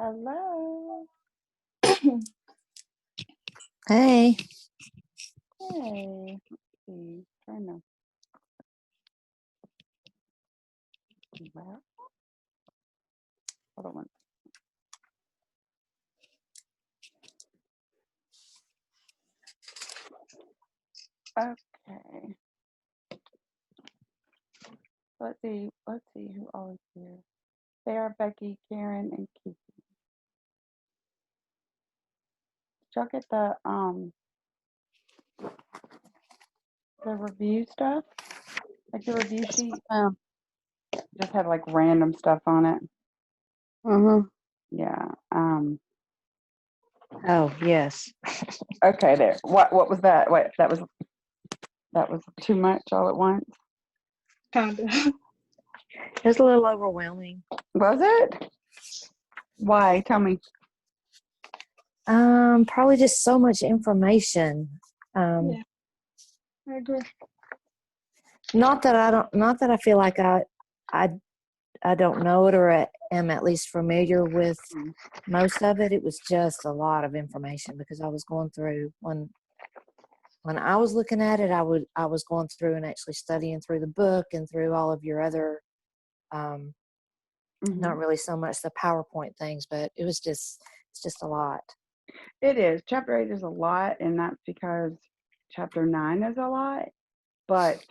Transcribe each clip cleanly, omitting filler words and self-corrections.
Hello. Hey. Hey. Let's see. Trying to. Well, hold on. Okay. Let's see. Who all is here. Sarah, Becky, Karen, and Keith. Did y'all get the review stuff? Like the review sheet? Just had like random stuff on it. Mm-hmm. Yeah. Oh, yes. Okay, there. What was that? Wait, that was too much all at once? Kind of. It was a little overwhelming. Was it? Why? Tell me. Probably just so much information. Yeah, I agree. Not that I feel like I don't know it or am at least familiar with most of it. It was just a lot of information because I was going through when I was looking at it, I was going through and actually studying through the book and through all of your other not really so much the PowerPoint things, but it's just a lot. It is. Chapter 8 is a lot, and that's because chapter 9 is a lot, but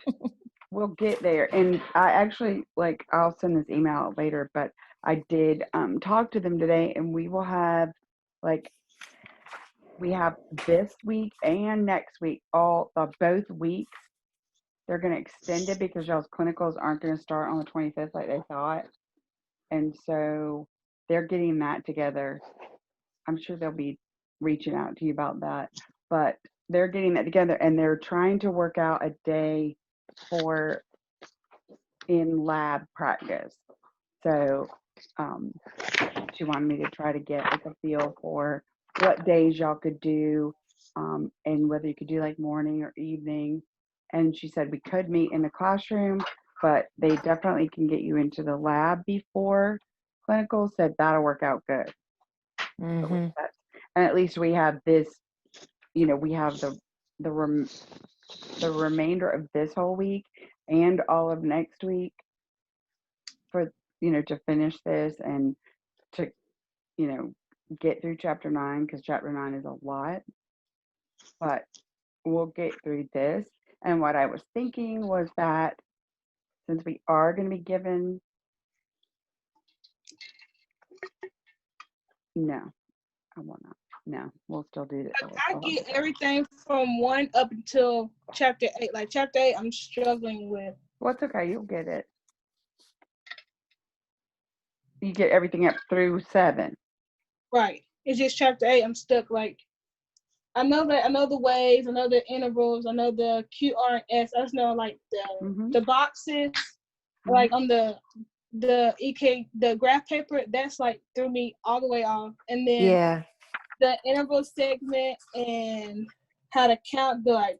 we'll get there. And I actually, I'll send this email out later, but I did talk to them today, and we will have, we have this week and next week, both weeks. They're going to extend it because y'all's clinicals aren't going to start on the 25th like they thought. And so they're getting that together. I'm sure they'll be reaching out to you about that, but they're getting that together and they're trying to work out a day for in lab practice. So she wanted me to try to get a feel for what days y'all could do and whether you could do like morning or evening. And she said we could meet in the classroom, but they definitely can get you into the lab before clinical. Said that'll work out good. Mm-hmm. And at least we have this, we have the remainder of this whole week and all of next week for, to finish this and to, get through chapter 9 because chapter 9 is a lot. But we'll get through this. And what I was thinking was that since we are going to be given, no, I will not. No, we'll still do this. I get everything from 1 up until chapter 8. Like chapter 8, I'm struggling with. Well, it's okay. You'll get it. You get everything up through 7. Right. It's just chapter 8. I'm stuck. Like I know the waves, I know the intervals, I know the QRS. I just know like the boxes, like on the the graph paper. That's like threw me all the way off. And then the interval segment and how to count the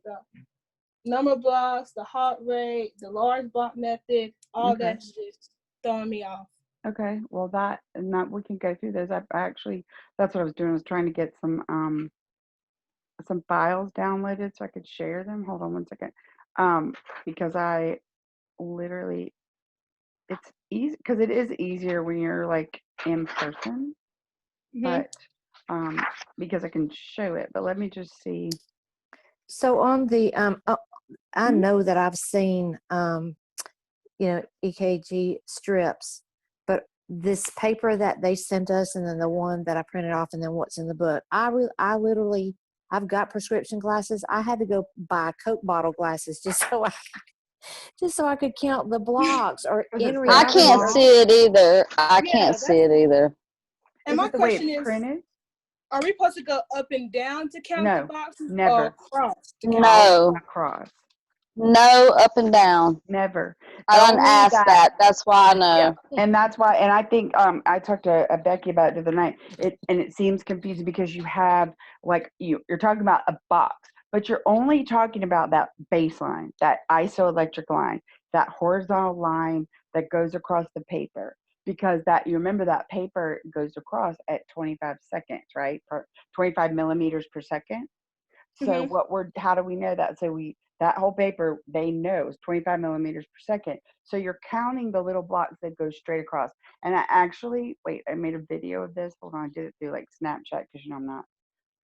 number of blocks, the heart rate, the large block method, all that's just throwing me off. Okay, well that we can go through those. I actually, that's what I was doing, was trying to get some files downloaded so I could share them. Hold on one second. Because I literally, it's easy because it is easier when you're like in person, but because I can show it. But let me just see. So on the I know that I've seen EKG strips, but this paper that they sent us and then the one that I printed off and then what's in the book, I literally, I've got prescription glasses. I had to go buy Coke bottle glasses just so I could count the blocks. Or in reality, I can't see it either. I can't see it either. And my question is, printed? Are we supposed to go up and down to count the boxes? Never. Or across to count? No. Across. No, up and down. Never. I didn't ask that. That's why I know. Yeah. And that's why, and I think I talked to Becky about it the other night. It seems confusing because you have you're talking about a box, but you're only talking about that baseline, that isoelectric line, that horizontal line that goes across the paper. because that, you remember that paper goes across at 25 seconds, right? 25 millimeters per second. So Mhm. how do we know that? So that whole paper, they know is 25 millimeters per second. So you're counting the little blocks that go straight across. And I made a video of this. Hold on, I did it through like Snapchat because I'm not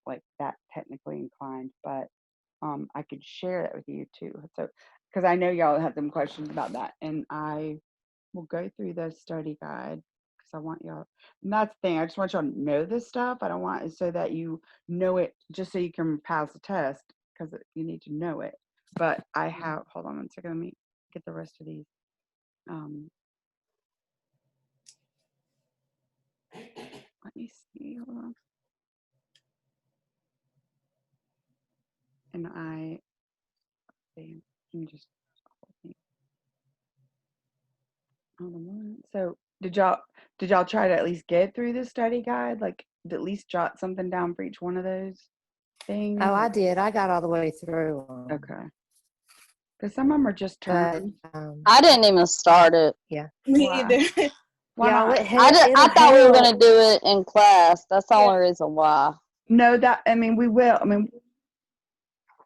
like that technically inclined, but I could share that with you too. So, because I know y'all have some questions about that, and I will go through the study guide because I want y'all. And that's the thing. I just want y'all to know this stuff. I don't want it so that you know it just so you can pass the test because you need to know it. But I have. Hold on one second. Let me get the rest of these. Let me see. Hold on. And let me just. So did y'all try to at least get through the study guide? Like at least jot something down for each one of those things? Oh, I did. I got all the way through. Okay. Because some of them are just But terms. I didn't even start it. yeah. Me Why? either. Why Y'all, not? I thought we were gonna do it in class. That's the Yeah. only reason why. No, we will. I mean,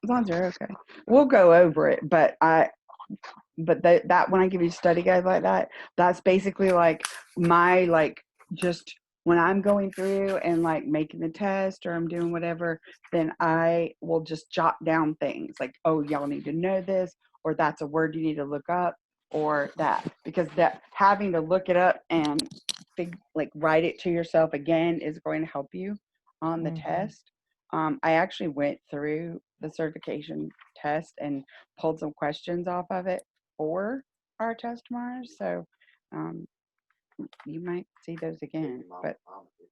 as long as they're okay, we'll go over it. But that when I give you a study guide like that, that's basically like my just when I'm going through and like making the test or I'm doing whatever, then I will just jot down things like, oh, y'all need to know this, or that's a word you need to look up, or that, because that having to look it up and write it to yourself again is going to help you on the test. I actually went through the certification test and pulled some questions off of it for our test tomorrow. So you might see those again, but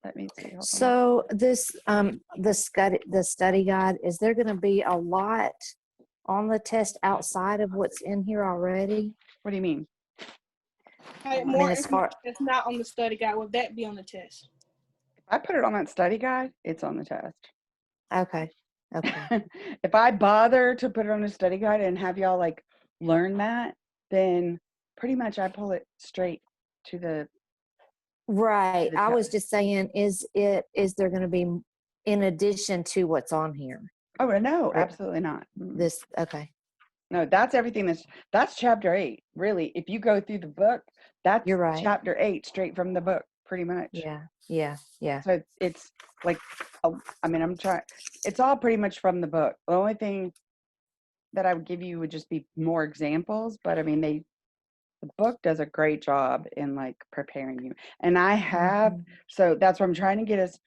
let me see. Hold on. So this the study guide, is there going to be a lot on the test outside of what's in here already? What do you mean? More as far- information that's not on the study guide. Will that be on the test? If I put it on that study guide, it's on the test. Okay. If I bother to put it on a study guide and have y'all learn that, then pretty much I pull it straight to the Right. the I was test. just saying, is there going to be in addition to what's on here? Oh no, absolutely not. Okay. No, that's everything. That's chapter 8. Really, if you go through the book, that's You're right. chapter 8 straight from the book, pretty much. Yeah. So it's like, I'm trying. It's all pretty much from the book. The only thing that I would give you would just be more examples, but I mean, the book does a great job in preparing you. And I have, so that's what I'm trying to get us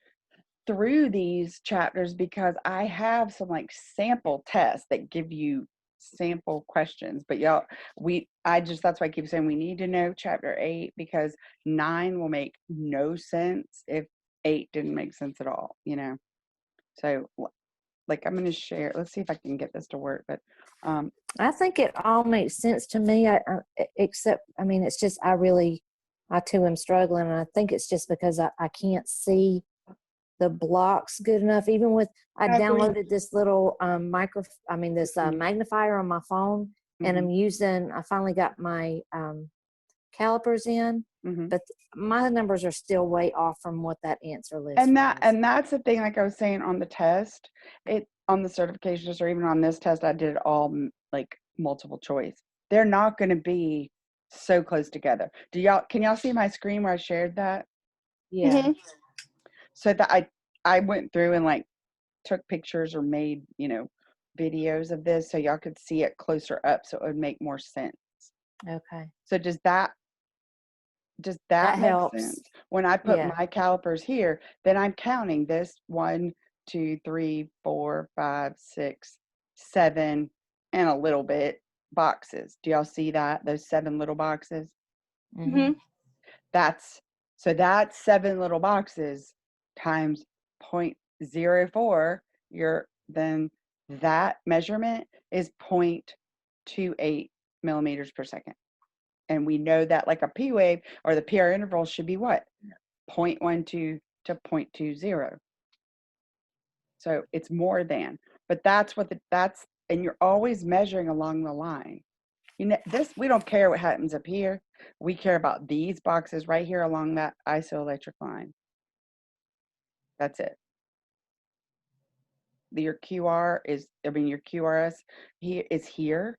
through these chapters, because I have some sample tests that give you sample questions. But that's why I keep saying we need to know chapter 8, because 9 will make no sense if 8 didn't make sense at all, So I'm going to share, let's see if I can get this to work, but I think it all makes sense to me. Except, it's just, I too am struggling. And I think it's just because I can't see the blocks good enough. Even with, I downloaded this little magnifier on my phone, and I finally got my calipers in, but my numbers are still way off from what that answer list and was. that's the thing, I was saying on the test, on the certifications, or even on this test, I did it all multiple choice. They're not going to be so close together. Can y'all see my screen where I shared that? Yeah. So that I went through and took pictures or made videos of this so y'all could see it closer up, so it would make more sense. Okay. So does that make helps. sense? When I put my calipers here, then I'm counting this 1, 2, 3, 4, 5, 6, 7, and a little bit boxes. Do y'all see that? Those 7 little boxes? That's 7 little boxes times 0.04. Then that measurement is 0.28 millimeters per second. And we know that a P wave or the PR interval should be what? 0.12 to 0.20. So it's more than, but that's and you're always measuring along the line. You know, this, we don't care what happens up here. We care about these boxes right here along that isoelectric line. That's it. Your QR is, I mean, your QRS here is here.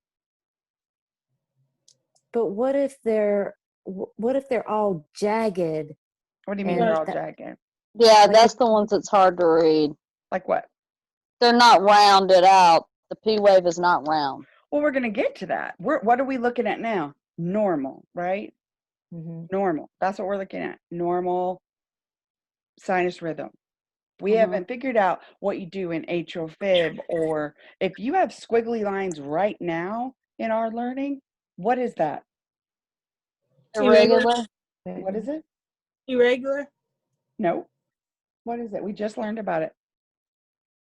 But what if they're all jagged? What do you mean And they're all that- jagged? Yeah, Like that's if- the ones that's hard to read. Like what? They're not rounded out. The P wave is not round. Well, we're going to get to that. What are we looking at now? Normal, right? Normal. That's what we're looking at. Normal sinus rhythm. We haven't figured out what you do in atrial fib, or if you have squiggly lines right now in our learning, what is that? Irregular. What is it? Irregular. No. What is it? We just learned about it.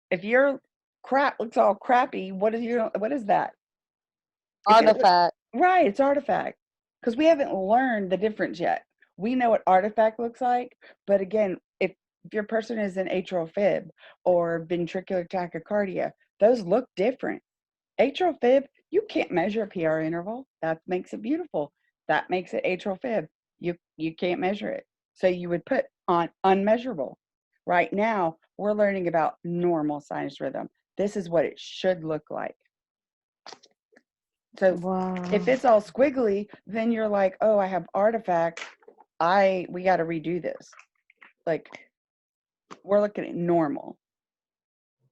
If your crap looks all crappy, what is that? Artifact. Right, it's artifact. Because we haven't learned the difference yet. We know what artifact looks like, but again, if your person is in atrial fib or ventricular tachycardia, those look different. Atrial fib, you can't measure a PR interval. That makes it beautiful. That makes it atrial fib. You can't measure it. So you would put on unmeasurable. Right now, we're learning about normal sinus rhythm. This is what it should look like. So Wow. if it's all squiggly, then you're like, oh, I have artifact. We got to redo this. Like, we're looking at normal.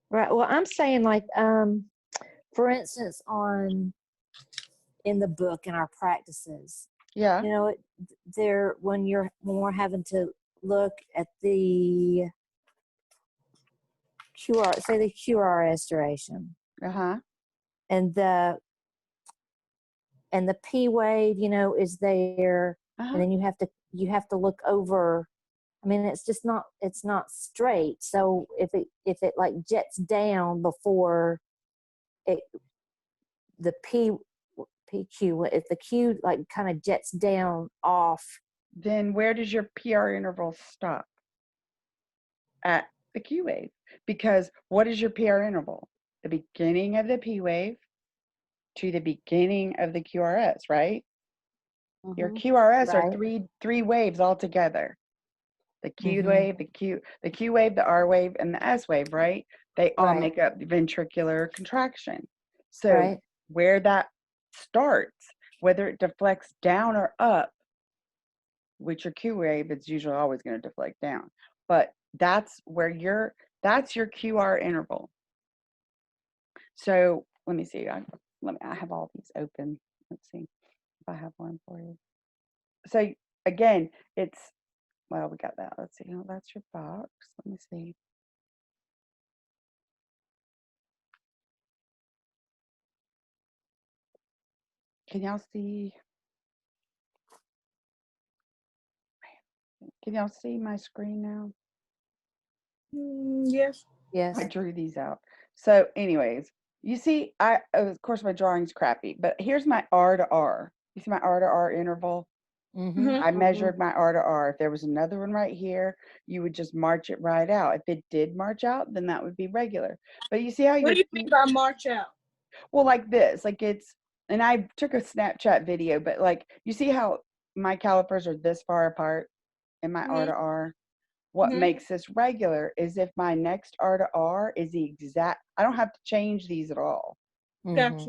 Right. Well, I'm saying like, for instance, in the book in our practices, Yeah. you know, when we're having to look at the QRS duration Uh-huh. and the P wave, you know, is there, and then you have to look over. I mean, it's not straight. So if it like jets down before the PQ, if the Q like kind of jets down off, Then where does your PR interval stop? At the Q wave. Because what is your PR interval? The beginning of the P wave to the beginning of the QRS, right? Your QRS are three waves all together. The Q wave, the Q wave, the R wave, and the S wave, right? They all make up the ventricular contraction. So where that starts, whether it deflects down or up, which your Q wave, it's usually always going to deflect down. But that's your QR interval. So let me see. I have all these open. Let's see if I have one for you. So again, we got that. Let's see. Oh, that's your box. Let me see. Can y'all see? Can y'all see my screen now? Yes. yes, I drew these out. So anyways, you see, of course my drawing's crappy, but here's my R to R. You see my R to R interval? I measured my R to R. If there was another one right here, you would just march it right out. If it did march out, then that would be regular. But you see how What do you mean by march out? Well, like this, like and I took a Snapchat video, but like, you see how my calipers are this far apart in my R to R? What makes this regular is if my next R to R is the exact, I don't have to change these at all. Gotcha.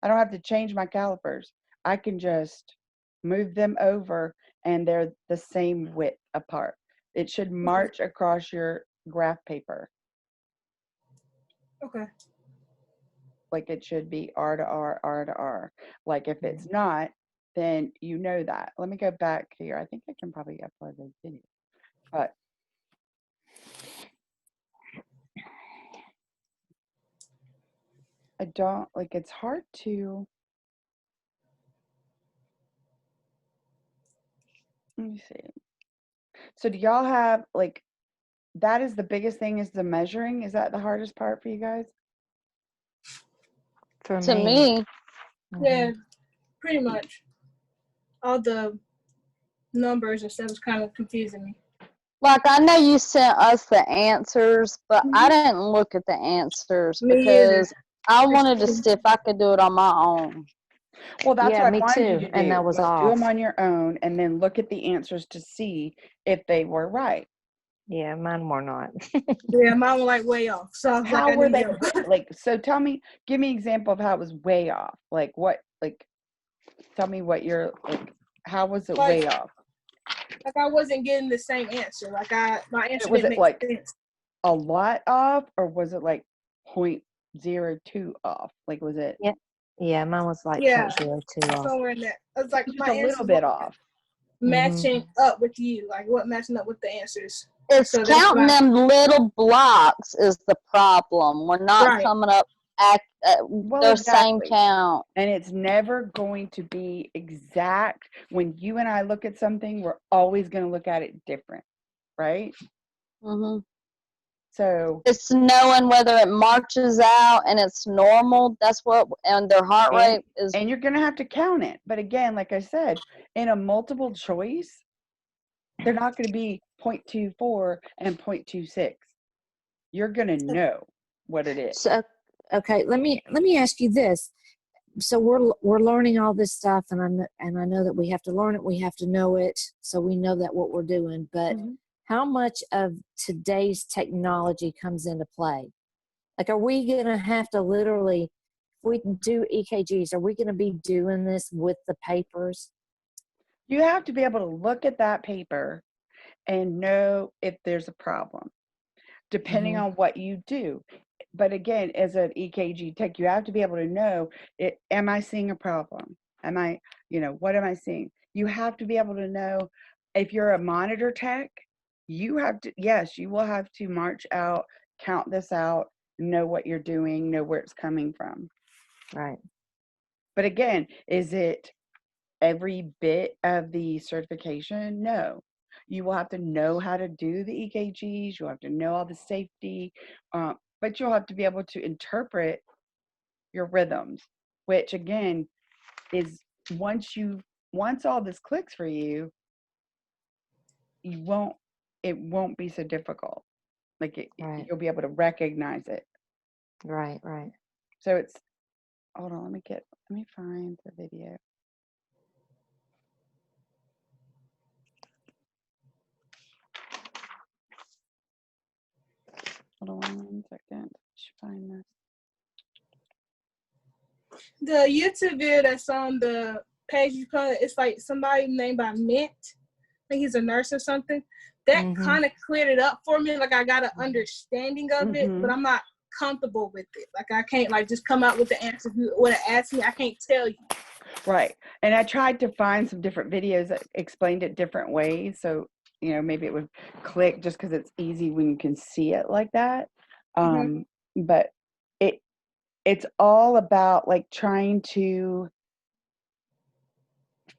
I don't have to change my calipers. I can just move them over and they're the same width apart. It should march across your graph paper. Okay. Like it should be R to R, R to R. Like if it's not, then you know that. Let me go back here. I think I can probably upload those videos. But I don't, like, it's hard to, let me see. So do y'all have, like, that is the biggest thing is the measuring? Is that the hardest part for you guys? To me, Yeah, pretty much. All the numbers and stuff is kind of confusing me. like I know you sent us the answers, but I didn't look at the answers Me because either. I wanted to see if I could do it on my own. Well, that's Yeah, what I me wanted you too. to And do, that was was do them off. on your own and then look at the answers to see if they were right. Yeah, mine were not. Yeah, mine was like way off. So I was like, How I were need they, help. like, so tell me, give me an example of how it was way off. Like what, like, tell me what you're, like, how was it Like, way off? like I wasn't getting the same answer. Like my answer Was didn't it make like sense. a lot off, or was it like 0.02 off? Like, was it Yeah. Yeah, mine was like Yeah, 0.02 off. somewhere in that. It was like just my a answers little bit weren't off? matching up with you. Like what matching up with the answers. It's So that's counting why. them little blocks is the problem. We're not Right. coming up Well, their same exactly. count. And it's never going to be exact. When you and I look at something, we're always going to look at it different, right? Hmm. So, It's knowing whether it marches out and it's normal. That's what, and their heart and rate is. and you're going to have to count it. But again, like I said, in a multiple choice, they're not going to be 0.24 and 0.26. You're going to know what it is. So, okay, let me ask you this. So we're learning all this stuff, and I know that we have to learn it. We have to know it, so we know that what we're doing. But how much of today's technology comes into play? Like, are we gonna have to literally, if we do EKGs, are we gonna be doing this with the papers? You have to be able to look at that paper and know if there's a problem, depending on what you do. But again, as an EKG tech, you have to be able to know, am I seeing a problem? Am I, what am I seeing? You have to be able to know. If you're a monitor tech, you have to, yes, you will have to march out, count this out, know what you're doing, know where it's coming from. Right. But again, is it every bit of the certification? No. You will have to know how to do the EKGs. You'll have to know all the safety, but you'll have to be able to interpret your rhythms, which again is once all this clicks for you, it won't be so difficult. Like Right. you'll be able to recognize it. Right. Right. So it's, hold on, let me find the video. Hold on 1 second. Should find this. The YouTube video that's on the page you call it, it's like somebody named by Mint. I think he's a nurse or something. That kind of cleared it up for me. Like I got an understanding of it, but I'm not comfortable with it. Like I can't like just come out with the answer. If you would have asked me, I can't tell you. Right. And I tried to find some different videos that explained it different ways. So, maybe it would click just because it's easy when you can see it like that. But it's all about like trying to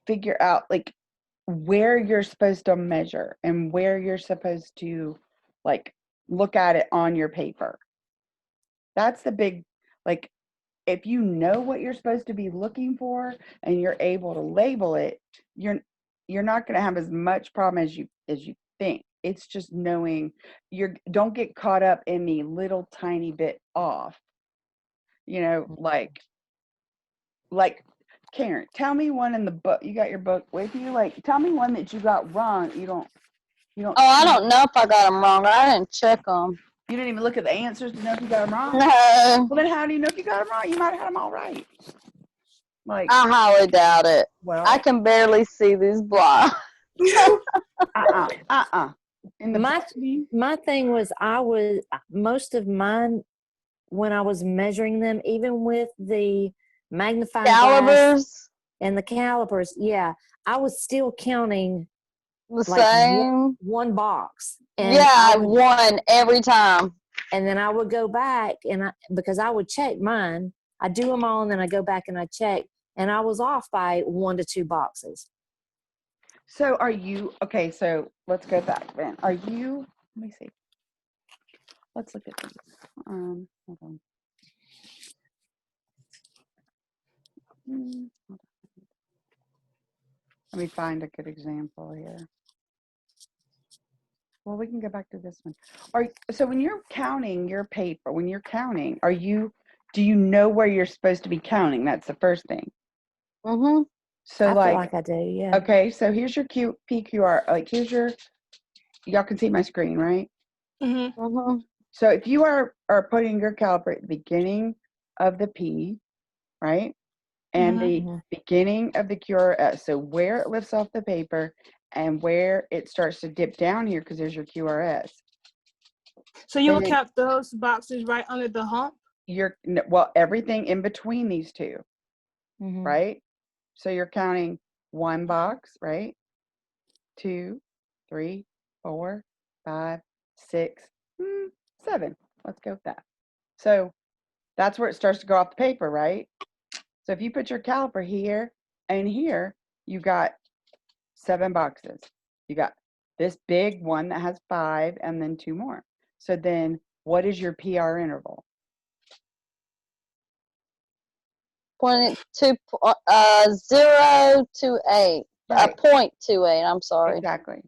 figure out like where you're supposed to measure and where you're supposed to like look at it on your paper. That's the big, like, if you know what you're supposed to be looking for and you're able to label it, you're not going to have as much problem as you think. It's just knowing don't get caught up in the little tiny bit off. Like Karen, tell me one in the book. You got your book with you? Like, tell me one that you got wrong. You don't Oh, I don't know if I got them wrong. I didn't check them. You didn't even look at the answers to know if you got them wrong? No. Well, then how do you know if you got them wrong? You might have had them all right. Like, I highly doubt it. well, I can barely see these blocks. In the My thing was most of mine when I was measuring them, even with the magnifying glass Calibers, and the calipers, yeah, I was still counting the like same. one box. And Yeah, I won every time. And then I would go back because I would check mine. I do them all and then I go back and I check, and I was off by 1 to 2 boxes. So are you, okay, so let's go back then. Are you, let me see. Let's look at these. Hold on. Let me find a good example here. Well, we can go back to this one. So when you're counting your paper, do you know where you're supposed to be counting? That's the first thing. Mhm. So I feel like, like I do. Yeah. okay, so here's your PQR. Like here's your, y'all can see my screen, right? Mhm. Mhm. So if you are putting your caliper at the beginning of the P, right? And Mhm. the Mhm. beginning of the QRS. So where it lifts off the paper and where it starts to dip down here, because there's your QRS. So you will Then count those boxes right under the hump. well, everything in between these two, Mhm. right? So you're counting one box, right? 2, 3, 4, 5, 6, 7. Let's go with that. So that's where it starts to go off the paper, right? So if you put your caliper here and here, you got 7 boxes. You got this big one that has 5 and then 2 more. So then what is your PR interval? 0.2, 0.28. Right. 0.28. I'm sorry. Exactly.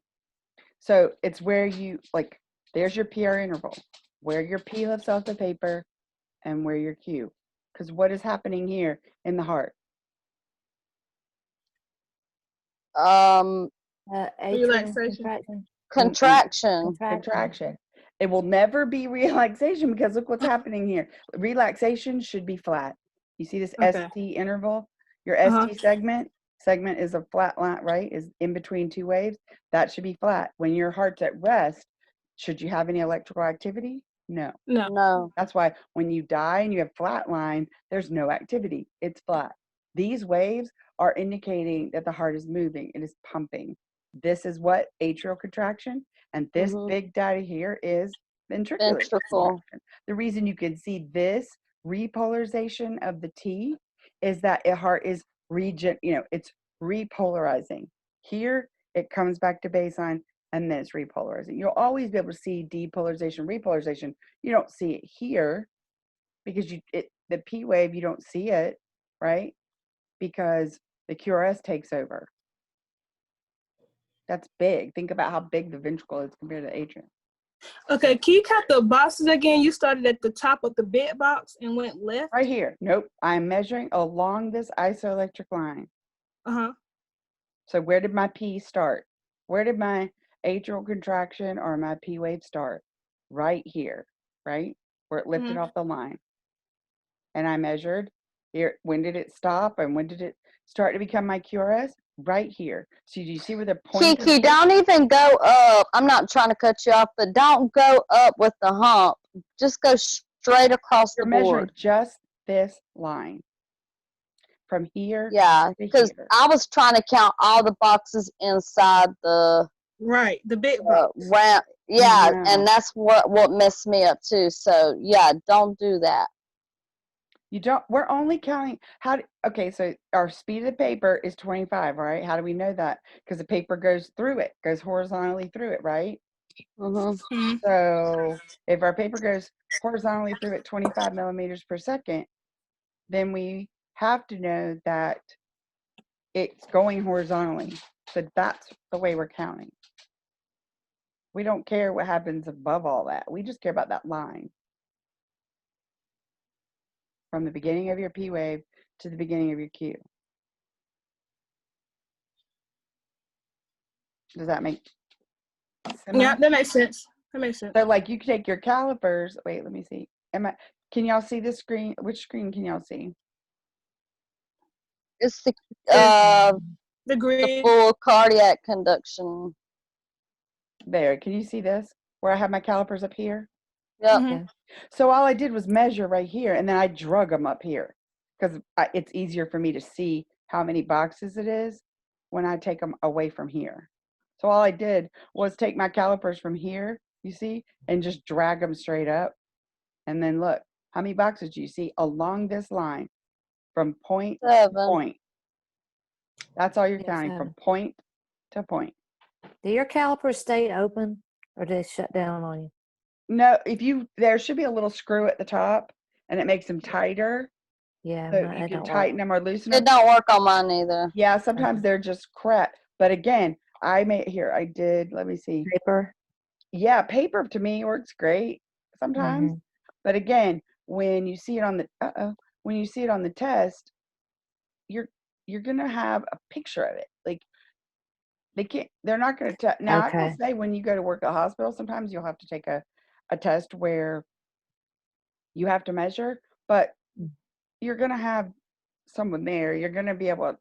So it's where you, like, there's your PR interval, where your P lifts off the paper and where your Q. Because what is happening here in the heart? Atrial Relaxation. contraction. Contraction. Contraction. It will never be relaxation because look what's happening here. Relaxation should be flat. You see this Okay. ST interval? Your Uh-huh. ST segment is a flat line, right? Is in between two waves. That should be flat. When your heart's at rest, should you have any electrical activity? No. No. No. That's why when you die and you have flat line, there's no activity. It's flat. These waves are indicating that the heart is moving. It is pumping. This is what atrial contraction, and this Mhm. big data here is ventricular Ventricle. contraction. The reason you can see this repolarization of the T is that a heart is it's repolarizing. Here it comes back to baseline and then it's repolarizing. You'll always be able to see depolarization, repolarization. You don't see it here because the P wave, you don't see it, right? Because the QRS takes over. That's big. Think about how big the ventricle is compared to the atrium. Okay, can you count the boxes again? You started at the top of the bed box and went left. Right here. Nope. I'm measuring along this isoelectric line. Uh-huh. So where did my P start? Where did my atrial contraction or my P wave start? Right here, right? Where it lifted off the line. And I measured here, when did it stop and when did it start to become my QRS? Right here. So do you see where the point Kiki, is? don't even go up. I'm not trying to cut you off, but don't go up with the hump. Just go straight across You're the measuring board. just this line from here Yeah, to because here. I was trying to count all the boxes inside the Right, the big box. round. Yeah, No. and that's what messed me up too. So yeah, don't do that. You don't, we're only counting okay, so our speed of the paper is 25, right? How do we know that? Because the paper goes through it, goes horizontally through it, right? Mhm. So if our paper goes horizontally through at 25 millimeters per second, then we have to know that it's going horizontally. So that's the way we're counting. We don't care what happens above all that. We just care about that line from the beginning of your P wave to the beginning of your Q. Does that make sense? Yeah, that makes sense. That makes sense. So like you can take your calipers. Wait, let me see. Can y'all see this screen? Which screen can y'all see? It's the The the grid. full cardiac conduction. There. Can you see this? Where I have my calipers up here? Yep. Mhm. Yeah. So all I did was measure right here, and then I drug them up here because it's easier for me to see how many boxes it is when I take them away from here. So all I did was take my calipers from here, you see, and just drag them straight up. And then look, how many boxes do you see along this line from point to 7. point? That's all you're Yeah, counting 7. from point to point. Do your calipers stay open or do they shut down on you? No, there should be a little screw at the top and it makes them tighter. Yeah, So they you can don't tighten work. them or loosen It them. don't work on mine either. Yeah, sometimes Okay. they're just crap. But again, I did, let me see. Paper. Yeah, paper to me works great sometimes. Mhm. But again, when you see it on the test, you're you're going to have a picture of it. Like, they're not going to now I will Okay. say, when you go to work at a hospital, sometimes you'll have to take a test where you have to measure, but you're going to have someone there. You're going to be able,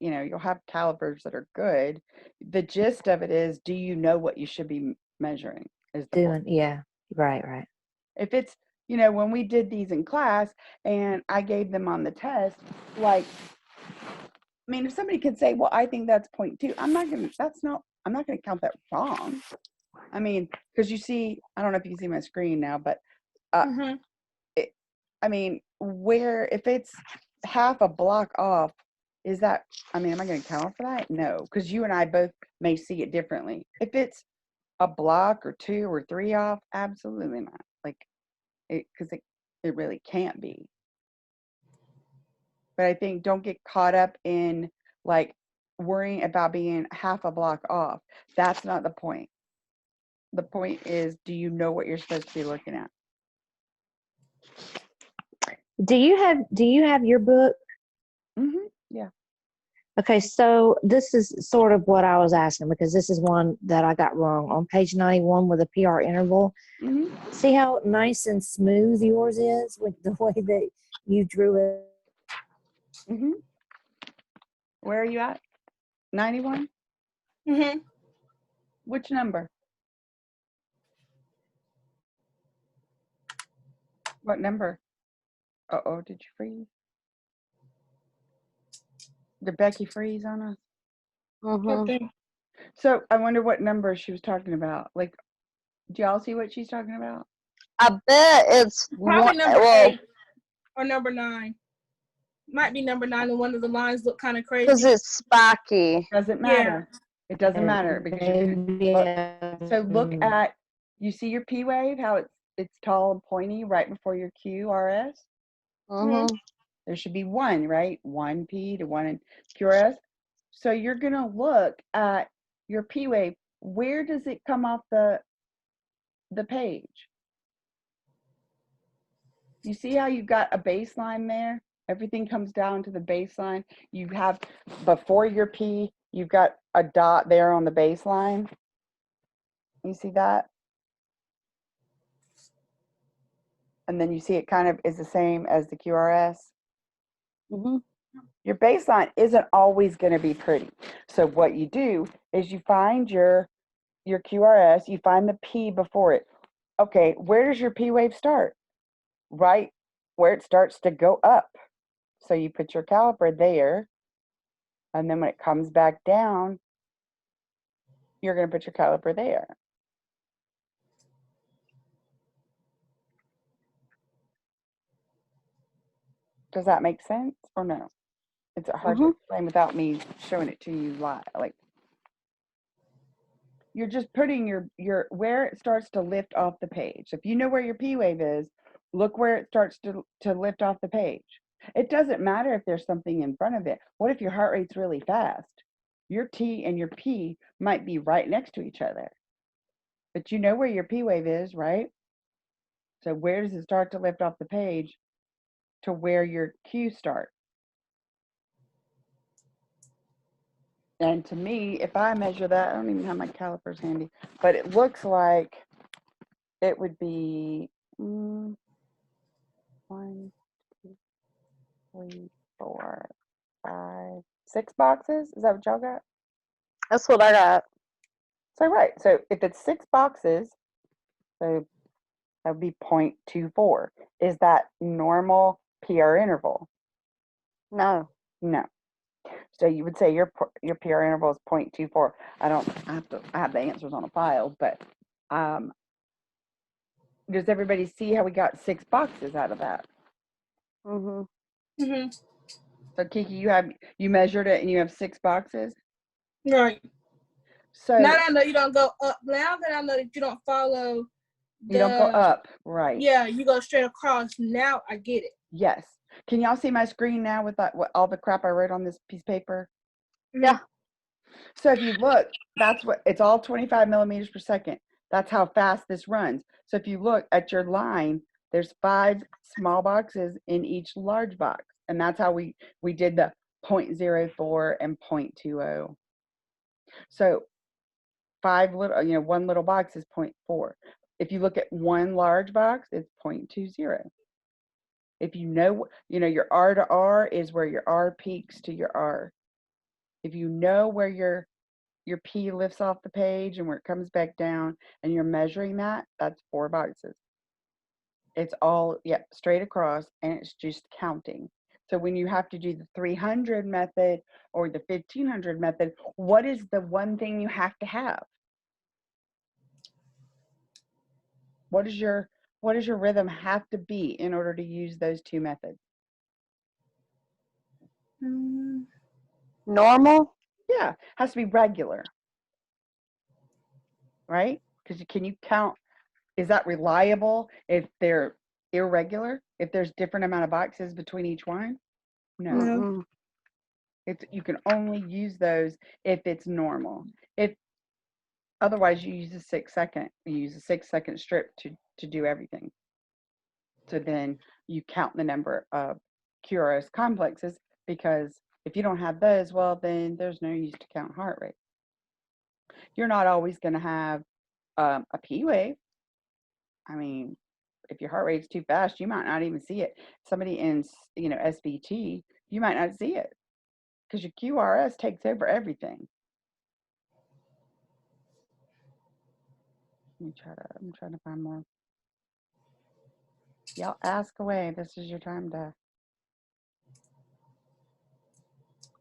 you'll have calipers that are good. The gist of it is, do you know what you should be measuring is the point. Yeah. Right. If it's, when we did these in class and I gave them on the test, like, I mean, if somebody could say, well, I think that's 0.2, I'm not going to count that wrong. I mean, because you see, I don't know if you can see my screen now, but if it's half a block off, am I going to count for that? No, because you and I both may see it differently. If it's a block or 2 or 3 off, absolutely not. Like, because it really can't be. But I think don't get caught up in like worrying about being half a block off. That's not the point. The point is, do you know what you're supposed to be looking at? Do you have your book? Mm-hmm. Yeah. Okay, so this is sort of what I was asking, because this is one that I got wrong on page 91 with a PR interval. Mm-hmm. See how nice and smooth yours is with the way that you drew it? Mm-hmm. Where are you at? 91? Mm-hmm. Which number? What number? Uh-oh, did you freeze? Did Becky freeze on us? Mhm. So I wonder what number she was talking about. Like, do y'all see what she's talking about? I bet it's Probably one. number Well, 8 or number 9. Might be number 9, and one of the lines look kind of because crazy. it's spiky. Doesn't Yeah. matter. It doesn't matter because you're gonna look at, you see your P wave, how it's tall and pointy right before your QRS. Mhm. There should be 1, right? 1 P to 1 QRS. So you're gonna look at your P wave. Where does it come off the page? You see how you got a baseline there? Everything comes down to the baseline. You have, before your P, you've got a dot there on the baseline. You see that? And then you see it kind of is the same as the QRS. Mhm. Your baseline isn't always going to be pretty. So what you do is you find your QRS, you find the P before it. Okay, where does your P wave start? Right where it starts to go up. So you put your caliper there, and then when it comes back down, you're going to put your caliper there. Does that make sense or no? It's hard to explain without me showing it to you live. Like, you're just putting your where it starts to lift off the page. If you know where your P wave is, look where it starts to lift off the page. It doesn't matter if there's something in front of it. What if your heart rate's really fast? Your T and your P might be right next to each other. But you know where your P wave is, right? So where does it start to lift off the page to where your Q starts? And to me, if I measure that, I don't even have my calipers handy, but it looks like it would be 1, 2, 3, 4, 5, 6 boxes. Is that what y'all got? That's what I got. So right. So if it's 6 boxes, so that would be 0.24. Is that normal PR interval? No. No. So you would say your PR interval is 0.24. I have the answers on a file, but does everybody see how we got 6 boxes out of that? Mhm. Mm-hmm. So Kiki, you measured it and you have 6 boxes? Right. So now that I know you don't go up, now that I know that you don't follow you don't go up, right? Yeah, you go straight across. Now I get it. Yes. Can y'all see my screen now with all the crap I wrote on this piece of paper? Yeah. So if you look, it's all 25 millimeters per second. That's how fast this runs. So if you look at your line, there's 5 small boxes in each large box. And that's how we did the 0.04 and 0.20. So one little box is 0.4. If you look at one large box, it's 0.20. If you know your R to R is where your R peaks to your R. If you know where your P lifts off the page and where it comes back down and you're measuring that, that's 4 boxes. It's all, straight across, and it's just counting. So when you have to do the 300 method or the 1500 method, what is the one thing you have to have? What does your rhythm have to be in order to use those 2 methods? Normal? Yeah, has to be regular, right? Because can you count? Is that reliable if they're irregular? If there's different amount of boxes between each one? No. No. You can only use those if it's normal. If otherwise, you use a 6-second. You use a 6-second strip to do everything. So then you count the number of QRS complexes, because if you don't have those, well, then there's no use to count heart rate. You're not always going to have a P wave. I mean, if your heart rate's too fast, you might not even see it. Somebody in SVT, you might not see it because your QRS takes over everything. I'm trying to find more. Y'all ask away. This is your time to.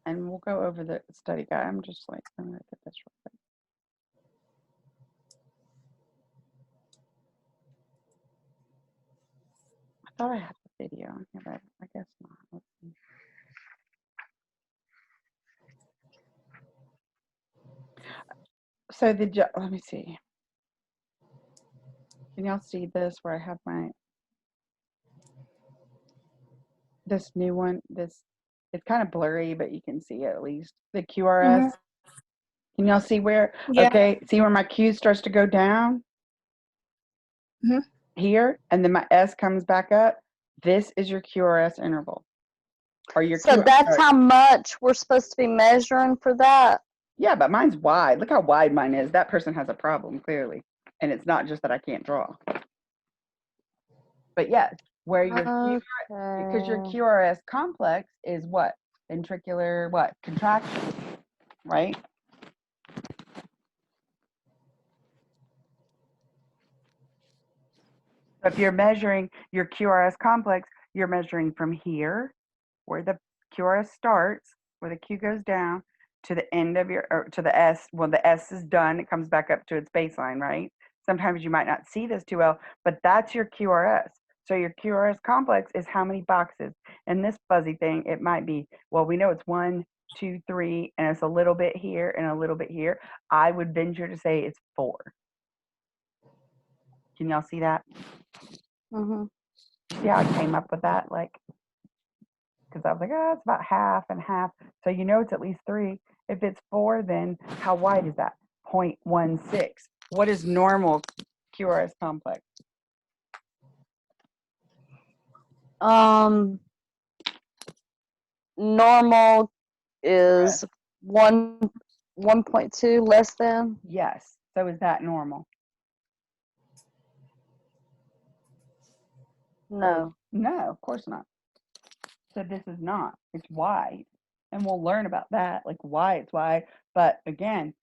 And we'll go over the study guide. I'm just like, I'm going to get this real quick. I thought I had the video on here, but I guess not. Let's see. So let me see. Can y'all see this where I have this new one? It's kind of blurry, but you can see it at least. The QRS. Can y'all see where? Yeah. Okay, see where my Q starts to go down? Here, and then my S comes back up. This is your QRS interval. Or your So that's how much we're supposed to be measuring for that? Yeah, but mine's wide. Look how wide mine is. That person has a problem, clearly. And it's not just that I can't draw. But yes, where your because your QRS complex is what? Ventricular contraction, right? So if you're measuring your QRS complex, you're measuring from here, where the QRS starts, where the Q goes down, to the end of to the S. When the S is done, it comes back up to its baseline, right? Sometimes you might not see this too well, but that's your QRS. So your QRS complex is how many boxes. And this fuzzy thing, it might be, well, we know it's 1, 2, 3, and it's a little bit here and a little bit here. I would venture to say it's 4. Can y'all see that? See how I came up with that? Because I was like, it's about half and half. So it's at least 3. If it's 4, then how wide is that? 0.16. What is normal QRS complex? Normal is 1.2 less than? Yes. So is that normal? No. No, of course not. So this is not. It's wide. And we'll learn about that, like why it's wide. But again,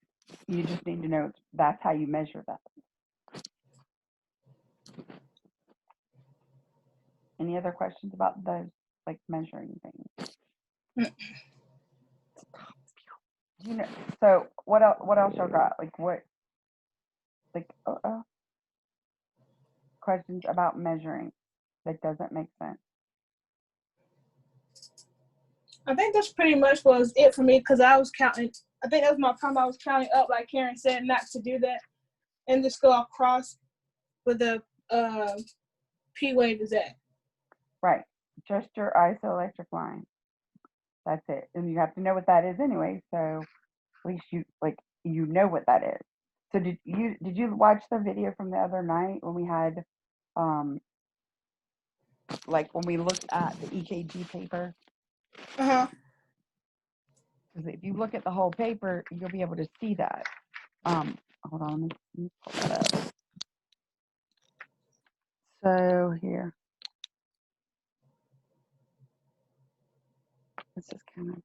you just need to know that's how you measure that. Any other questions about those, like measuring things? So what else y'all got? Questions about measuring that doesn't make sense? I think that's pretty much was it for me, because I was counting. I think that was my problem. I was counting up, like Karen said, not to do that, and just go across where the P wave is at. Right, just your isoelectric line. That's it, and you have to know what that is anyway. So at least you know what that is. So did you watch the video from the other night when we had when we looked at the EKG paper? Because if you look at the whole paper, you'll be able to see that. Hold on, let me pull that up. So here, this is kind of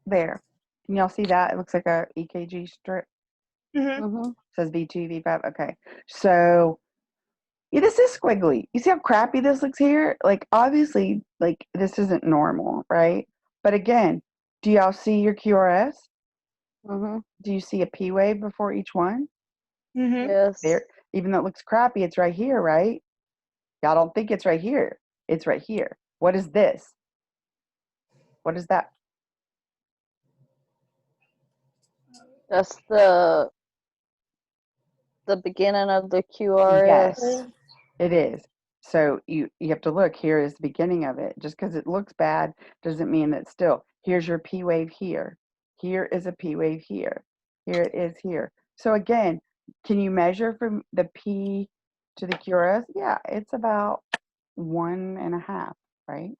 there. Can y'all see that? It looks like a EKG strip. Mhm. Says V2, V5. Okay. So yeah, this is squiggly. You see how crappy this looks here? Like, obviously, like, this isn't normal, right? But again, do y'all see your QRS? Do you see a P wave before each one? Yes. There, even though it looks crappy, it's right here, right? Y'all don't think it's right here. It's right here. What is this? What is that? That's the beginning of the QRS. Yes, it is. So you have to look. Here is the beginning of it. Just because it looks bad doesn't mean that still. Here's your P wave here. Here is a P wave here. Here it is here. So again, can you measure from the P to the QRS? Yeah, it's about 1.5, right?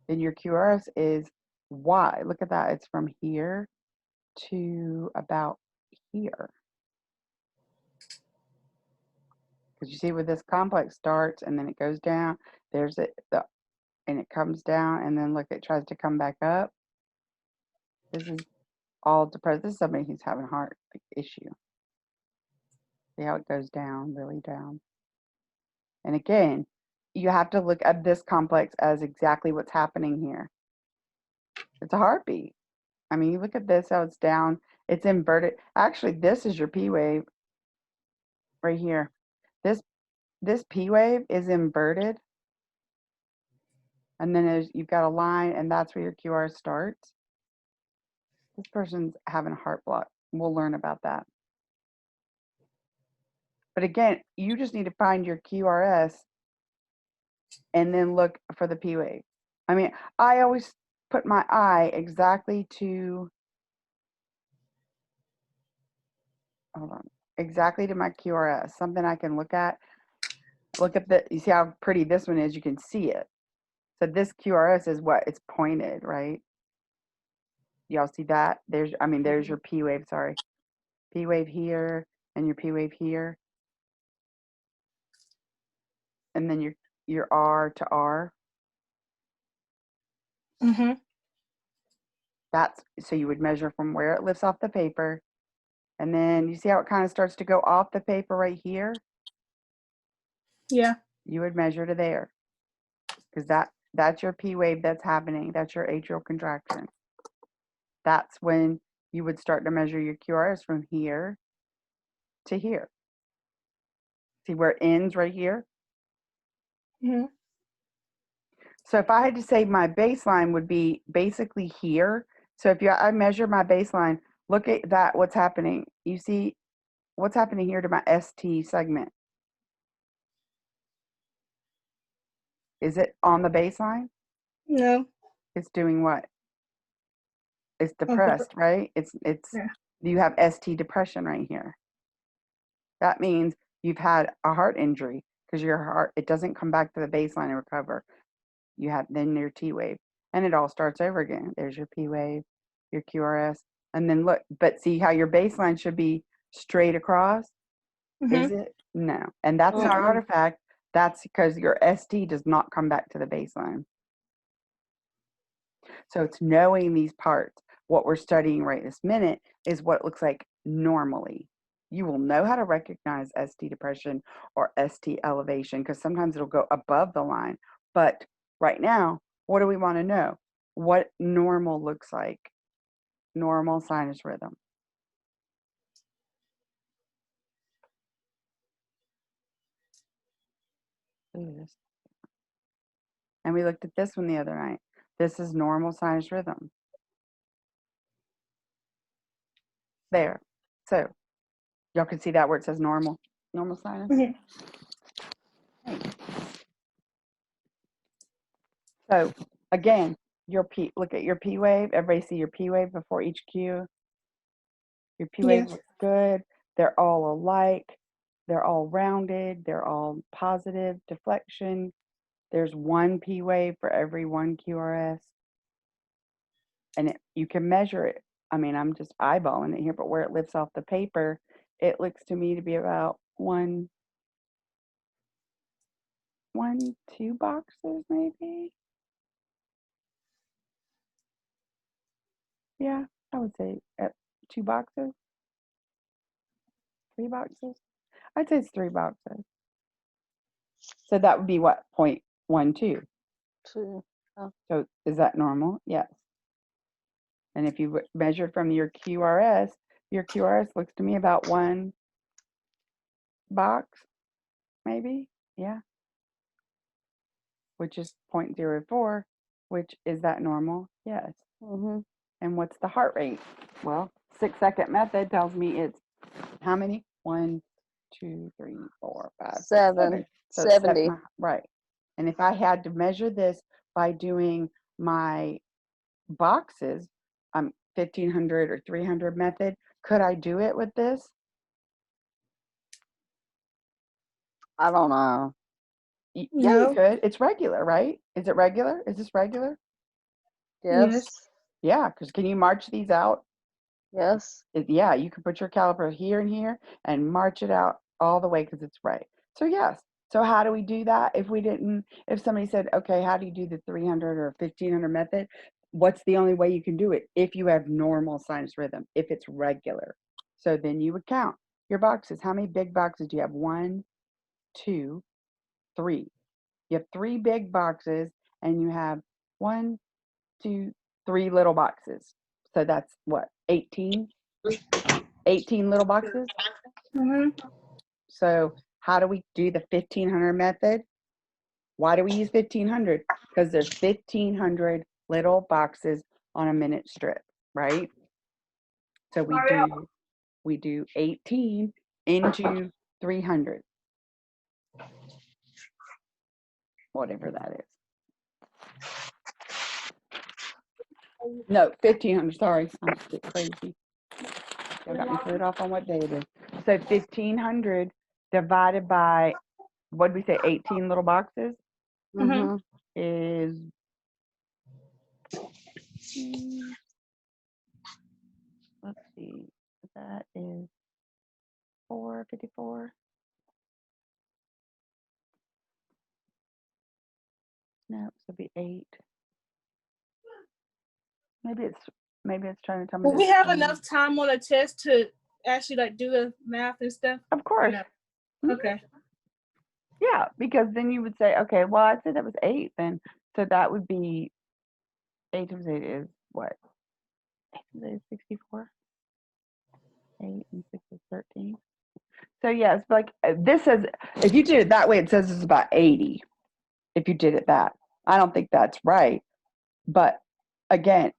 Then your QRS is Y. Look at that. It's from here to about here. Because you see where this complex starts and then it goes down, there's it, and it comes down, and then look, it tries to come back up. This is all depressed. This is somebody who's having a heart issue. See how it goes down, really down. And again, you have to look at this complex as exactly what's happening here. It's a heartbeat. I mean, you look at this, how it's down, it's inverted. Actually, this is your P wave right here. This P wave is inverted. And then you've got a line, and that's where your QR starts. This person's having a heart block. We'll learn about that. But again, you just need to find your QRS and then look for the P wave. I mean, I always put my eye exactly to, hold on, exactly to my QRS, something I can look at. Look at you see how pretty this one is? You can see it. So this QRS is what? It's pointed, right? Y'all see that? There's your P wave, sorry. P wave here and your P wave here. And then your R to R. That's, so you would measure from where it lifts off the paper. And then you see how it kind of starts to go off the paper right here? Yeah. You would measure to there. Because that's your P wave that's happening. That's your atrial contraction. That's when you would start to measure your QRS from here to here. See where it ends right here? So if I had to say my baseline would be basically here. So if I measure my baseline, look at that, what's happening. You see what's happening here to my ST segment. Is it on the baseline? No. It's doing what? It's depressed, right? Yeah. You have ST depression right here. That means you've had a heart injury because your heart, it doesn't come back to the baseline and recover. You have then your T wave, and it all starts over again. There's your P wave, your QRS, and then look, but see how your baseline should be straight across? Is it? No. And that's an artifact. That's because your ST does not come back to the baseline. So it's knowing these parts. What we're studying right this minute is what it looks like normally. You will know how to recognize ST depression or ST elevation because sometimes it'll go above the line. But right now, what do we want to know? What normal looks like. Normal sinus rhythm. And we looked at this one the other night. This is normal sinus rhythm. There. So y'all can see that where it says normal sinus. So again, look at your P wave. Everybody see your P wave before each cue. Your P wave looks good. They're all alike. They're all rounded. They're all positive deflection. There's one P wave for every one QRS. And you can measure it. I mean, I'm just eyeballing it here, but where it lifts off the paper, it looks to me to be about two boxes maybe. Yeah, I would say 2 boxes, 3 boxes. I'd say it's 3 boxes. So that would be what, 0.12. Two. So is that normal? Yes. And if you measure from your QRS looks to me about 1 box, maybe. Yeah. Which is 0.04, which is that normal? Yes. Mm-hmm. And what's the heart rate? Well, 6-second method tells me it's how many? 1, 2, 3, 4, 5, 6, 7. So it's 70. Right. And if I had to measure this by doing my boxes, 1500 or 300 method, could I do it with this? I don't know. Yeah, No. you could. It's regular, right? Is it regular? Is this regular? Yes. Yeah, because can you march these out? Yes. Yeah, you can put your caliper here and here and march it out all the way because it's right. So yes. So how do we do that? If somebody said, okay, how do you do the 300 or 1500 method? What's the only way you can do it? If you have normal sinus rhythm, if it's regular. So then you would count your boxes. How many big boxes do you have? 1, 2, 3. You have 3 big boxes and you have 1, 2, 3 little boxes. So that's what, 18 little boxes. Mm-hmm. So how do we do the 1500 method? Why do we use 1500? Because there's 1500 little boxes on a minute strip, right? So we do 18 into 300, whatever that is. No, 1500. Sorry, I'm just crazy. Y'all got me threw it off on what day it is. So 1500 divided by, what did we say, 18 little boxes Mm-hmm. is, let's see, that is 454. No, so it'd be 8. Maybe it's trying to tell me Will we this. have enough time on a test to actually like do the math and stuff? Of course. No? Okay. Yeah, because then you would say, okay, well, I said that was 8 then. So that would be 8 times 8 is what? 8 times 8 is 64. 8 and 6 is 13. So yes, like this says, if you did it that way, it says it's about 80. If you did it that, I don't think that's right. But again,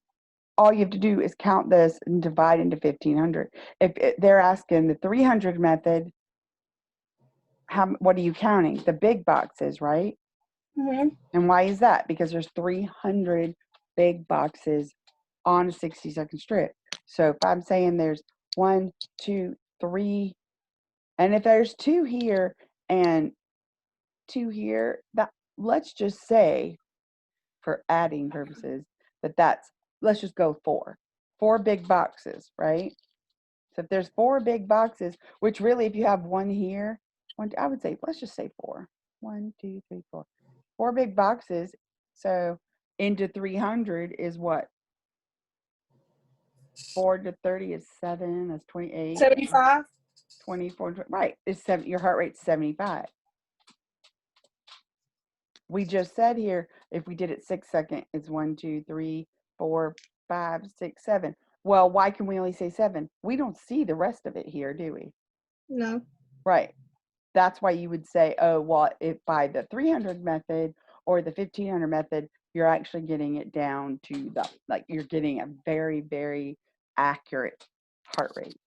all you have to do is count this and divide into 1500. If they're asking the 300 method, what are you counting? The big boxes, right? Mm-hmm. And why is that? Because there's 300 big boxes on a 60-second strip. So if I'm saying there's 1, 2, 3, and if there's 2 here and 2 here, that, let's just say for adding purposes let's just go 4 big boxes, right? So if there's 4 big boxes, which really, if you have 1 here, I would say, let's just say 4. 1, 2, 3, 4. 4 big boxes. So into 300 is what? 4 to 30 is 7. That's 28. 75. 24. Right. It's 7. Your heart rate's 75. We just said here, if we did it 6-second, it's 1, 2, 3, 4, 5, 6, 7. Well, why can we only say 7? We don't see the rest of it here, do we? No. Right. That's why you would say, oh, well, if by the 300 method or the 1500 method, you're actually getting it down to you're getting a very, very accurate heart rate.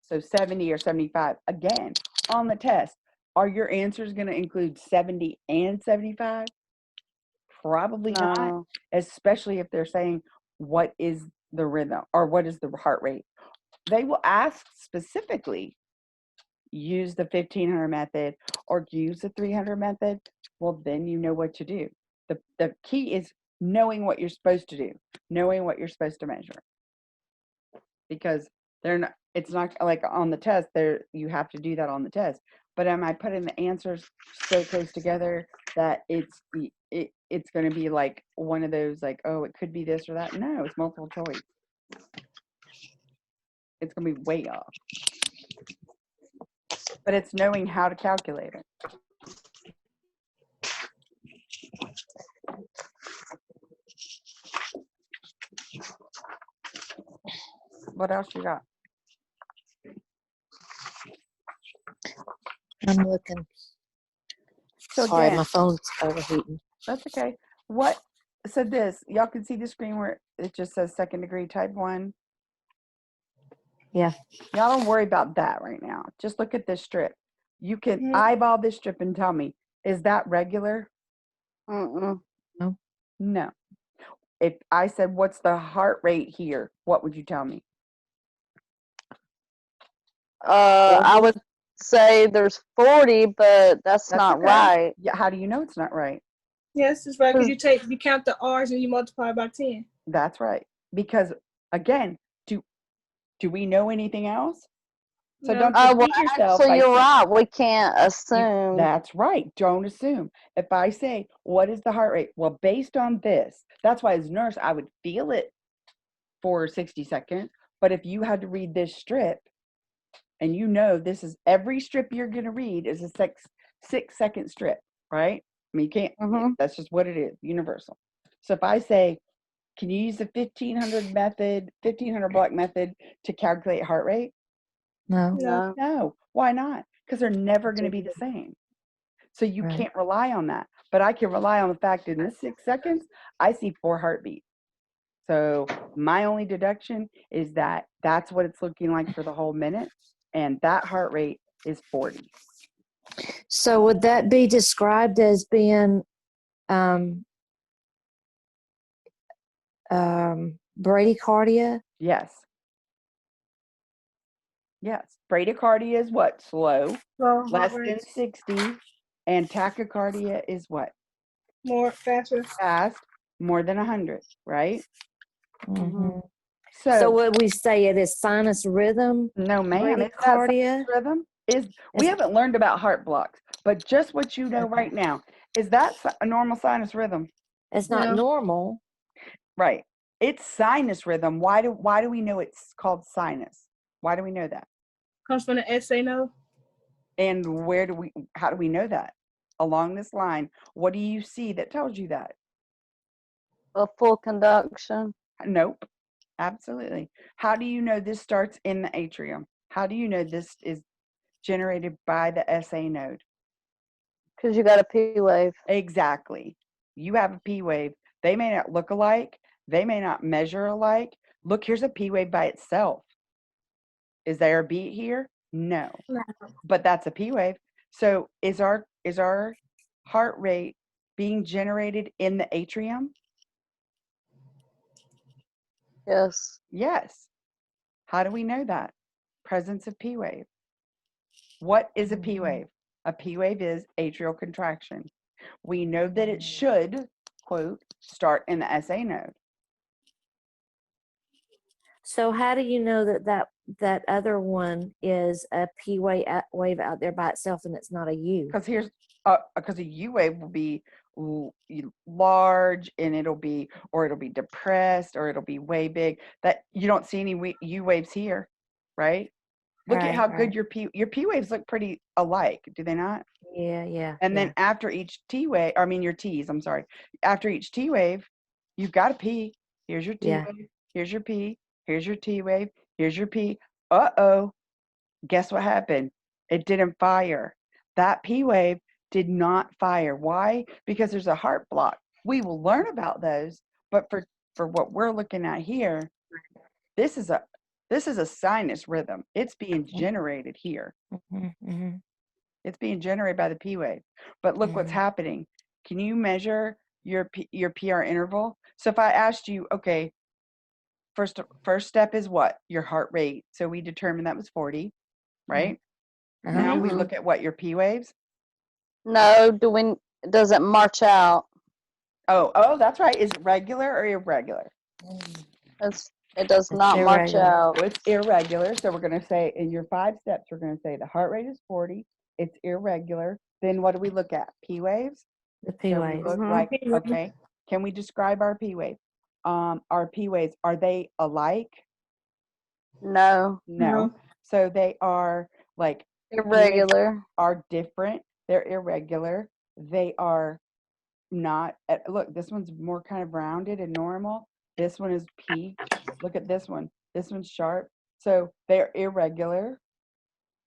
So 70 or 75, again, on the test, are your answers going to include 70 and 75? Probably not, No. especially if they're saying, what is the rhythm or what is the heart rate? They will ask specifically use the 1500 method or use the 300 method, well, then you know what to do. The key is knowing what you're supposed to do, knowing what you're supposed to measure. Because it's not like on the test there, you have to do that on the test. But am I putting the answers so close together that it's going to be like one of those, like, oh, it could be this or that? No, it's multiple choice. It's going to be way off. But it's knowing how to calculate it. What else you got? I'm looking. So Sorry, again, my phone's overheating. that's okay. So this, y'all can see the screen where it just says second degree type 1. Yeah. Y'all don't worry about that right now. Just look at this strip. You can eyeball this strip and tell me, is that regular? Mm-mm. No. If I said, what's the heart rate here? What would you tell me? I would say there's 40, but that's not okay. right. Yeah. How do you know it's not right? Yes, it's right, because you count the R's and you multiply by 10. That's right. Because again, do we know anything else? So don't defeat yourself. Actually, you're right. We can't assume. That's right. Don't assume. If I say, what is the heart rate? Well, based on this, that's why as a nurse, I would feel it for 60 seconds. But if you had to read this strip, and you know this is every strip you're going to read is a 6-second strip, right? I mean, you can't, that's just what it is, universal. So if I say, can you use the 1500 block method to calculate heart rate? No. Why not? Because they're never going to be the same. So you can't rely on that. But I can rely on the fact that in this 6 seconds, I see 4 heartbeats. So my only deduction is that that's what it's looking like for the whole minute. And that heart rate is 40. So would that be described as being bradycardia? Yes. Yes. Bradycardia is what? Slow. Less than 60. And tachycardia is what? More faster. Fast. More than 100, right? Mm-hmm. So would we say it is sinus rhythm? No, ma'am. Bradycardia? Rhythm we haven't learned about heart blocks, but just what you know right now, is that a normal sinus rhythm? It's not normal. Right. It's sinus rhythm. Why do we know it's called sinus? Why do we know that? Comes from the SA node. And how do we know that? Along this line, what do you see that tells you that? A full conduction. Nope. Absolutely. How do you know this starts in the atrium? How do you know this is generated by the SA node? Because you got a P wave. Exactly. You have a P wave. They may not look alike. They may not measure alike. Look, here's a P wave by itself. Is there a beat here? No. But that's a P wave. So is our heart rate being generated in the atrium? Yes. Yes. How do we know that? Presence of P wave. What is a P wave? A P wave is atrial contraction. We know that it should, quote, start in the SA node. So how do you know that other one is a P wave out there by itself and it's not a U? Because a U wave will be large and it'll be depressed or it'll be way big. That you don't see any U waves here, right? Look at how good your P waves look pretty alike, do they not? Yeah. And then after each T wave, your T's, I'm sorry. After each T wave, you've got a P. Here's your T wave. Here's your P. Here's your T wave. Here's your P. Uh-oh. Guess what happened? It didn't fire. That P wave did not fire. Why? Because there's a heart block. We will learn about those, but for what we're looking at here, this is a sinus rhythm. It's being generated here. Mm-hmm. It's being generated by the P wave. But look what's happening. Can you measure your PR interval? So if I asked you, okay, first step is what? Your heart rate. So we determined that was 40, right? Now we Mhm. look at what, your P waves? No, does it march out? Oh, that's right. Is it regular or irregular? It does It's not march irregular. out. So it's irregular. So we're going to say in your 5 steps, we're going to say the heart rate is 40. It's irregular. Then what do we look at? P waves. The P So we waves. look Mhm. like, okay, can we describe our P wave? Our P waves, are they alike? No, No. So they are like irregular. are different. They're irregular. They are not look, this one's more kind of rounded and normal. This one is peaked. Look at this one. This one's sharp. So they're irregular,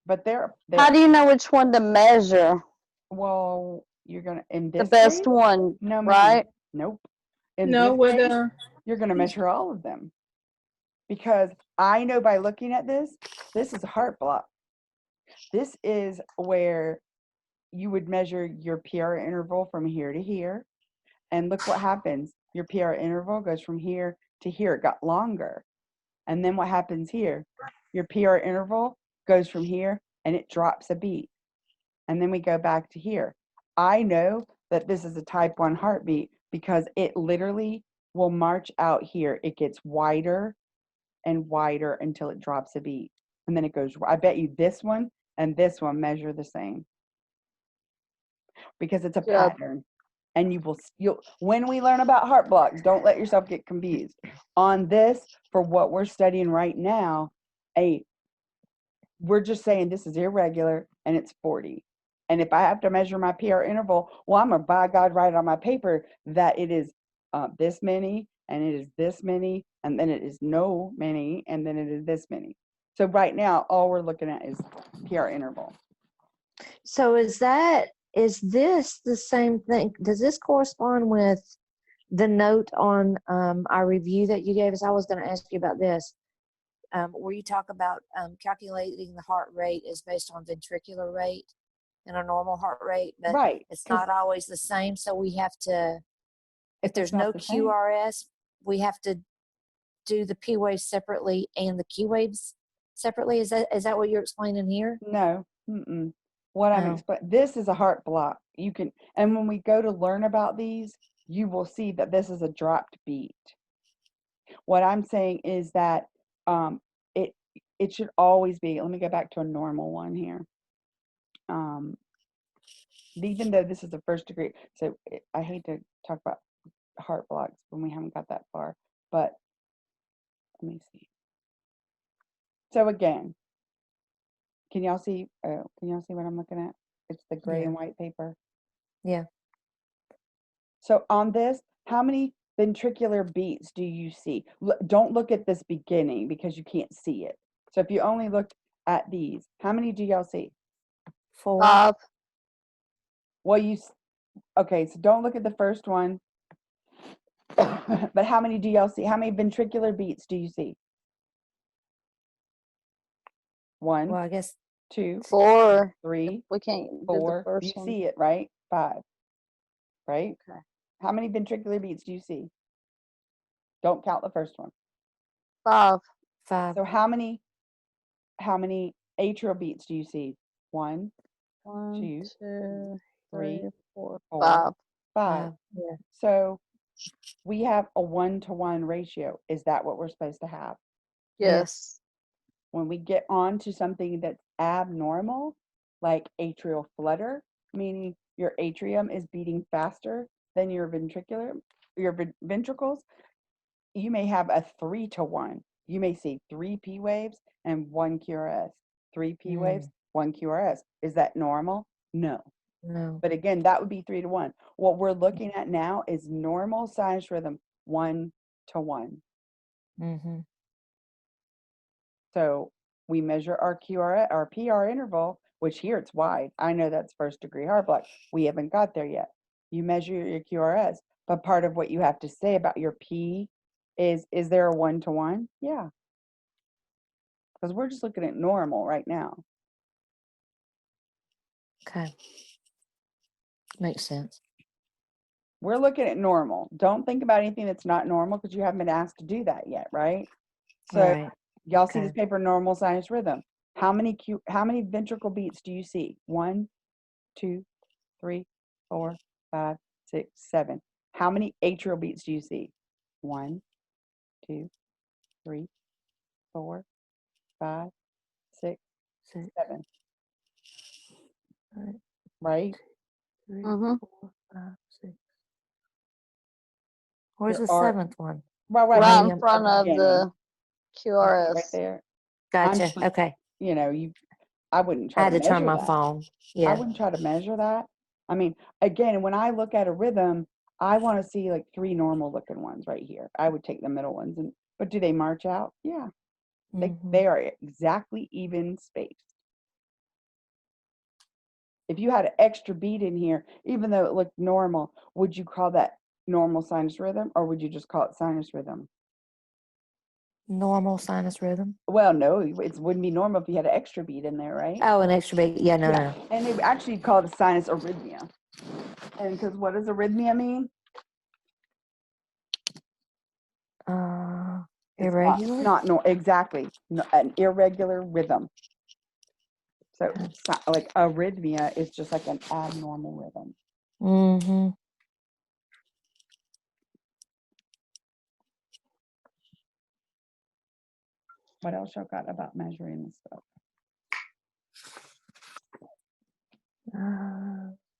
but they're How do you know which one to measure? well, you're gonna in The this best case, one, no ma'am. right? Nope. In No, this with case, the you're gonna measure all of them. Because I know by looking at this is a heart block. This is where you would measure your PR interval from here to here. And look what happens. Your PR interval goes from here to here. It got longer. And then what happens here? Your PR interval goes from here and it drops a beat. And then we go back to here. I know that this is a type 1 heartbeat because it literally will march out here. It gets wider and wider until it drops a beat. And then it goes, I bet you this one and this one measure the same because it's a Yeah. pattern. And you'll when we learn about heart blocks, don't let yourself get confused. On this, for what we're studying right now, we're just saying this is irregular and it's 40. And if I have to measure my PR interval, well, I'm gonna by God write on my paper that it is this many, and it is this many, and then it is no many, and then it is this many. So right now, all we're looking at is PR interval. So is this the same thing? Does this correspond with the note on our review that you gave us? I was going to ask you about this. Where you talk about calculating the heart rate is based on ventricular rate and a normal heart rate, but Right. it's not always the same. So we have to, if there's no QRS, we have to do the P waves separately and the Q waves separately. Is that what you're explaining here? No. Mm-mm. What I'm Oh. explaining, this is a heart block. You can, and when we go to learn about these, you will see that this is a dropped beat. What I'm saying is that um, it it should always be. Let me go back to a normal one here. Even though this is a first degree, so I hate to talk about heart blocks when we haven't got that far, but let me see. So again, can y'all see? Can y'all see what I'm looking at? It's the gray Yeah. and white paper. Yeah. So on this, how many ventricular beats do you see? Don't look at this beginning because you can't see it. So if you only look at these, how many do y'all see? 4. 5. Well, okay, so don't look at the first one. But how many do y'all see? How many ventricular beats do you see? 1, Well, I guess 2, 4. 3, We can't do the 4. first You one. see it, right? 5, right? Okay. How many ventricular beats do you see? Don't count the first one. 5. 5. So how many atrial beats do you see? 1, 1, 2, 2, 3, 3, 4, 4, 5. 5. Yeah. So we have a 1-to-1 ratio. Is that what we're supposed to have? Yes. When we get on to something that's abnormal, like atrial flutter, meaning your atrium is beating faster than your ventricles, you may have a 3-to-1. You may see 3 P waves and 1 QRS. 3 P waves, 1 QRS. Is that normal? No. No. But again, that would be 3-to-1. What we're looking at now is normal sinus rhythm, 1-to-1. Mm-hmm. So we measure our our PR interval, which here it's wide. I know that's first degree heart block. We haven't got there yet. You measure your QRS, but part of what you have to say about your P is there a 1-to-1? Yeah. Because we're just looking at normal right now. Okay. Makes sense. We're looking at normal. Don't think about anything that's not normal because you haven't been asked to do that yet, right? So Right. y'all see Okay. this paper, normal sinus rhythm. How many ventricle beats do you see? 1, 2, 3, 4, 5, 6, 7. How many atrial beats do you see? 1, 2, 3, 4, 5, 6, 7. Right? 3, Mhm. 4, 5, 6. Where's There the are 7th one? right Right in Medium. front of beginning. the Right QRS. there. Gotcha. I'm- Okay. You know, I wouldn't I try had to to turn measure my that. phone. I Yeah. wouldn't try to measure that. I mean, again, when I look at a rhythm, I want to see like 3 normal looking ones right here. I would take the middle ones, but do they march out? Yeah, they are exactly even spaced. If you had an extra beat in here, even though it looked normal, would you call that normal sinus rhythm, or would you just call it sinus rhythm? Normal sinus rhythm. Well, no, it wouldn't be normal if you had an extra beat in there, right? Oh, an extra beat. Yeah, no, Yeah, and they actually call it a sinus arrhythmia. And because what does arrhythmia mean? no. It's Irregular. not no, exactly, an irregular rhythm. So like arrhythmia is just like an abnormal rhythm. Mm-hmm. What else y'all got about measuring this stuff?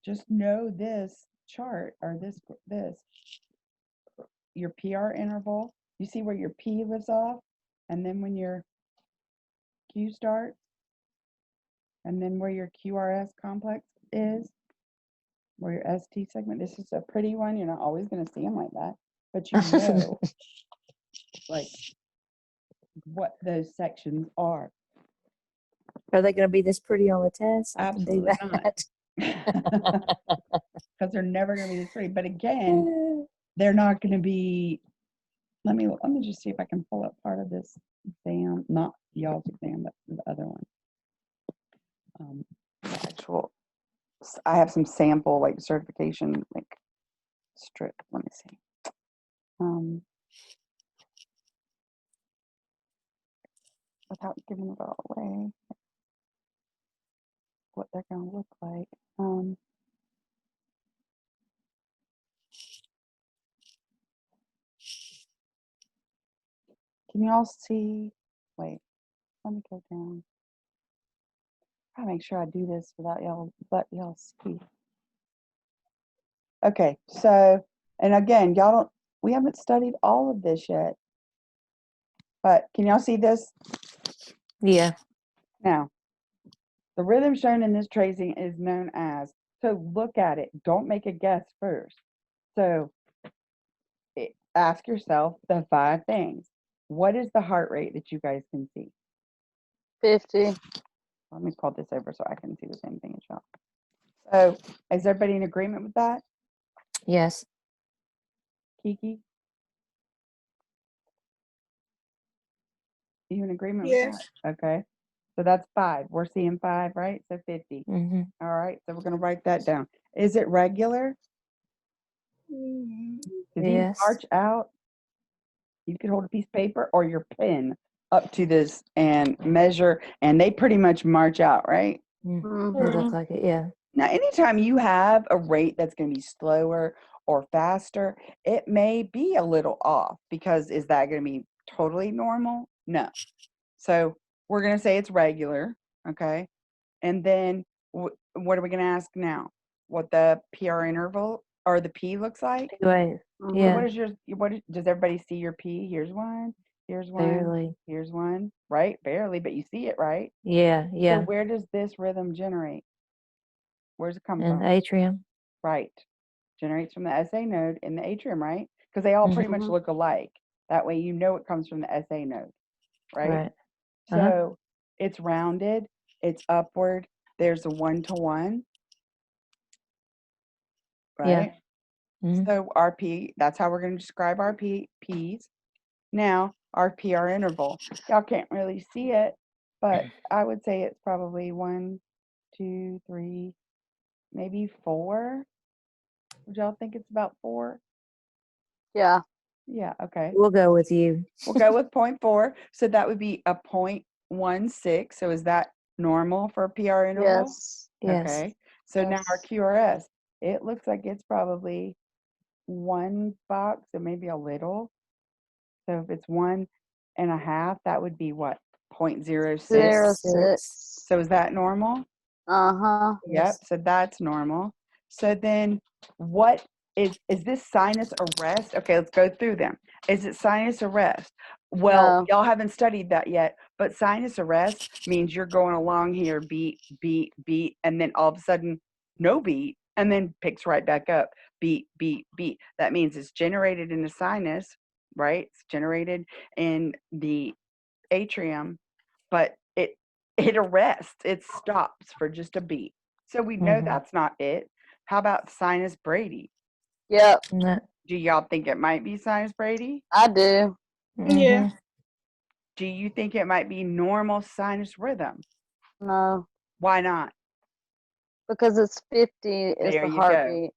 Just know this chart or this your PR interval. You see where your P lives off, and then when your Q starts, and then where your QRS complex is, where your ST segment. This is a pretty one. You're not always going to see them like that, but you know, like what those sections are. Are they going to be this pretty on the test? I can do Absolutely not. that. Because they're never going to be this pretty. But again, they're not going to be. Let me just see if I can pull up part of this exam, not y'all's exam, but the other one. The actual. I have some sample like certification like strip. Let me see. Without giving it all away, what they're going to look like. Can y'all see? Wait, let me go down. I make sure I do this without y'all see. Okay, so, and again, we haven't studied all of this yet, but can y'all see this? Yeah. Now, the rhythm shown in this tracing is known as, so look at it, don't make a guess first. So ask yourself the 5 things. What is the heart rate that you guys can see? 50. Let me pull this over so I can see the same thing as y'all. So is everybody in agreement with that? Yes. Kiki? You in agreement with Yes. that? Okay. So that's 5. We're seeing 5, right? So 50. Mm-hmm. All right. So we're going to write that down. Is it regular? Mm. Do these Yes. march out? You could hold a piece of paper or your pen up to this and measure, and they pretty much march out, right? Mm-hmm. It looks like it. Yeah. Now, anytime you have a rate that's going to be slower or faster, it may be a little off because is that going to be totally normal? No. So we're going to say it's regular, okay? And then what are we going to ask now? What the PR interval or the P looks like? Right. So Yeah. does everybody see your P? Here's one, here's one, Barely. here's one, right? Barely, but you see it, right? Yeah. So Yeah. where does this rhythm generate? Where's it come And from? atrium. Right. Generates from the SA node in the atrium, right? Because they all pretty much look alike. That way you know it comes from the SA node, right? Right. So it's rounded, it's upward, there's a 1-to-1, Yeah. right? Mm-hmm. So RP, that's how we're going to describe our Ps. Now, our PR interval. Y'all can't really see it, but I would say it's probably 1, 2, 3, maybe 4. Would y'all think it's about 4? Yeah. Yeah, okay. We'll go with you. We'll go with 0.4. So that would be a point 0.16. So is that normal for a PR interval? Yes. Yes. Okay. So now our Yes. QRS, it looks like it's probably 1 box, or maybe a little. So if it's 1.5, that would be what? 0.06. 0.06. So is that normal? Uh-huh. Yep. So that's normal. So then what is this sinus arrest? Okay, let's go through them. Is it sinus arrest? Well, No. y'all haven't studied that yet, but sinus arrest means you're going along here, beat, beat, beat, and then all of a sudden, no beat, and then picks right back up, beat, beat, beat. That means it's generated in the sinus, right? It's generated in the atrium, but it arrests, it stops for just a beat. So we know Mhm. that's not it. How about sinus Brady? Yep. No. Do y'all think it might be sinus Brady? I do. Yeah. Mhm. Do you think it might be normal sinus rhythm? No. Why not? Because it's 50 is There the you go. heartbeat.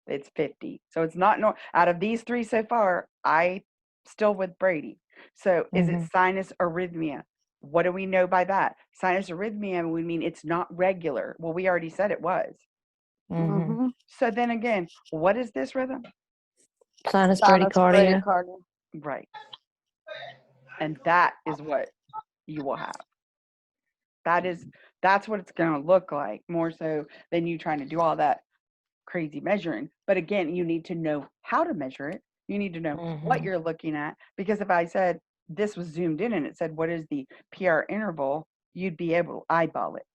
It's 50. So it's not normal. Out of these three so far, I still with Brady. So is it Mhm. sinus arrhythmia? What do we know by that? Sinus arrhythmia would mean it's not regular. Well, we already said it was. Mhm. Mm-hmm. So then again, what is this rhythm? Sinus Sinus bradycardia. bradycardia. Right. And that is what you will have. That's what it's going to look like, more so than you trying to do all that crazy measuring. But again, you need to know how to measure it. You need to know what Mhm. you're looking at, because if I said this was zoomed in and it said what is the PR interval, you'd be able to eyeball it,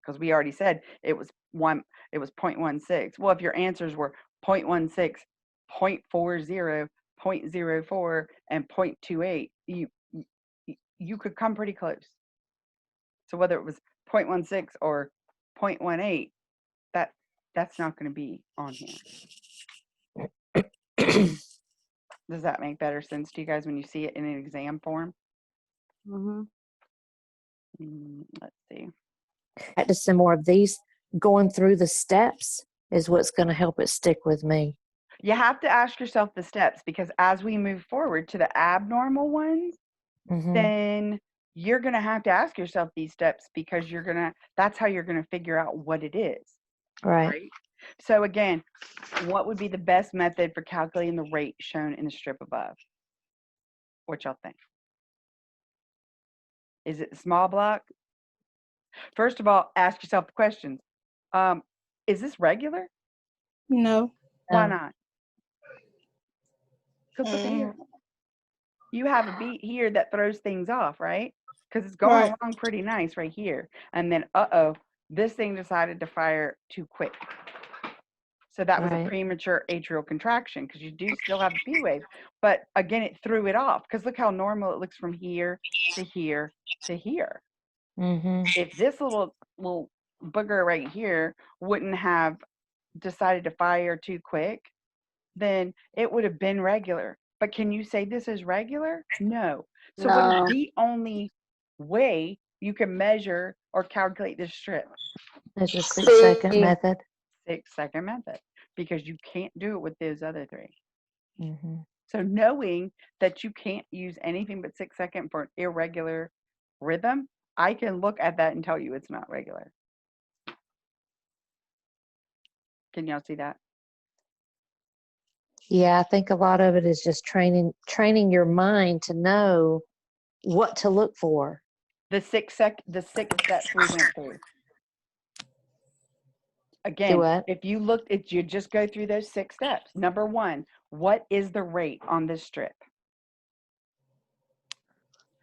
because we already said it was 0.16. Well, if your answers were 0.16, 0.40, 0.04, and 0.28, you could come pretty close. So whether it was 0.16 or 0.18, that's not going to be on here. Does that make better sense to you guys when you see it in an exam form? Mm-hmm. Let's see. Practice some more of these. Going through the steps is what's going to help it stick with me. You have to ask yourself the steps, because as we move forward to the abnormal ones, Mhm. then you're going to have to ask yourself these steps, because that's how you're going to figure out what it is. Right. Right? So again, what would be the best method for calculating the rate shown in the strip above? What y'all think? Is it the small block? First of all, ask yourself the questions. Is this regular? No. Why No. not? Because look at here. Mm. You have a beat here that throws things off, right? Because it's going Right. along pretty nice right here. And then, uh-oh, this thing decided to fire too quick. So that was a Right. premature atrial contraction, because you do still have the P wave. But again, it threw it off, because look how normal it looks from here to here to here. Mhm. If this little booger right here wouldn't have decided to fire too quick, then it would have been regular. But can you say this is regular? No. So what is No. the only way you can measure or calculate this strip? It's a 6-second See. method. 6-second method, because you can't do it with those other three. Mhm. So knowing that you can't use anything but 6-second for an irregular rhythm, I can look at that and tell you it's not regular. Can y'all see that? Yeah, I think a lot of it is just training your mind to know what to look for. The six steps we went through. Do Again, what? if you just go through those 6 steps. Number 1, what is the rate on this strip?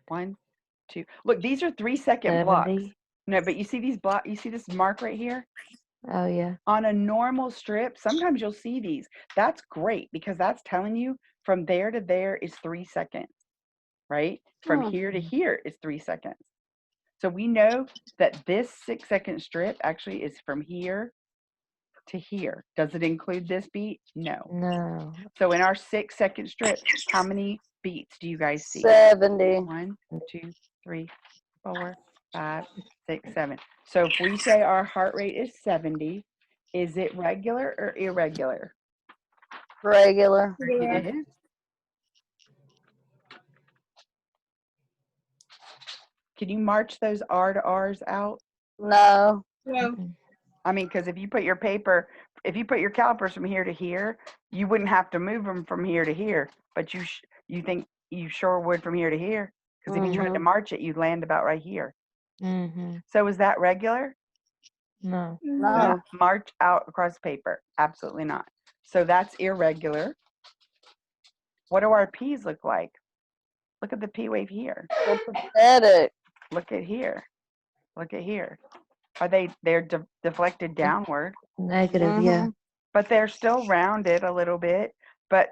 1, 2. Look, these are 3-second blocks. 70. No, but you see you see this mark right here? Oh yeah. On a normal strip, sometimes you'll see these. That's great, because that's telling you from there to there is 3 seconds, right? From here to here is 3 seconds. So we know that this 6-second strip actually is from here to here. Does it include this beat? No. No. So in our 6-second strip, how many beats do you guys see? 70. 1, 2, 3, 4, 5, 6, 7. So if we say our heart rate is 70, is it regular or irregular? Regular. Yeah. It is. Can you march those R to R's out? No. No. I mean, because if you put your calipers from here to here, you wouldn't have to move them from here to here. But you think you sure would from here to here? Because if you tried to march it, you'd land about right here. Mm-hmm. So is that regular? No. No. Not march out across paper. Absolutely not. So that's irregular. What do our P's look like? Look at the P wave here. They're pathetic. Look at here. Look at here. They're deflected downward, Negative, yeah. but they're still rounded a little bit. But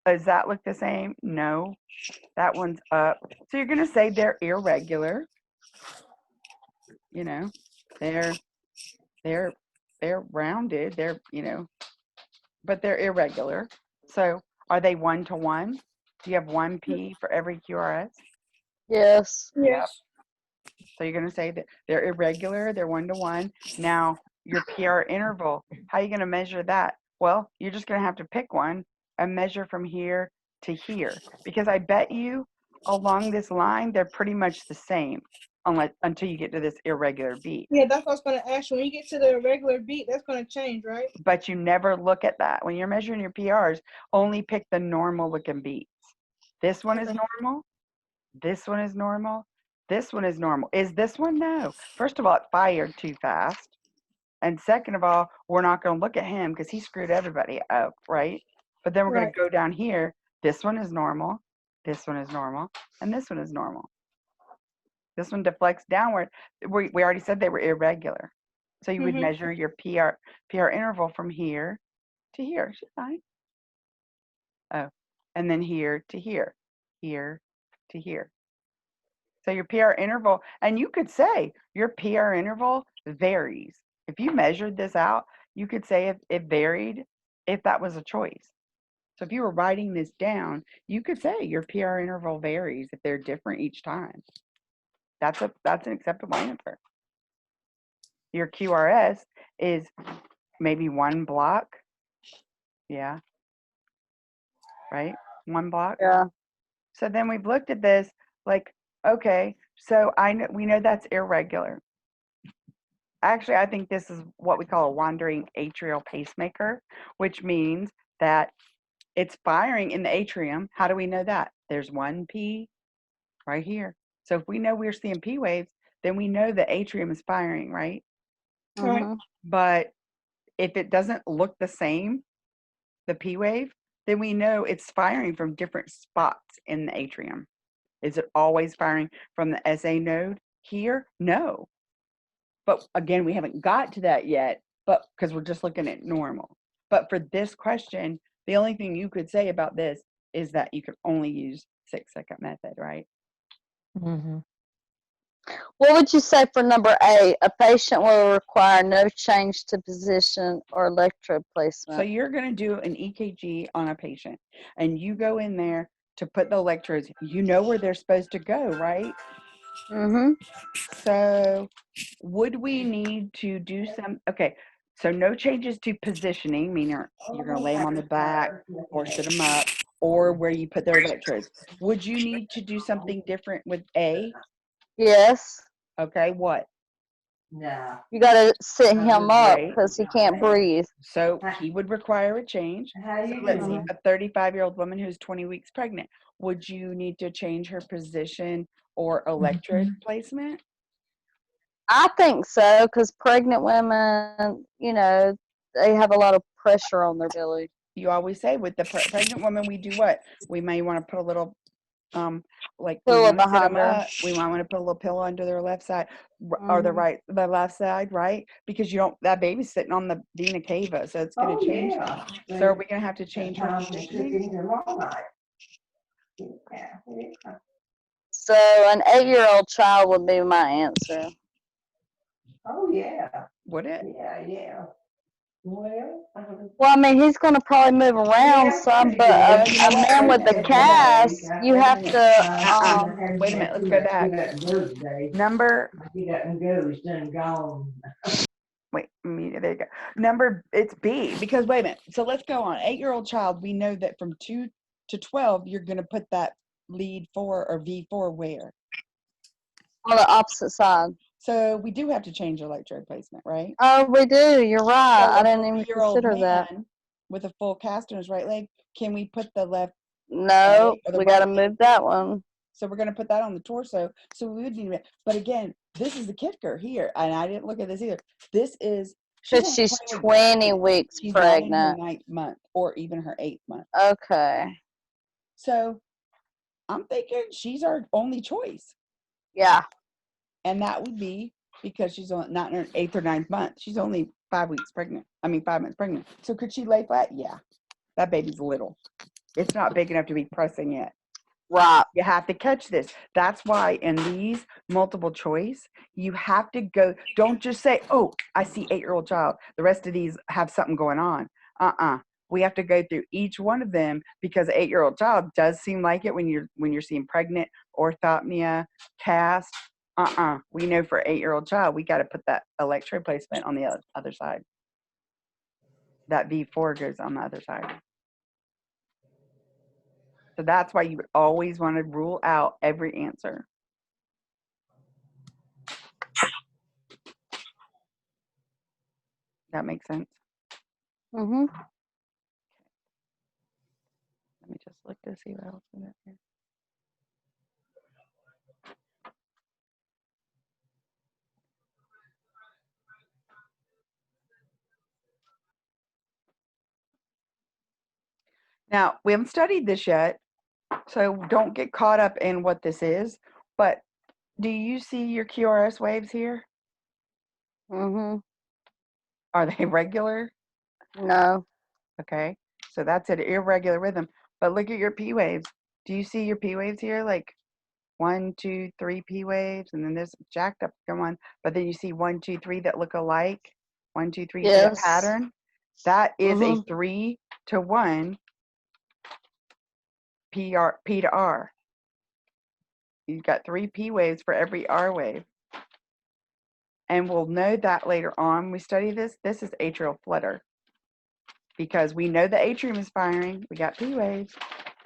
does that look the same? No, that one's up. So you're going to say they're irregular. You know, they're rounded. They're, but they're irregular. So are they 1-to-1? Do you have one P for every QRS? Yes. Yes. So you're going to say that they're irregular, they're 1-to-1. Now, your PR interval, how are you going to measure that? Well, you're just going to have to pick one and measure from here to here. Because I bet you along this line, they're pretty much the same until you get to this irregular beat. Yeah, that's what I was going to ask you. When you get to the regular beat, that's going to change, right? But you never look at that. When you're measuring your PRs, only pick the normal looking beats. This one is normal. This one is normal. This one is normal. Is this one? No. First of all, it fired too fast. And second of all, we're not going to look at him because he screwed everybody up, right? But then we're going to go down here. This one is normal. This one is normal. And this one is normal. This one deflects downward. We already said they were irregular. So you would measure your PR interval from here to here. She's fine. Oh, and then here to here. Here to here. So your PR interval, and you could say your PR interval varies. If you measured this out, you could say if it varied, if that was a choice. So if you were writing this down, you could say your PR interval varies if they're different each time. That's an acceptable answer. Your QRS is maybe one block. Yeah. Right? One block. Yeah. So then we've looked at this like, okay, so we know that's irregular. Actually, I think this is what we call a wandering atrial pacemaker, which means that it's firing in the atrium. How do we know that? There's one P right here. So if we know we're seeing P waves, then we know the atrium is firing, right? Right. But if it doesn't look the same, the P wave, then we know it's firing from different spots in the atrium. Is it always firing from the SA node here? No. But again, we haven't got to that yet, but because we're just looking at normal. But for this question, the only thing you could say about this is that you could only use 6-second method, right? Mm-hmm. What would you say for number A? A patient will require no change to position or electrode placement. So you're going to do an EKG on a patient, and you go in there to put the electrodes. You know where they're supposed to go, right? So would we need to do some, okay, so no changes to positioning, meaning you're going to lay them on the back or sit them up, or where you put their electrodes. Would you need to do something different with A? Yes. Okay, what? No. You got to sit him up because he can't breathe. So he would require a change. So let's see, a 35-year-old woman who's 20 weeks pregnant, would you need to change her position or electrode placement? I think so because pregnant women, they have a lot of pressure on their belly. You always say with the pregnant woman, we do what? We may want to put a little, like Pillow we want to sit them behind her. up. We might want to put a little pillow under their left side or the left side, right? Because that baby's sitting on the vena cava, so it's going to change. Yeah. So are we going to have to change her positioning? So an 8-year-old child would be my answer. Oh yeah. Would it? Yeah. Well, I mean, he's going to probably move around some, but a man with a cast, you have to. Wait a minute, let's go back. Number. Wait, there you go. It's B, because wait a minute. So let's go on. 8-year-old child, we know that from 2 to 12, you're going to put that lead 4 or V4 where? On the opposite side. So we do have to change electrode placement, right? Oh, we do. You're right. So I a didn't even 40-year-old consider that. man with a full cast on his right leg, can we put the left No, leg or the we got right to leg? move that one. So we're going to put that on the torso. So we would need to, but again, this is the kicker here. And I didn't look at this either. This is, she's Because only she's 20 weeks. 20 weeks She's not in her pregnant. 9th month or even her 8th month. Okay. So I'm thinking she's our only choice. Yeah. And that would be because she's not in her 8th or 9th month. She's only 5 weeks pregnant. 5 months pregnant. So could she lay flat? Yeah. That baby's little. It's not big enough to be pressing yet. Right. You have to catch this. That's why in these multiple choice, you have to go. Don't just say, oh, I see 8-year-old child. The rest of these have something going on. We have to go through each one of them because 8-year-old child does seem like it when you're seeing pregnant, orthopnea, cast. We know for 8-year-old child, we got to put that electrode placement on the other side. That V4 goes on the other side. So that's why you would always want to rule out every answer. That makes sense. Mm-hmm. Let me just look to see what else is in here. Now, we haven't studied this yet, so don't get caught up in what this is. But do you see your QRS waves here? Mm-hmm. Are they regular? No. Okay, so that's an irregular rhythm. But look at your P waves. Do you see your P waves here? Like 1, 2, 3 P waves, and then there's jacked up come on. But then you see 1, 2, 3 that look alike. 1, 2, 3. You see that Yes. pattern? That is Mm-hmm. a 3 to 1 P to R. You've got 3 P waves for every R wave. And we'll know that later on when we study this. This is atrial flutter because we know the atrium is firing. We got P waves,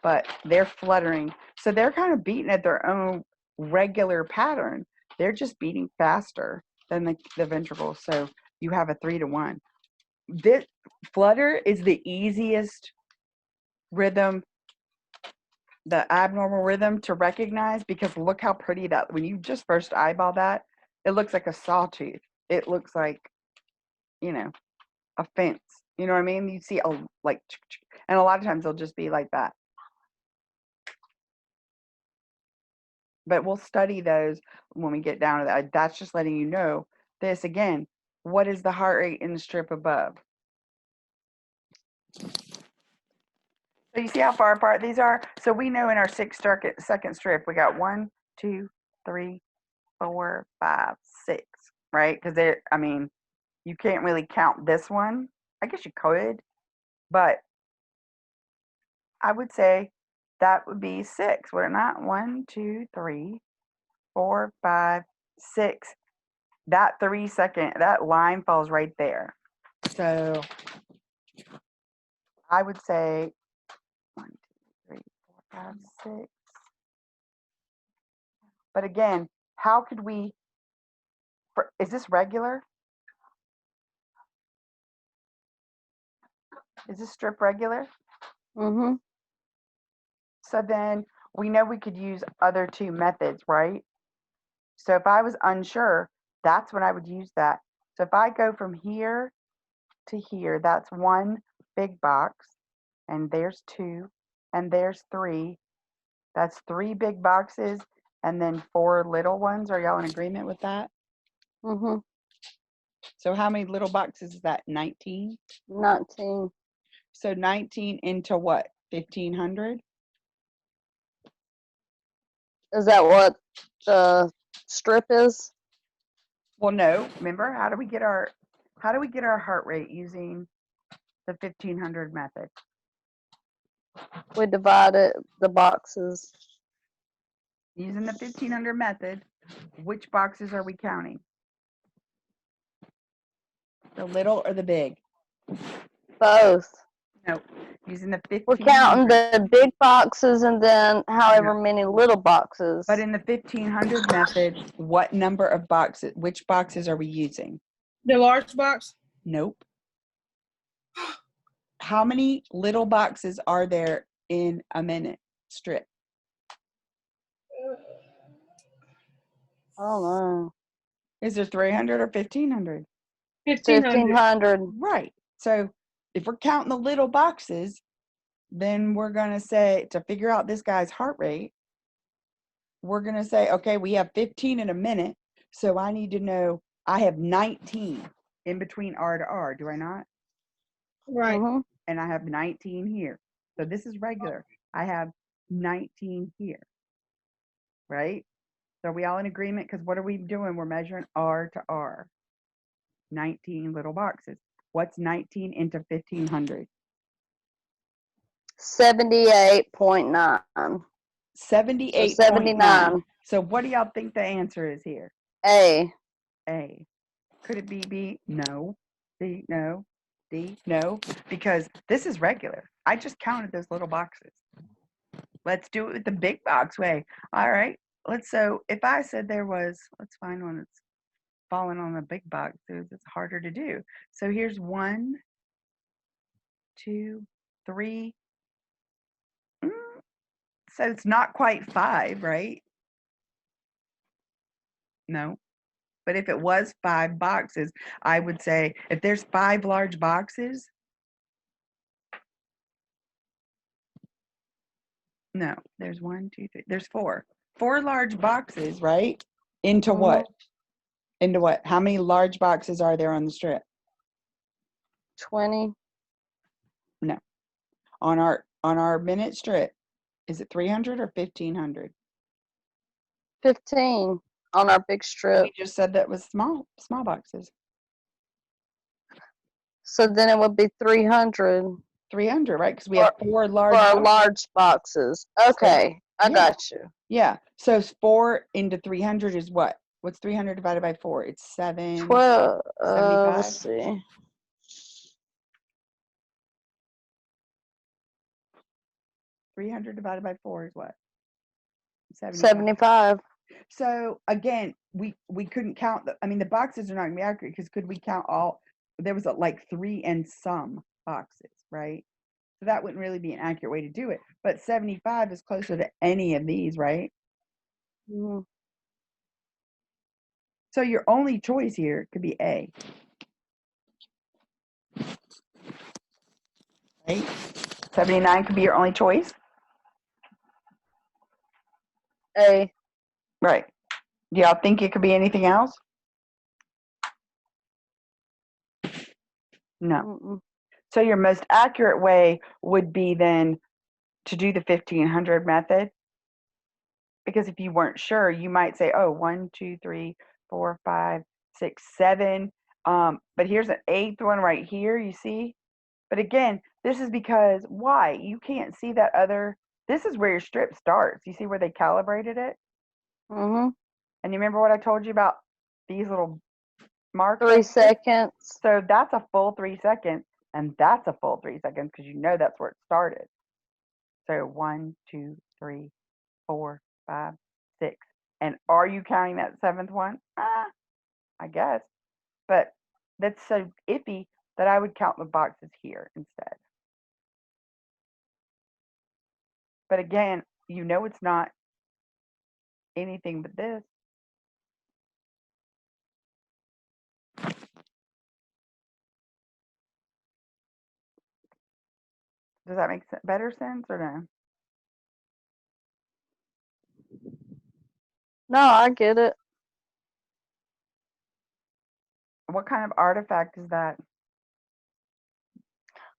but they're fluttering. So they're kind of beating at their own regular pattern. They're just beating faster than the ventricles. So you have a 3 to 1. This flutter is the easiest rhythm, the abnormal rhythm to recognize because look how pretty that, when you just first eyeball that, it looks like a sawtooth. It looks like, a fence. You know what I mean? You see and a lot of times they'll just be like that. But we'll study those when we get down to that. That's just letting you know this again. What is the heart rate in the strip above? So you see how far apart these are? So we know in our 6-second strip, we got 1, 2, 3, 4, 5, 6, right? Because you can't really count this one. I guess you could, but I would say that would be 6, would it not? 1, 2, 3, 4, 5, 6. That 3-second, that line falls right there. So I would say 1, 2, 3, 4, 5, 6. But again, how could we, is this regular? Is this strip regular? Mm-hmm. So then we know we could use other 2 methods, right? So if I was unsure, that's when I would use that. So if I go from here to here, that's 1 big box, and there's 2, and there's 3. That's 3 big boxes, and then 4 little ones. Are y'all in agreement with that? Mm-hmm. So how many little boxes is that? 19? 19. So 19 into what? 1,500? Is that what the strip is? Well, no. Remember, how do we get our heart rate using the 1,500 method? We divided the boxes. Using the 1,500 method, which boxes are we counting? The little or the big? Both. No, using the We're counting 1500. the big boxes and then however many little boxes. But in the 1500 method, what number of boxes, which boxes are we using? The large box. Nope. How many little boxes are there in a minute strip? I don't know. Is there 300 or 1500? 1500. 1500. Right. So if we're counting the little boxes, then we're going to say, to figure out this guy's heart rate, we're going to say, okay, we have 15 in a minute. So I need to know I have 19 in between R to R. Do I not? Right. Mm-hmm. And I have 19 here. So this is regular. I have 19 here. Right? So are we all in agreement? Because what are we doing? We're measuring R to R. 19 little boxes. What's 19 into 1500? 78.9. 78.9. 79. So what do y'all think the answer is here? A. A. Could it be B? No. C? No. D? No. Because this is regular. I just counted those little boxes. Let's do it with the big box way. All right. So if I said there was, let's find one that's falling on the big box. It's harder to do. So here's 1, 2, 3. So it's not quite 5, right? No. But if it was 5 boxes, I would say if there's 5 large boxes, no, there's 1, 2, 3, there's 4. 4 large boxes, right? Into what? Into what? How many large boxes are there on the strip? 20. No. On our minute strip, is it 300 or 1500? 15 on our big strip. We just said that was small boxes. So then it would be 300 300, right? Because we have 4 large for our boxes. large boxes. Okay, I yeah. got you. Yeah. So 4 into 300 is what? What's 300 divided by 4? It's 7. 12. 75? Let's see. 300 divided by 4 is what? 75. So again, we couldn't count the boxes are not gonna be accurate because could we count all? There was like 3 and some boxes, right? So that wouldn't really be an accurate way to do it. But 75 is closer to any of these, right? Mm-hmm. So your only choice here could be A. Right? 79 could be your only choice. A. Right. Do y'all think it could be anything else? No. Mm-mm. So your most accurate way would be then to do the 1500 method. Because if you weren't sure, you might say, oh, 1, 2, 3, 4, 5, 6, 7. But here's an 8th one right here, you see? But again, this is because why? You can't see that other, this is where your strip starts. You see where they calibrated it? Mm-hmm. And you remember what I told you about these little marks? 3 seconds. So that's a full 3 seconds, and that's a full 3 seconds because you know that's where it started. So 1, 2, 3, 4, 5, 6. And are you counting that 7th one? I guess. But that's so iffy that I would count the boxes here instead. But again, you know it's not anything but this. Does that make better sense or no? No, I get it. What kind of artifact is that?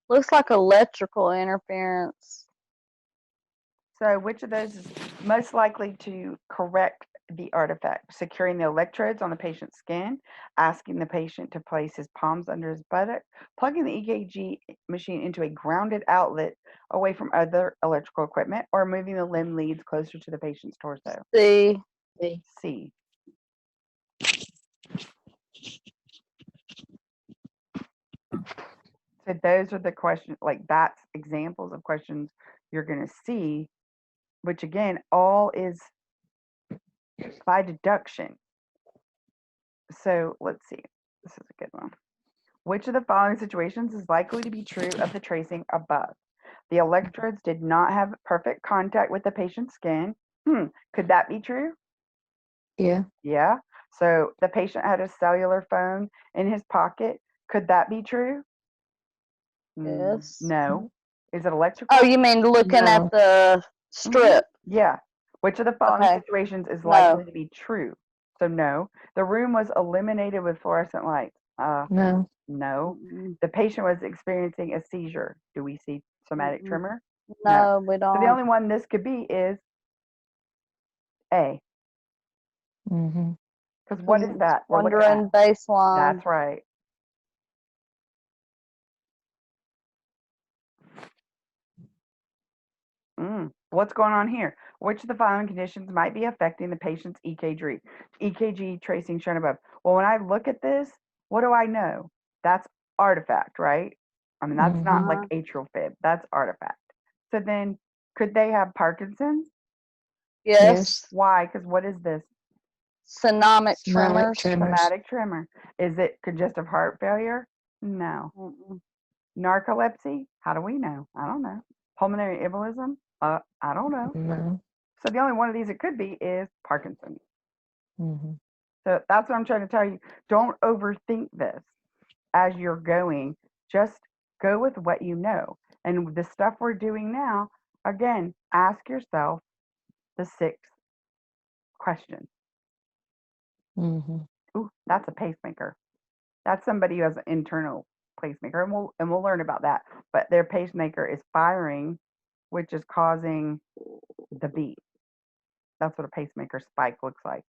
Looks like electrical interference. So which of those is most likely to correct the artifact? Securing the electrodes on the patient's skin, asking the patient to place his palms under his buttock, plugging the EKG machine into a grounded outlet away from other electrical equipment, or moving the limb leads closer to the patient's torso? C. C. So those are the questions, like that's examples of questions you're going to see, which again, all is by deduction. So let's see. This is a good one. Which of the following situations is likely to be true of the tracing above? The electrodes did not have perfect contact with the patient's skin. Could that be true? Yeah. Yeah. So the patient had a cellular phone in his pocket. Could that be true? Yes. No. Is it electrical? Oh, you mean looking at No. the strip? Yeah. Which of the following Okay. situations is No. likely to be true? So no. The room was illuminated with fluorescent lights. No. No. Mm-mm. The patient was experiencing a seizure. Do we see somatic Mm-mm. tremor? No, we So don't. the only one this could be is A. Mm-hmm. Because what is that? We're looking Wondering at. baseline. That's right. What's going on here? Which of the following conditions might be affecting the patient's EKG tracing shown above? Well, when I look at this, what do I know? That's artifact, right? I mean, that's not like atrial fib. That's artifact. So then, could they have Parkinson's? Yes. Why? Because what is this? Sonomic Somatic tremors. tremors. Somatic tremor. Is it congestive heart failure? No. Mm-mm. Narcolepsy? How do we know? I don't know. Pulmonary embolism? I don't know. No. So the only one of these it could be is Parkinson's. Mm-hmm. So that's what I'm trying to tell you. Don't overthink this as you're going. Just go with what you know. And the stuff we're doing now, again, ask yourself the 6 questions. Mm-hmm. Ooh, that's a pacemaker. That's somebody who has an internal pacemaker, and we'll learn about that. But their pacemaker is firing, which is causing the beat. That's what a pacemaker spike looks like.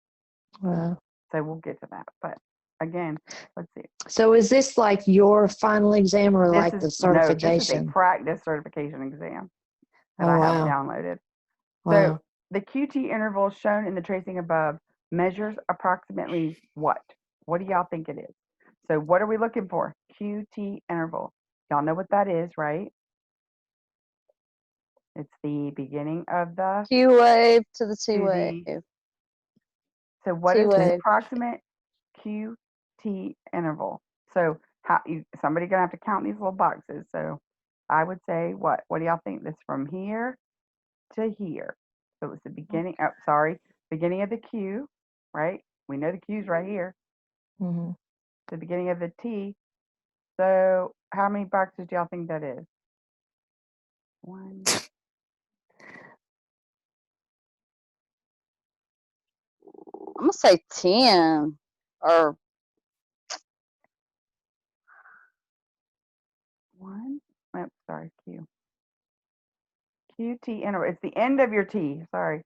Wow. So we'll get to that. But again, let's see. So is this like your final exam or like the This is a certification? practice certification exam that Oh, I have wow. downloaded. So Wow. the QT interval shown in the tracing above measures approximately what? What do y'all think it is? So what are we looking for? QT interval. Y'all know what that is, right? It's the beginning of the Q wave to the T to wave. the. So what is the T-wave. approximate QT interval? So somebody gonna have to count these little boxes. So I would say what? What do y'all think? This from here to here. So it's the beginning. Oh, sorry, beginning of the Q, right? We know the Q's right here. Mm-hmm. The beginning of the T. So how many boxes do y'all think that is? 1. I'm gonna say 10 or 1. Oh, sorry, Q. QT interval. It's the end of your T. Sorry.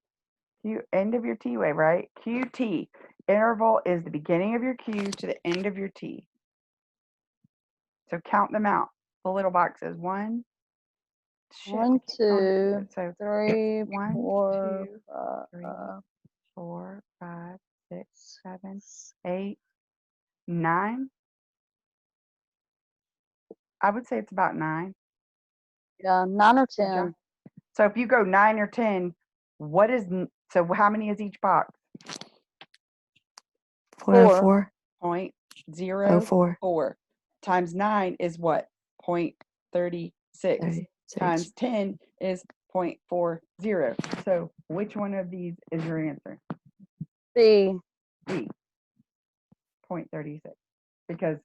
End of your T wave, right? QT interval is the beginning of your Q to the end of your T. So count them out. The little boxes. 1. Shit, 1, 2, so 3, 1, 4, 2, 3, 4, 5, 6, 7, 8, 9. I would say it's about 9. yeah, 9 or Good job. 10. So if you go 9 or 10, so how many is each box? 404. 0.04 times 9 is what? 0.36 times 10 is 0.40. So which one of these is your answer? B. B. 0.36. Because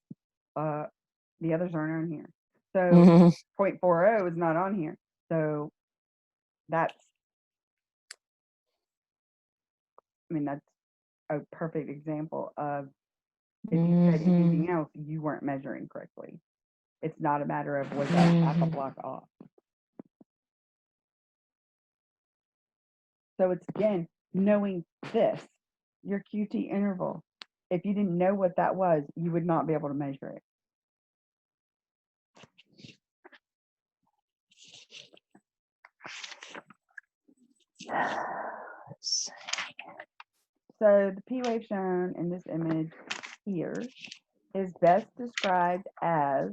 the others aren't on here. So Mm-hmm. 0.40 is not on here. So that's a perfect example of if you said anything else, you weren't measuring correctly. It's not a matter of was that half a block off. So it's again knowing this, your QT interval. If you didn't know what that was, you would not be able to measure it. So the P wave shown in this image here is best described as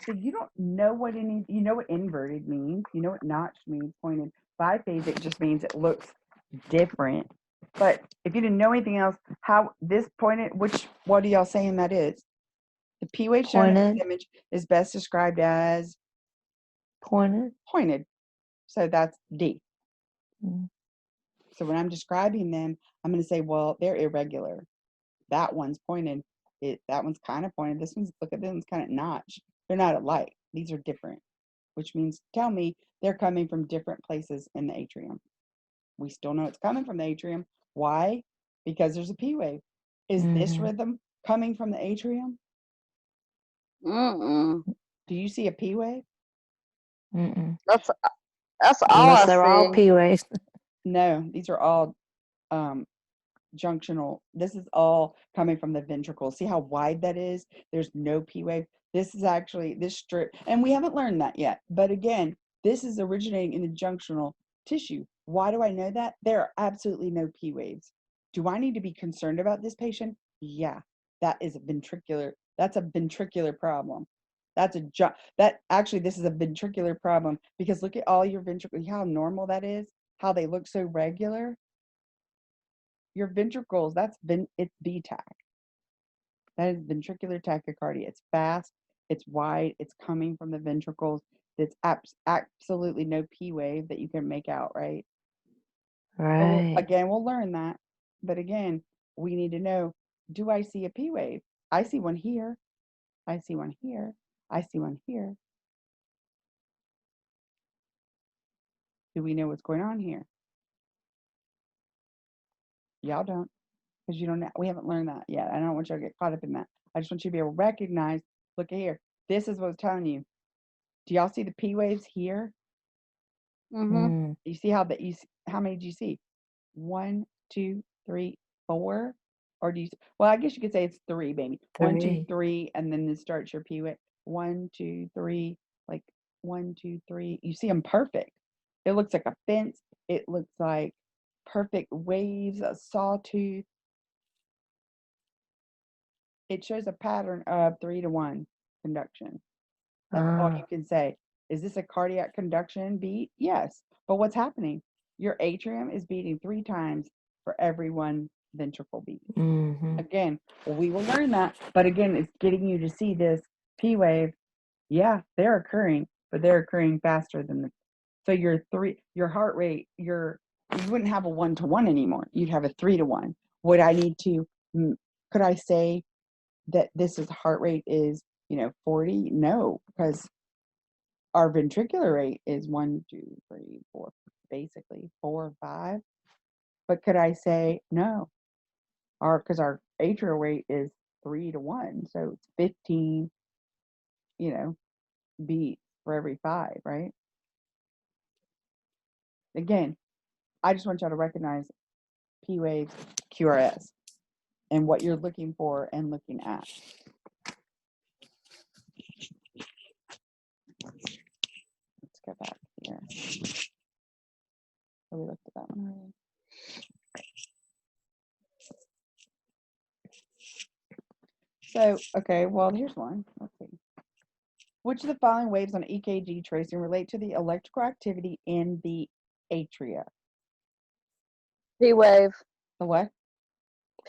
So you don't know what you know what inverted means. You know what notched means. Pointed. Biphasic just means it looks different. But if you didn't know anything else, how this pointed, what are y'all saying that is? The P wave shown in this Pointed. image is best described as Pointed. pointed. So that's D. Mm. So when I'm describing them, I'm going to say, well, they're irregular. That one's pointed. That one's kind of pointed. This one's, look at this one's kind of notched. They're not alike. These are different, which means tell me they're coming from different places in the atrium. We still know it's coming from the atrium. Why? Because there's a P wave. Is this Mm-hmm. rhythm coming from the atrium? Mm-mm. Do you see a P wave? Mm-mm. That's all Unless I they're all see. P waves. No, these are all junctional. This is all coming from the ventricle. See how wide that is? There's no P wave. This is actually this strip, and we haven't learned that yet. But again, this is originating in the junctional tissue. Why do I know that? There are absolutely no P waves. Do I need to be concerned about this patient? Yeah, that is a ventricular. That's a ventricular problem. That's this is a ventricular problem because look at all your ventricles, how normal that is, how they look so regular. Your ventricles, it's VTAC. That is ventricular tachycardia. It's fast, it's wide, it's coming from the ventricles. It's absolutely no P wave that you can make out, right? Right. Again, we'll learn that. But again, we need to know, do I see a P wave? I see one here. I see one here. I see one here. Do we know what's going on here? Y'all don't, because you don't know. We haven't learned that yet. I don't want you to get caught up in that. I just want you to be able to recognize, look at here. This is what it's telling you. Do y'all see the P waves here? Mm-hmm. Mm. You see how many do you see? 1, 2, 3, 4? Or do you, well, I guess you could say it's 3, baby. 1, 2, 3. 3, and then this starts your P wave. 1, 2, 3, like 1, 2, 3. You see them perfect. It looks like a fence. It looks like perfect waves, a sawtooth. It shows a pattern of 3-to-1 conduction. That's all you can say. Is this a cardiac conduction beat? Yes. But what's happening? Your atrium is beating 3 times for every 1 ventricle beat. Mm-hmm. Again, we will learn that. But again, it's getting you to see this P wave. Yeah, they're occurring, but they're occurring faster than the. So your heart rate, you wouldn't have a 1-to-1 anymore. You'd have a 3-to-1. Would I need to? Could I say that this is heart rate is 40? No, because our ventricular rate is 1, 2, 3, 4, basically 4, 5. But could I say no? Because our atrial rate is 3-to-1, so it's 15, beats for every 5, right? Again, I just want y'all to recognize P waves, QRS, and what you're looking for and looking at. Let's go back here. Oh, we looked at that one already. So, okay, well, here's one. Let's see. Which of the following waves on EKG tracing relate to the electrical activity in the atria? P wave. The what?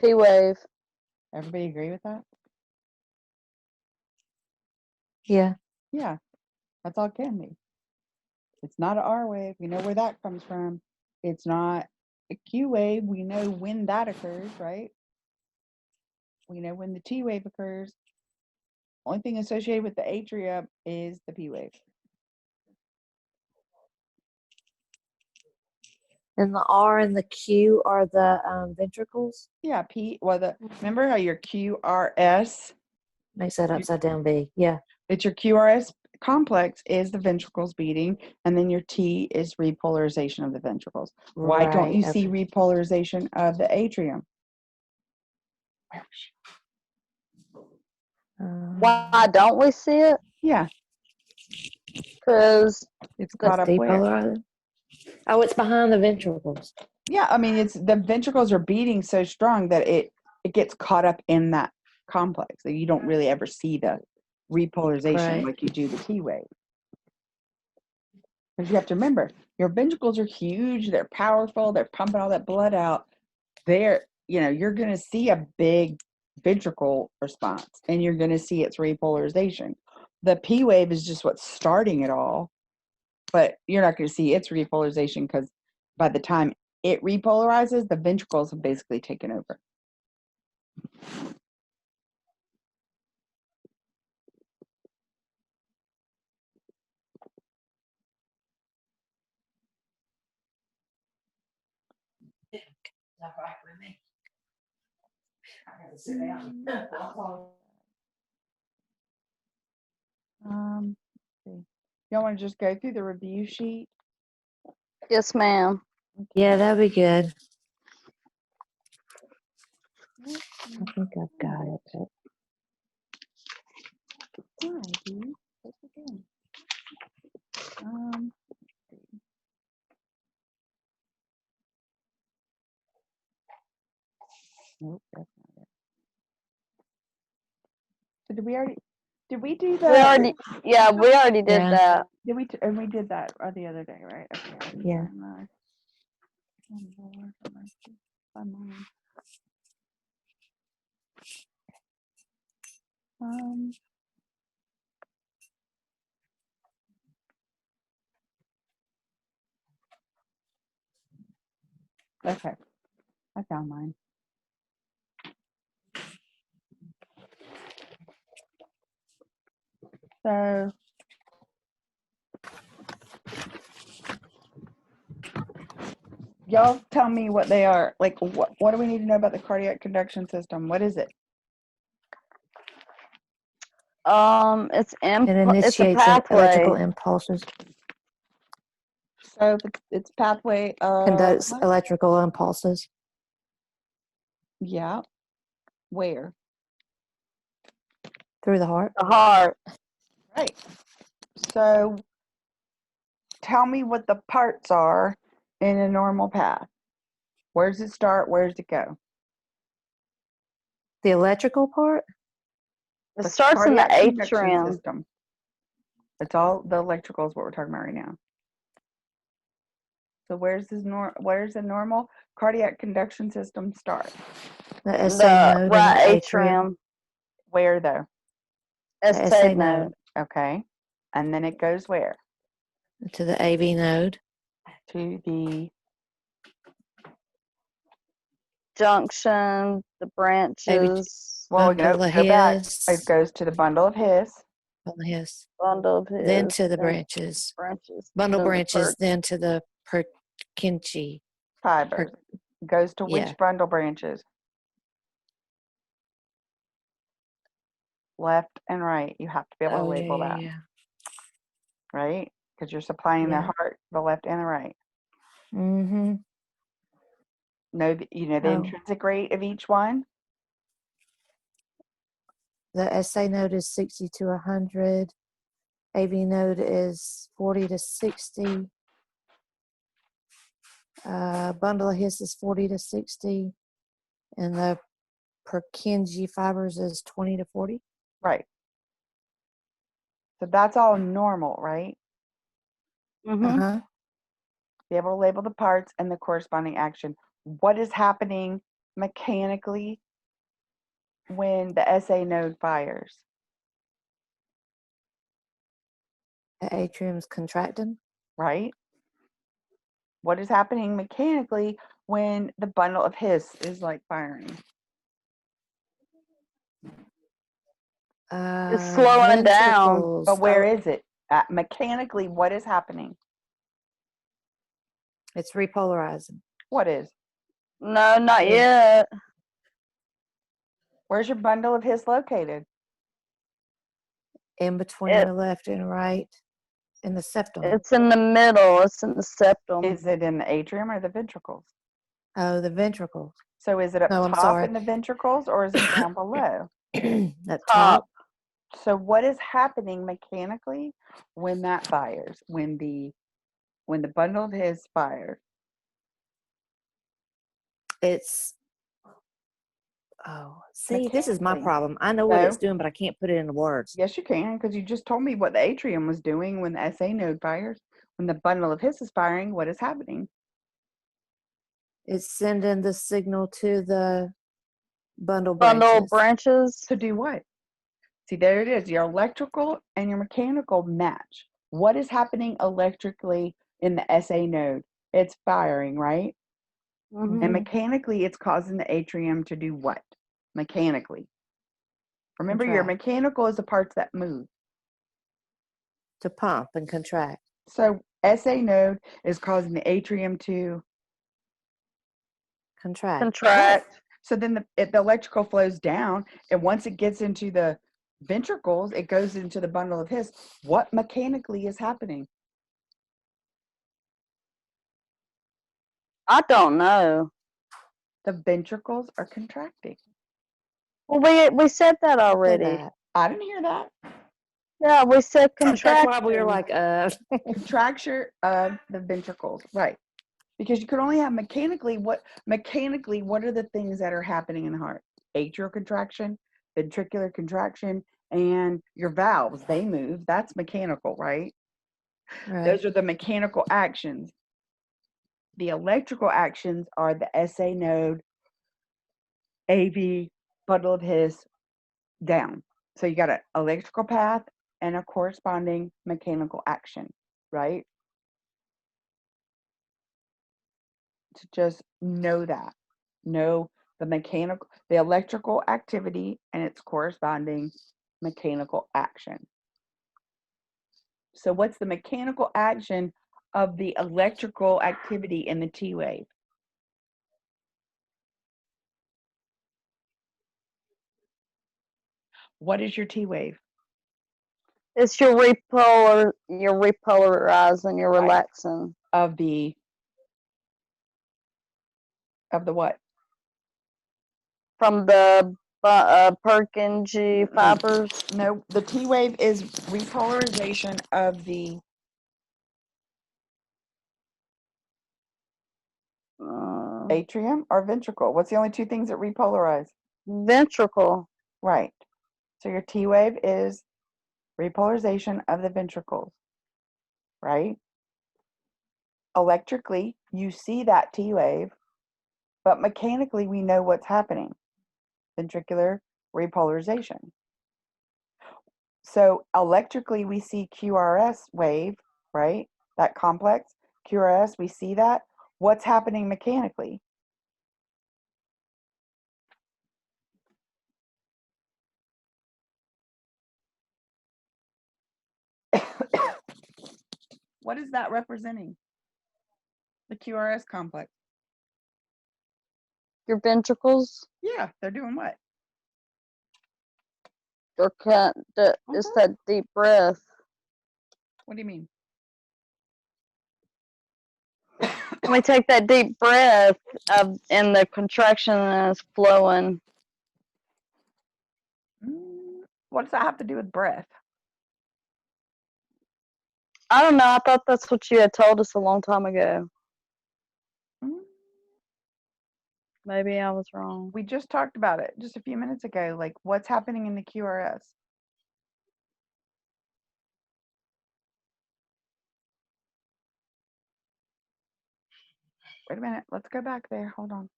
P wave. Everybody agree with that? Yeah. Yeah, that's all it can be. It's not an R wave. We know where that comes from. It's not a Q wave. We know when that occurs, right? We know when the T wave occurs. Only thing associated with the atria is the P wave. And the R and the Q are the ventricles. Yeah, remember how your QRS, Makes that upside down B. Yeah. it's your QRS complex is the ventricles beating, and then your T is repolarization of the ventricles. Why don't you see repolarization of the atrium? Why don't we see it? Yeah, Because it's caught up where? Depolarized. Oh, it's behind the ventricles. Yeah, I mean, it's the ventricles are beating so strong that it gets caught up in that complex. So you don't really ever see repolarization Right. like you do the T wave. Because you have to remember, your ventricles are huge, they're powerful, they're pumping all that blood out. You're going to see a big ventricle response, and you're going to see its repolarization. The P wave is just what's starting it all, but you're not going to see its repolarization because by the time it repolarizes, the ventricles have basically taken over. All right with me. I gotta sit down. Let's see. Y'all want to just go through the review sheet? Yes, ma'am. Yeah, that'd be good. I think I've got it. But Hi, Dee. What's it doing? Nope, that's not it. So did we do We that? already did Yeah. that. And we did that the other day, right? Okay. I didn't Yeah. find my- oh, Lord have mercy. Find mine. Okay. I found mine. So y'all tell me what they are. Like, what do we need to know about the cardiac conduction system? What is it? It's it it's a initiates electrical pathway. impulses, So it's pathway of conducts electrical impulses. yeah. Where? Through the heart. The heart. Right. So tell me what the parts are in a normal path. Where does it start? Where does it go? The electrical part. It The starts in the cardiac conduction atrium. system. It's all the electrical is what we're talking about right now. So where's the normal cardiac conduction system start? The SA node and the atrium. Where though? The SA SA node. node Okay. And then it goes where? to the AV node. To the Junction, the branches, Bundle of go back. His. It goes to the bundle of His. Bundle of His. bundle of His, Then to the then branches. branches, Bundle then the branches. Then to the Purkinje. Fibers. Goes to Yeah. which bundle branches? Left and right. You have to be able to label that. Yeah. Right? Because you're supplying the Yeah. heart, the left and the right. Mm-hmm. Know the Oh. intrinsic rate of each one? The SA node is 60 to 100. AV node is 40 to 60. Bundle of His is 40 to 60. And the Purkinje fibers is 20 to 40. Right. So that's all normal, right? Mm-hmm. Uh-huh. Be able to label the parts and the corresponding action. What is happening mechanically when the SA node fires? The atrium's contracting. Right? What is happening mechanically when the bundle of His is like firing? It's slowing down. Ventricles. But where is it? Mechanically, what is happening? It's repolarizing. What is? No, not It's- yet. Where's your bundle of His located? In between the left and right in the septum. It's in the middle. It's in the septum. Is it in the atrium or the ventricles? Oh, the ventricles. So is it up No, I'm top sorry. in the ventricles or is it down below? At Top. top. So what is happening mechanically when that fires? When the bundle of His fires? It's Oh, see, this is my Mechanically. problem. I know what it's No. doing, but I can't put it into words. Yes, you can, because you just told me what the atrium was doing when the SA node fires. When the bundle of His is firing, what is happening? It's sending the signal to the bundle Bundle branches. branches. To do what? See, there it is. Your electrical and your mechanical match. What is happening electrically in the SA node? It's firing, right? Mm-hmm. And mechanically, it's causing the atrium to do what? Mechanically. Remember, your Contract. mechanical is the parts that move. To pump and contract. So SA node is causing the atrium to Contract. Contract. So then the electrical flows down, and once it gets into the ventricles, it goes into the bundle of His. What mechanically is happening? I don't know. The ventricles are contracting. Well, we said that Said already. that. I didn't hear that. Yeah, we said That's contraction. why we were like, Contraction of the ventricles, right? Because you could only have mechanically. What are the things that are happening in the heart? Atrial contraction, ventricular contraction, and your valves, they move. That's mechanical, right? right. Those are the mechanical actions. The electrical actions are the SA node, AV, bundle of His, down. So you got an electrical path and a corresponding mechanical action, right? To just know that. Know the electrical activity and its corresponding mechanical action. So what's the mechanical action of the electrical activity in the T wave? What is your T wave? It's you're repolarizing, you're Right. relaxing. Of the what? From the Purkinje fibers. No, the T wave is repolarization of the atrium or ventricle. What's the only two things that repolarize? Ventricle. Right. So your T wave is repolarization of the ventricles, right? Electrically, you see that T wave, but mechanically, we know what's happening. Ventricular repolarization. So electrically, we see QRS wave, right? That complex QRS, we see that. What's happening mechanically? What is that representing? The QRS complex. Your ventricles. Yeah, they're doing what? It's that deep breath. What do you mean? When we take that deep breath and the contraction is flowing. What does that have to do with breath? I don't know. I thought that's what you had told us a long time ago. Maybe I was wrong. We just talked about it just a few minutes ago. Like, what's happening in the QRS? Wait a minute. Let's go back there. Hold on.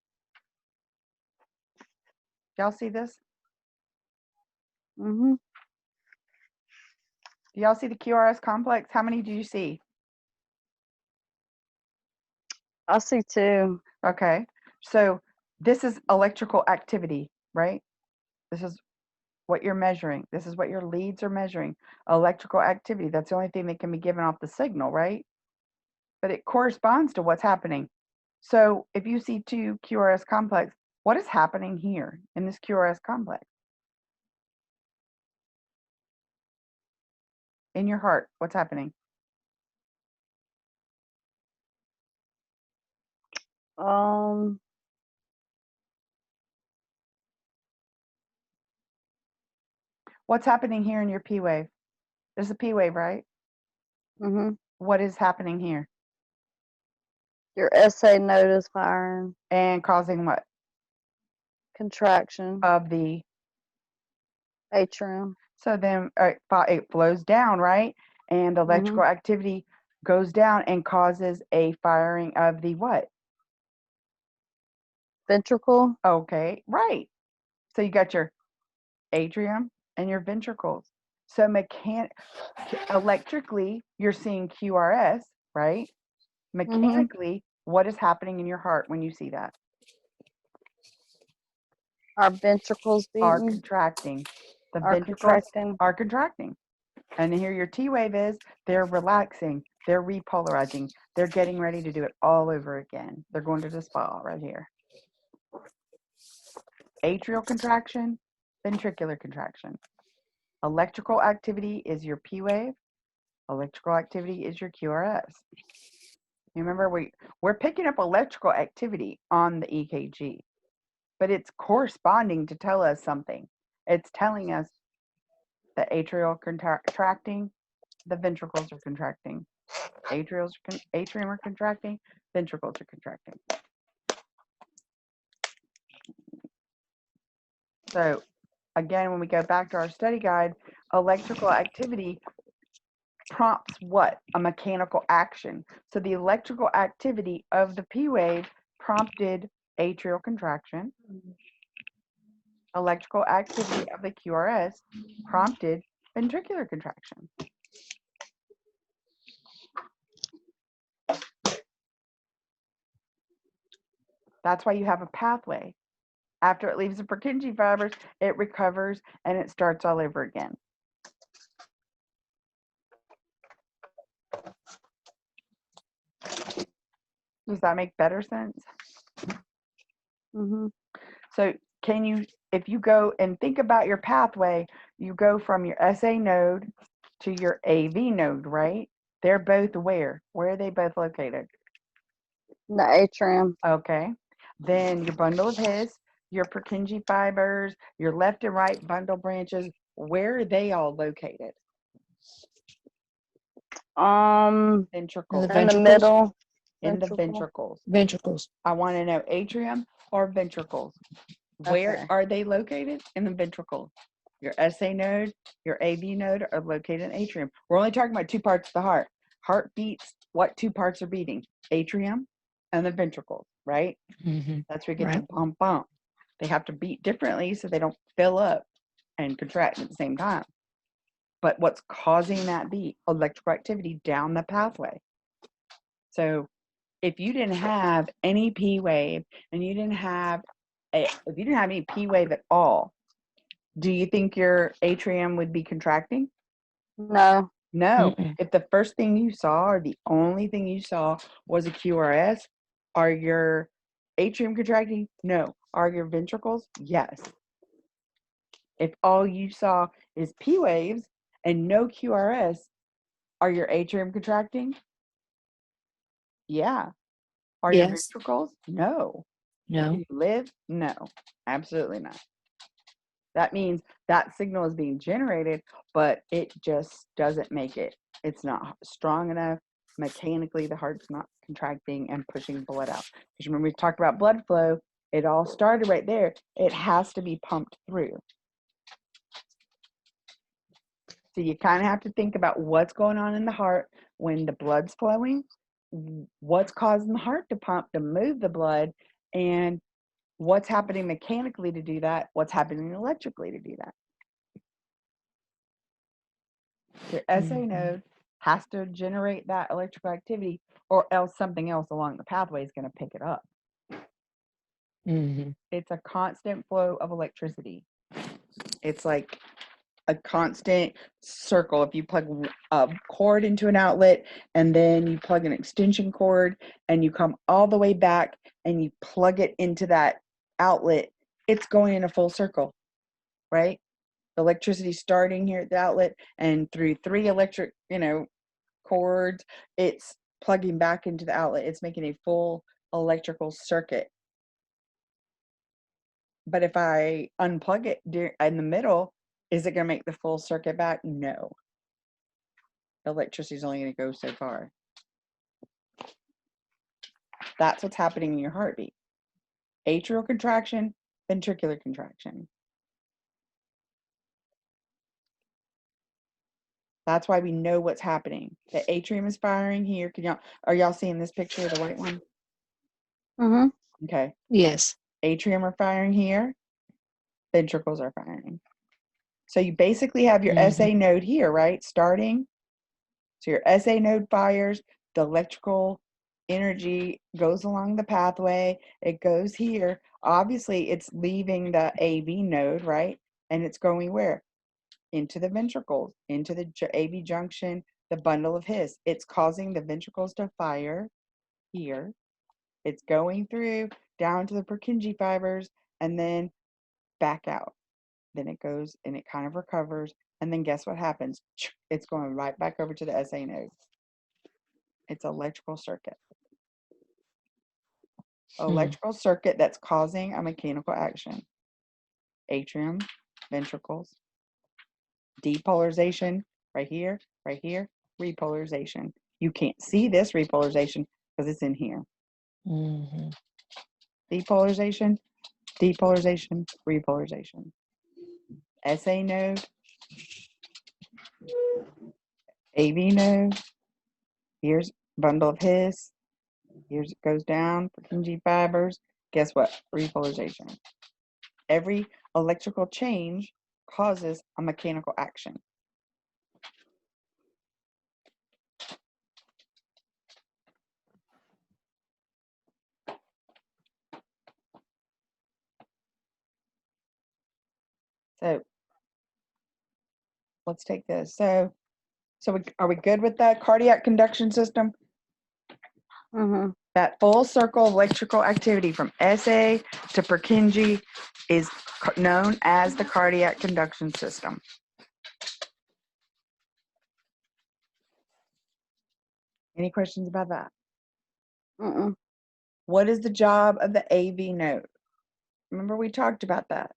Y'all see this? Mm-hmm. Do y'all see the QRS complex? How many do you see? I see two. Okay. So this is electrical activity, right? This is what you're measuring. This is what your leads are measuring. Electrical activity. That's the only thing that can be given off the signal, right? But it corresponds to what's happening. So if you see two QRS complex, what is happening here in this QRS complex? In your heart, what's happening? What's happening here in your P wave? There's a P wave, right? Mm-hmm. What is happening here? Your SA node is firing. And causing what? Contraction. of the, Atrium. so then it flows down, right? And the electrical activity goes down and causes a firing of the what? Ventricle. Okay, right. So you got your atrium and your ventricles. So electrically, you're seeing QRS, right? Mechanically, what is happening in your heart when you see that? Our ventricles Are beating. contracting. The Are ventricles contracting. are contracting. And here your T wave is, they're relaxing, they're repolarizing, they're getting ready to do it all over again. They're going to the spa right here. Atrial contraction, ventricular contraction. Electrical activity is your P wave. Electrical activity is your QRS. You remember we're picking up electrical activity on the EKG, but it's corresponding to tell us something. It's telling us the atrial contracting, the ventricles are contracting. Atrium are contracting, ventricles are contracting. So again, when we go back to our study guide, electrical activity prompts what? A mechanical action. So the electrical activity of the P wave prompted atrial contraction. Electrical activity of the QRS prompted ventricular contraction. That's why you have a pathway. After it leaves the Purkinje fibers, it recovers and it starts all over again. Does that make better sense? So if you go and think about your pathway, you go from your SA node to your AV node, right? They're both where? Where are they both located? The atrium. Okay. Then your bundle of His, your Purkinje fibers, your left and right bundle branches, where are they all located? Ventricles. In the middle. In the ventricles. Ventricles. I want to know atrium or ventricles. Where are they located? In the ventricles. Your SA node, your AV node are located in atrium. We're only talking about two parts of the heart. Heart beats, what two parts are beating? Atrium and the ventricles, right? That's where you get the bump bump. They have to beat differently so they don't fill up and contract at the same time. But what's causing that beat? Electrical activity down the pathway. So if you didn't have any P wave and you didn't have any P wave at all, do you think your atrium would be contracting? No. No. If the first thing you saw or the only thing you saw was a QRS, are your atrium contracting? No. Are your ventricles? Yes. If all you saw is P waves and no QRS, are your atrium contracting? Yeah. Are your ventricles? No. No. Do you live? No. Absolutely not. That means that signal is being generated, but it just doesn't make it. It's not strong enough. Mechanically, the heart's not contracting and pushing blood out. Because remember, we talked about blood flow. It all started right there. It has to be pumped through. So you kind of have to think about what's going on in the heart when the blood's flowing, what's causing the heart to pump, to move the blood, and what's happening mechanically to do that, what's happening electrically to do that. Your SA node has to generate that electrical activity, or else something else along the pathway is going to pick it up. It's a constant flow of electricity. It's like a constant circle. If you plug a cord into an outlet and then you plug an extension cord and you come all the way back and you plug it into that outlet, it's going in a full circle, right? Electricity starting here at the outlet and through three electric, cords, it's plugging back into the outlet. It's making a full electrical circuit. But if I unplug it in the middle, is it going to make the full circuit back? No. Electricity is only going to go so far. That's what's happening in your heartbeat. Atrial contraction, Ventricular contraction. That's why we know what's happening. The atrium is firing here. Are y'all seeing this picture, the white one? Mm-hmm. Okay. Yes. Atrium are firing here. Ventricles are firing. So you basically have your SA node here, right? Starting. So your SA node fires. The electrical energy goes along the pathway. It goes here. Obviously, it's leaving the AV node, right? And it's going where? Into the ventricles, into the AV junction, the bundle of His. It's causing the ventricles to fire here. It's going through down to the Purkinje fibers and then back out. Then it goes and it kind of recovers. And then guess what happens? It's going right back over to the SA node. It's electrical circuit. Electrical circuit that's causing a mechanical action. Atrium, ventricles, depolarization right here, repolarization. You can't see this repolarization because it's in here. Depolarization, depolarization, repolarization. SA node, AV node. Here's bundle of His. Here's it goes down, Purkinje fibers. Guess what? Repolarization. Every electrical change causes a mechanical action. So let's take this. So are we good with that cardiac conduction system? Mm-hmm. That full circle electrical activity from SA to Purkinje is known as the cardiac conduction system. Any questions about that? Mm-mm. What is the job of the AV node? Remember we talked about that.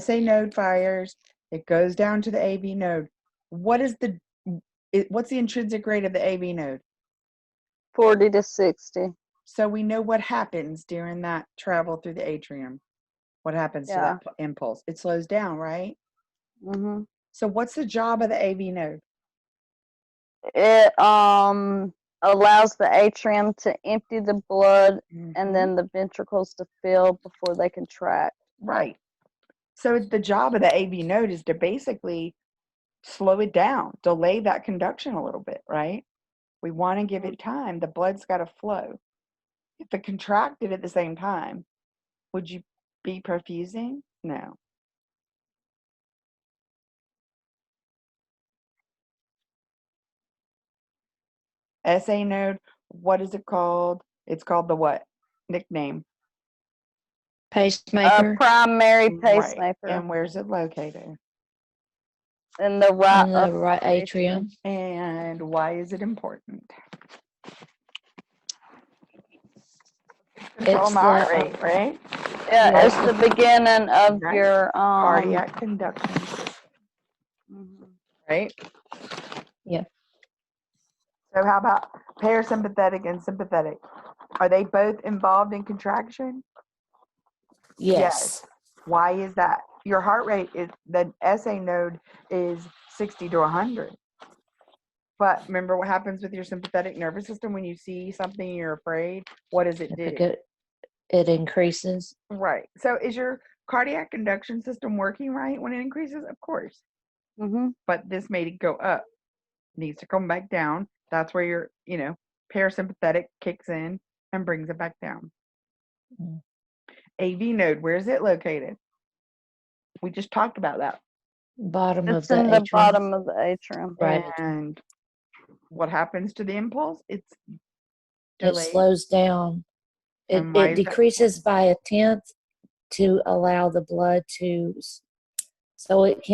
SA node fires, it goes down to the AV node. What's the intrinsic rate of the AV node? 40 to 60. So we know what happens during that travel through the atrium. What happens to that impulse? It slows down, right? Mm-hmm. So what's the job of the AV node? It allows the atrium to empty the blood and then the ventricles to fill before they contract. Right. So the job of the AV node is to basically slow it down, delay that conduction a little bit, right? We want to give it time. The blood's got to flow. If it contracted at the same time, would you be perfusing? No. SA node, what is it called? It's called the what? Nickname. Pacemaker. Primary pacemaker. Right. And where's it located? In the right, in the right atrium. And why is it important? Control It's my heart the rate, right? Yeah, it's the beginning of your cardiac conduction system. Right? Yeah. So how about parasympathetic and sympathetic? Are they both involved in contraction? Yes. Why is that? Your heart rate is, the SA node is 60 to 100. But remember what happens with your sympathetic nervous system when you see something you're afraid? What does it do? It increases. Right. So is your cardiac conduction system working right when it increases? Of course. Mm-hmm. But this made it go up. It needs to come back down. That's where your, parasympathetic kicks in and brings it back down. AV node, where is it located? We just talked about that. Bottom It's of in the the atrium. bottom of the atrium. Right. And what happens to the impulse? It's It delayed. slows down. It decreases by a tenth to allow the blood to, so it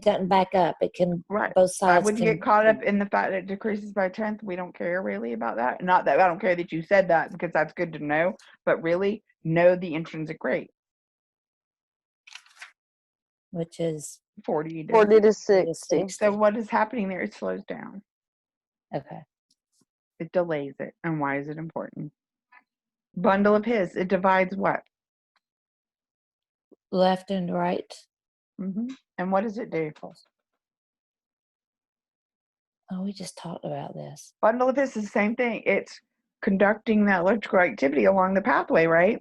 doesn't back up. It can, both sides. I wouldn't get caught up in the fact that it decreases by a tenth. We don't care really about that. Not that I don't care that you said that, because that's good to know, but really know the intrinsic rate. Which is 40 to 60. So what is happening there? It slows down. Okay. It delays it. And why is it important? Bundle of His. It divides what? left and right. And what does it do? Oh, we just talked about this. Bundle of His is the same thing. It's conducting that electrical activity along the pathway, right?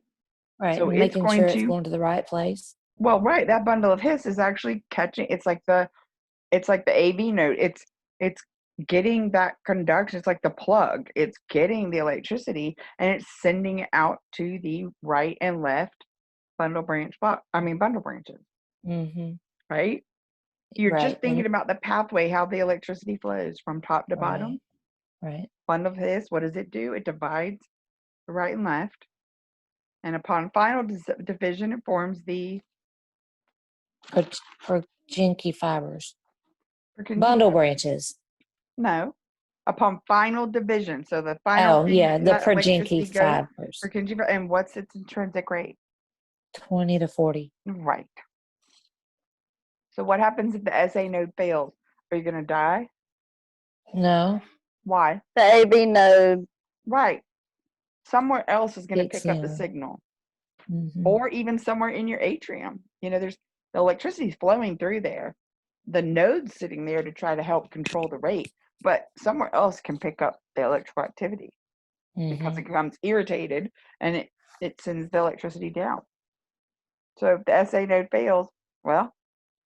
Right, So and it's making going sure it's to, going to the right place. well, right, that bundle of His is actually catching, it's like the AV node. It's getting that conduction. It's like the plug. It's getting the electricity and it's sending it out to the right and left bundle branches, Mm-hmm. right? You're just Right. thinking about the pathway, how the electricity flows from top to bottom. Right. Bundle of His, what does it do? It divides the right and left. And upon final division, it forms the Purkinje fibers. Purkinje Bundle fiber. branches. No. Upon final division. So the final thing the that electricity Purkinje goes, fibers. Purkinje, and what's its intrinsic rate? 20 to 40. Right. So what happens if the SA node fails? Are you going to die? No. Why? The AV node. Right. Somewhere else is going to Kicks pick up the in. signal. Mm-hmm. Or even somewhere in your atrium. There's the electricity is flowing through there. The node's sitting there to try to help control the rate, but somewhere else can pick up the electrical activity because it becomes irritated and it sends the electricity down. So if the SA node fails, well,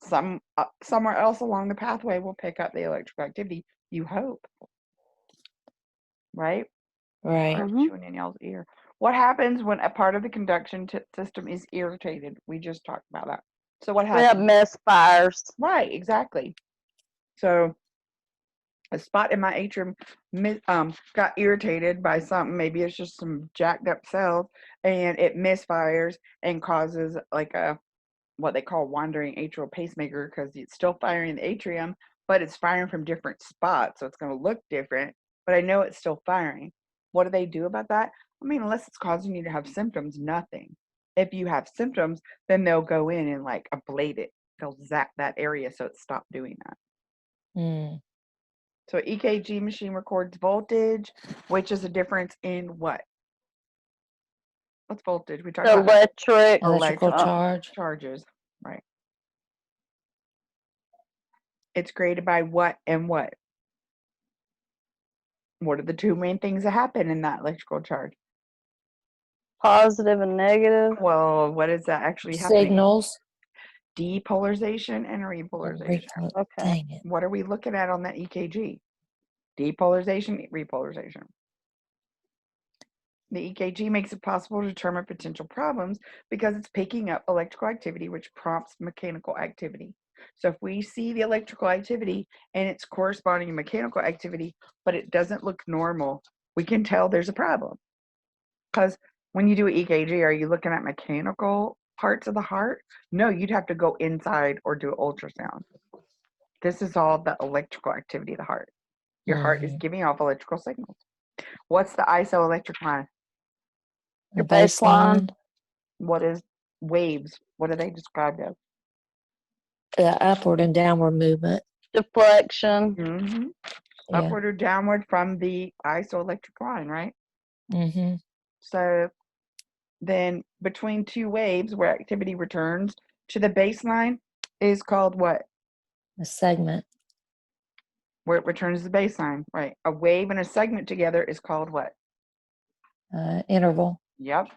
somewhere else along the pathway will pick up the electrical activity. You hope, right? Right. Chewing in y'all's ear. What happens when a part of the conduction system is irritated? We just talked about that. So what We have happens? misfires. Right, exactly. So a spot in my atrium got irritated by something. Maybe it's just some jacked up cells, and it misfires and causes like a what they call wandering atrial pacemaker because it's still firing in the atrium, but it's firing from different spots, so it's going to look different. But I know it's still firing. What do they do about that? I mean, unless it's causing you to have symptoms, nothing. If you have symptoms, then they'll go in and like ablate it. They'll zap that area so it stopped doing that. Mm. So EKG machine records voltage, which is a difference in what? What's voltage? We talked about Electrical charge. charges, right? It's created by what and what? What are the two main things that happen in that electrical charge? Positive and negative. Well, what is that actually happening? Signals. Depolarization and repolarization. Okay. Dang it. What are we looking at on that EKG? Depolarization, repolarization. The EKG makes it possible to determine potential problems because it's picking up electrical activity, which prompts mechanical activity. So if we see the electrical activity and its corresponding mechanical activity, but it doesn't look normal, we can tell there's a problem. Because when you do an EKG, are you looking at mechanical parts of the heart? No, you'd have to go inside or do an ultrasound. This is all the electrical activity of the heart. Your heart is giving off electrical signals. What's the isoelectric line? The baseline. What is waves? What are they described as? The upward and downward movement. Deflection. Mm-hmm. Yeah. Upward or downward from the isoelectric line, right? Mm-hmm. So then between two waves where activity returns to the baseline is called what? A segment. Where it returns to the baseline, right? A wave and a segment together is called what? Interval. Yep.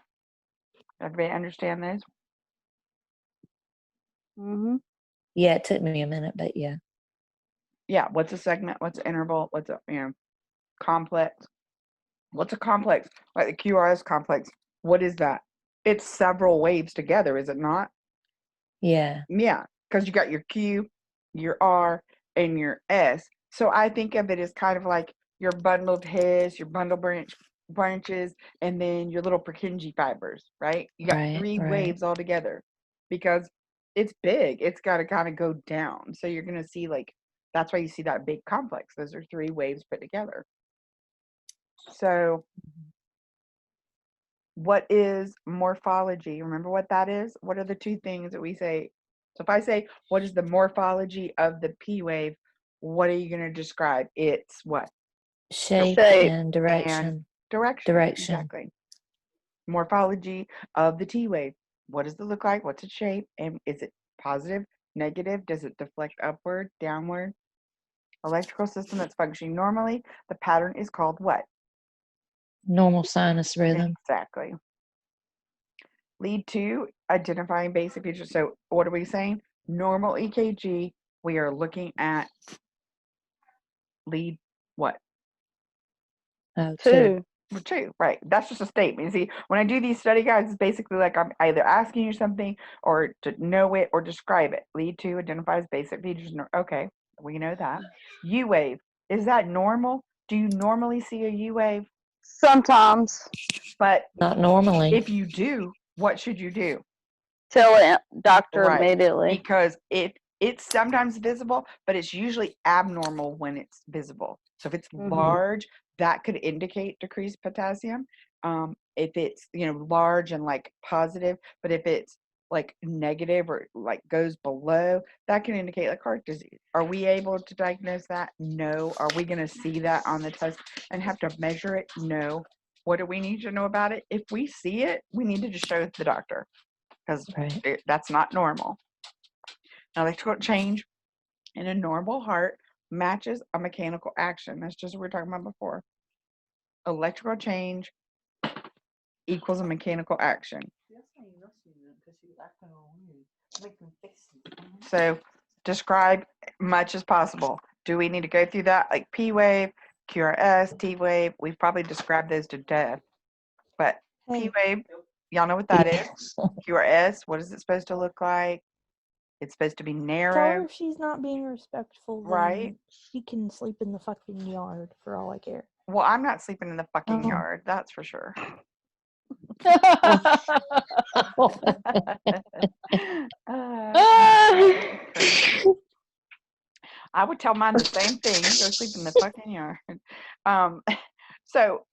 Everybody understand this? Mm-hmm. Yeah, it took me a minute, but yeah. Yeah. What's a segment? What's an interval? What's a complex? What's a complex? Like the QRS complex. What is that? It's several waves together, is it not? Yeah. Yeah, because you got your Q, your R, and your S. So I think of it as kind of like your bundle of His, your bundle branches, and then your little Purkinje fibers, right? You got three waves all together because it's big. It's got to kind of go down. So you're going to see that's why you see that big complex. Those are three waves put together. So what is morphology? Remember what that is? What are the two things that we say? So if I say, what is the morphology of the P wave? What are you going to describe? It's what? Shape and direction. And direction. Exactly. Morphology of the T wave. What does it look like? What's its shape? And is it positive, negative? Does it deflect upward, downward? Electrical system that's functioning normally. The pattern is called what? Normal sinus rhythm. Exactly. Lead 2, identifying basic features. So what are we saying? Normal EKG, we are looking at lead what? Oh, 2. Well, 2, right. That's just a statement. You see, when I do these study guides, it's basically like I'm either asking you something or to know it or describe it. Lead 2 identifies basic features. Okay, we know that. U wave, is that normal? Do you normally see a U wave? Sometimes. But Not normally. if you do, what should you do? Tell it, doctor, Right. immediately. Because it's sometimes visible, but it's usually abnormal when it's visible. So if it's large, that could indicate decreased potassium. If it's large and like positive, but if it's like negative or like goes below, that can indicate like heart disease. Are we able to diagnose that? No. Are we going to see that on the test and have to measure it? No. What do we need to know about it? If we see it, we need to just show it to the doctor because Right. that's not normal. Now, electrical change in a normal heart matches a mechanical action. That's just what we were talking about before. Electrical change equals a mechanical action. So describe much as possible. Do we need to go through that? Like P wave, QRS, T wave. We've probably described those to death. But P wave, y'all know what that is. QRS, what is it supposed to look like? It's supposed to be Tell her narrow, if she's not being respectful, right? then she can sleep in the fucking yard for all I care. Well, I'm not sleeping in the fucking Oh. yard, that's for sure. I would tell mine the same thing. Go sleep in the fucking yard. So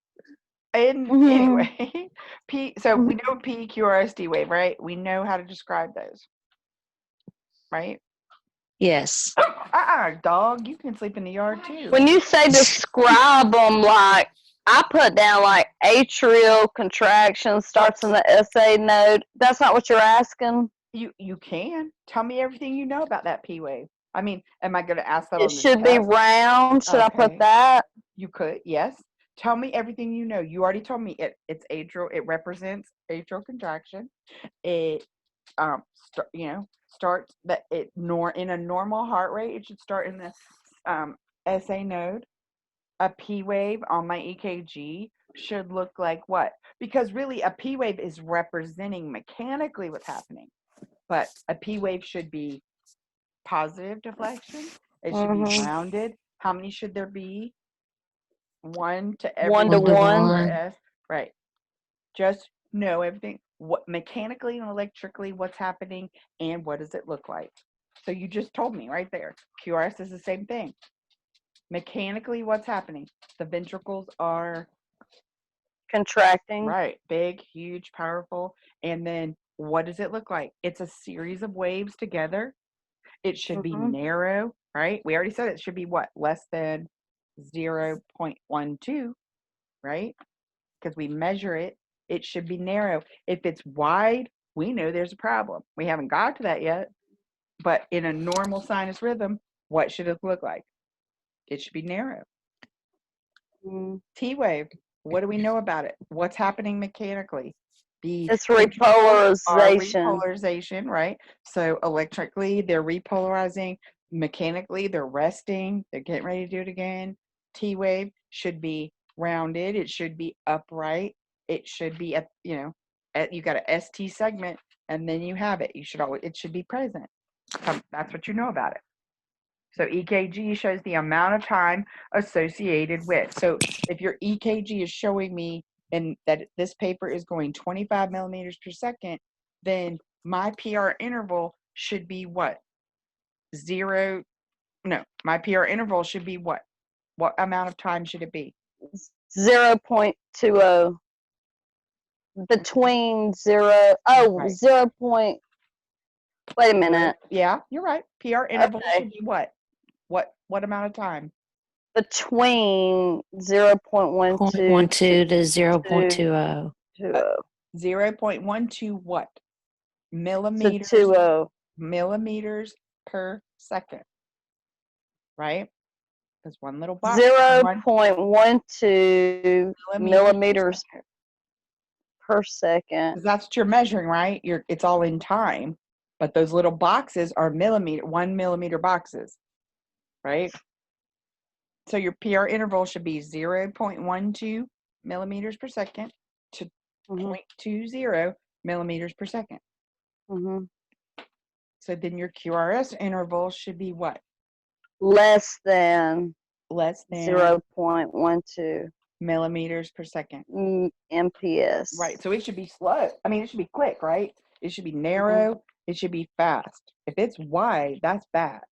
anyway, so we know P, Q, R, S, D wave, right? We know how to describe those, right? Yes. Dog, you can sleep in the yard too. When you say describe them, like I put down like atrial contraction starts in the SA node. That's not what you're asking. You can tell me everything you know about that P wave. I mean, am I going to ask that It on the should be test? round. Should I put Okay. that? You could, yes. Tell me everything you know. You already told me it's atrial. It represents atrial contraction. It starts that in a normal heart rate. It should start in the SA node. A P wave on my EKG should look like what? Because really, a P wave is representing mechanically what's happening. But a P wave should be positive deflection. It should be rounded. How many should there be? 1 to every 1 to 1. S. Right. Just know everything. What mechanically and electrically what's happening and what does it look like? So you just told me right there. QRS is the same thing. Mechanically, what's happening? The ventricles are Contracting. right, big, huge, powerful. And then what does it look like? It's a series of waves together. It should be narrow, right? We already said it should be what? Less than 0.12, right? Because we measure it. It should be narrow. If it's wide, we know there's a problem. We haven't got to that yet. But in a normal sinus rhythm, what should it look like? It should be narrow. T wave. What do we know about it? What's happening mechanically? It's repolarization. Repolarization, right? So electrically, they're repolarizing. Mechanically, they're resting. They're getting ready to do it again. T wave should be rounded. It should be upright. It should be you got a ST segment, and then you have it. It should be present. That's what you know about it. So EKG shows the amount of time associated with. So if your EKG is showing me and that this paper is going 25 millimeters per second, then my PR interval should be what? My PR interval should be what? What amount of time should it be? 0.20. Between 0. Oh, Right. 0. Wait a minute. Yeah, you're right. PR interval should be what? What amount of time? Between 0.12 0.12 to 0.20. 0.12 what? millimeters, 20. millimeters per second, right? There's one little box. 0.12 millimeters per second. per second. 'Cause that's what you're measuring, right? It's all in time, but those little boxes are 1 millimeter boxes, right? So your PR interval should be 0.12 millimeters per second to Mm-hmm. 0.20 millimeters per second. Mm-hmm. So then your QRS interval should be what? Less than Less than 0.12 millimeters per second. MPS. Right. So it should be slow. I mean, it should be quick, right? It should be narrow. It should be fast. If it's wide, that's bad.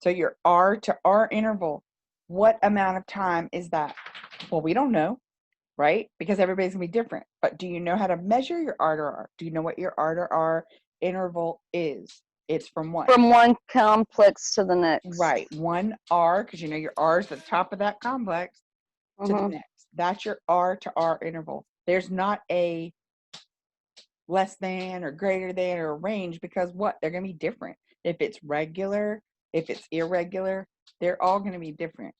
So your R to R interval, what amount of time is that? Well, we don't know, right? Because everybody's going to be different. But do you know how to measure your R to R? Do you know what your R to R interval is? It's from what? From one complex to the next. Right. One R, because you know your R is the top of that complex, to the next. That's your R to R interval. There's not a less than or greater than or a range, because what? They're going to be different. If it's regular, if it's irregular, they're all going to be different.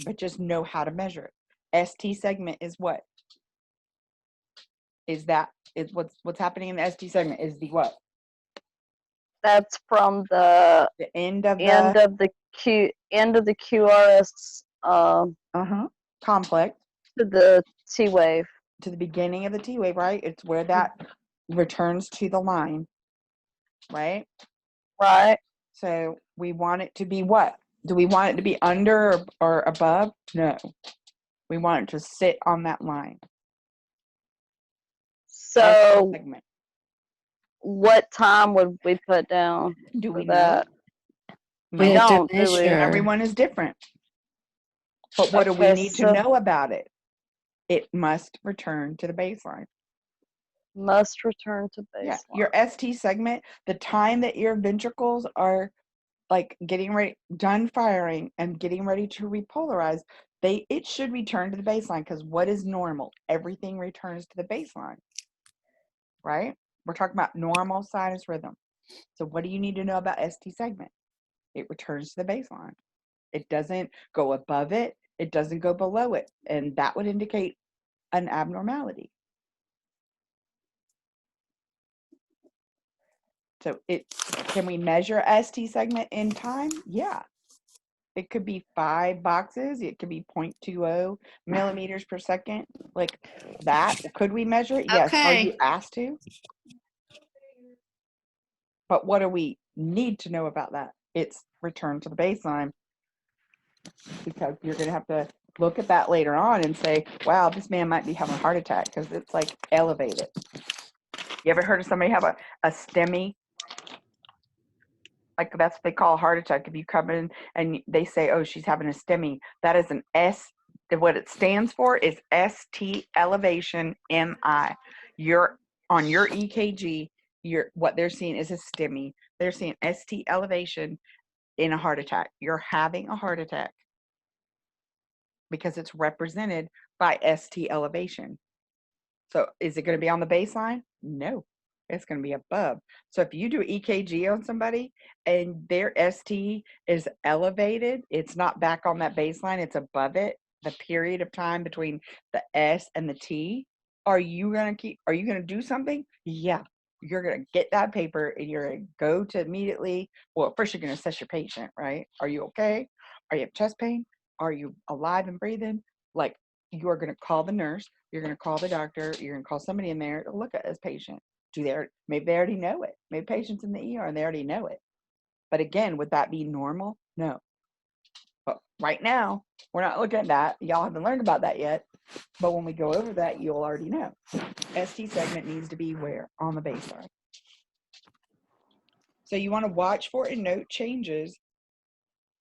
But just know how to measure it. ST segment is what? Is what's happening in the ST segment is the what? That's from the end of the QRS complex to the T wave. To the beginning of the T wave, right? It's where that returns to the line, right? Right. So we want it to be what? Do we want it to be under or above? No. We want it to sit on that line. So what time would we put down? Do we that? Know? We don't, do we? Everyone is different. But what do we need to know about it? It must return to the baseline. Must return to baseline. Yeah. Your ST segment, the time that your ventricles are like getting ready, done firing and getting ready to repolarize, it should return to the baseline, because what is normal? Everything returns to the baseline, right? We're talking about normal sinus rhythm. So what do you need to know about ST segment? It returns to the baseline. It doesn't go above it. It doesn't go below it. And that would indicate an abnormality. So can we measure ST segment in time? Yeah. It could be 5 boxes. It could be 0.20 millimeters per second. Like that. Could we measure it? Yes. Are you asked to? But what do we need to know about that? It's return to the baseline. Because you're going to have to look at that later on and say, wow, this man might be having a heart attack because it's like elevated. You ever heard of somebody have a STEMI? Like that's what they call a heart attack. If you come in and they say, oh, she's having a STEMI, that is an S. What it stands for is ST elevation MI. On your EKG, what they're seeing is a STEMI. They're seeing ST elevation in a heart attack. You're having a heart attack because it's represented by ST elevation. So is it going to be on the baseline? No. It's going to be above. So if you do EKG on somebody and their ST is elevated, it's not back on that baseline, it's above it, the period of time between the S and the T, are you going to do something? Yeah. You're going to get that paper and you're going to go to immediately, well, first you're going to assess your patient, right? Are you okay? Are you have chest pain? Are you alive and breathing? Like, you are going to call the nurse, you're going to call the doctor, you're going to call somebody in there to look at this patient. Maybe they already know it. Maybe patients in the ER and they already know it. But again, would that be normal? No. But right now, we're not looking at that. Y'all haven't learned about that yet. But when we go over that, you'll already know. ST segment needs to be where? On the baseline. So you want to watch for and note changes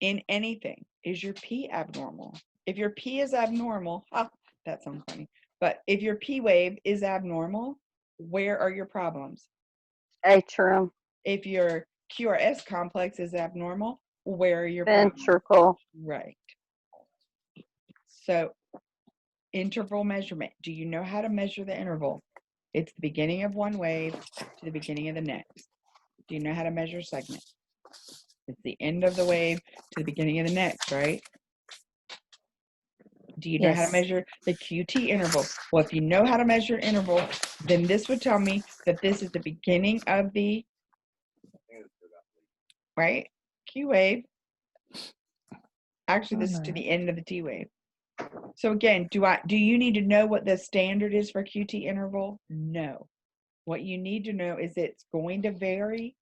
in anything. Is your P abnormal? If your P is abnormal, that sounds funny. But if your P wave is abnormal, where are your problems? Atrium. If your QRS complex is abnormal, where are your ventricle? Right. So interval measurement. Do you know how to measure the interval? It's the beginning of one wave to the beginning of the next. Do you know how to measure segment? It's the end of the wave to the beginning of the next, right? Do you know how to Yes. measure the QT interval? Well, if you know how to measure interval, then this would tell me that this is the beginning of the, right? Q wave. Actually, this is to the end of the T wave. So again, do you need to know what the standard is for QT interval? No. What you need to know is it's going to vary.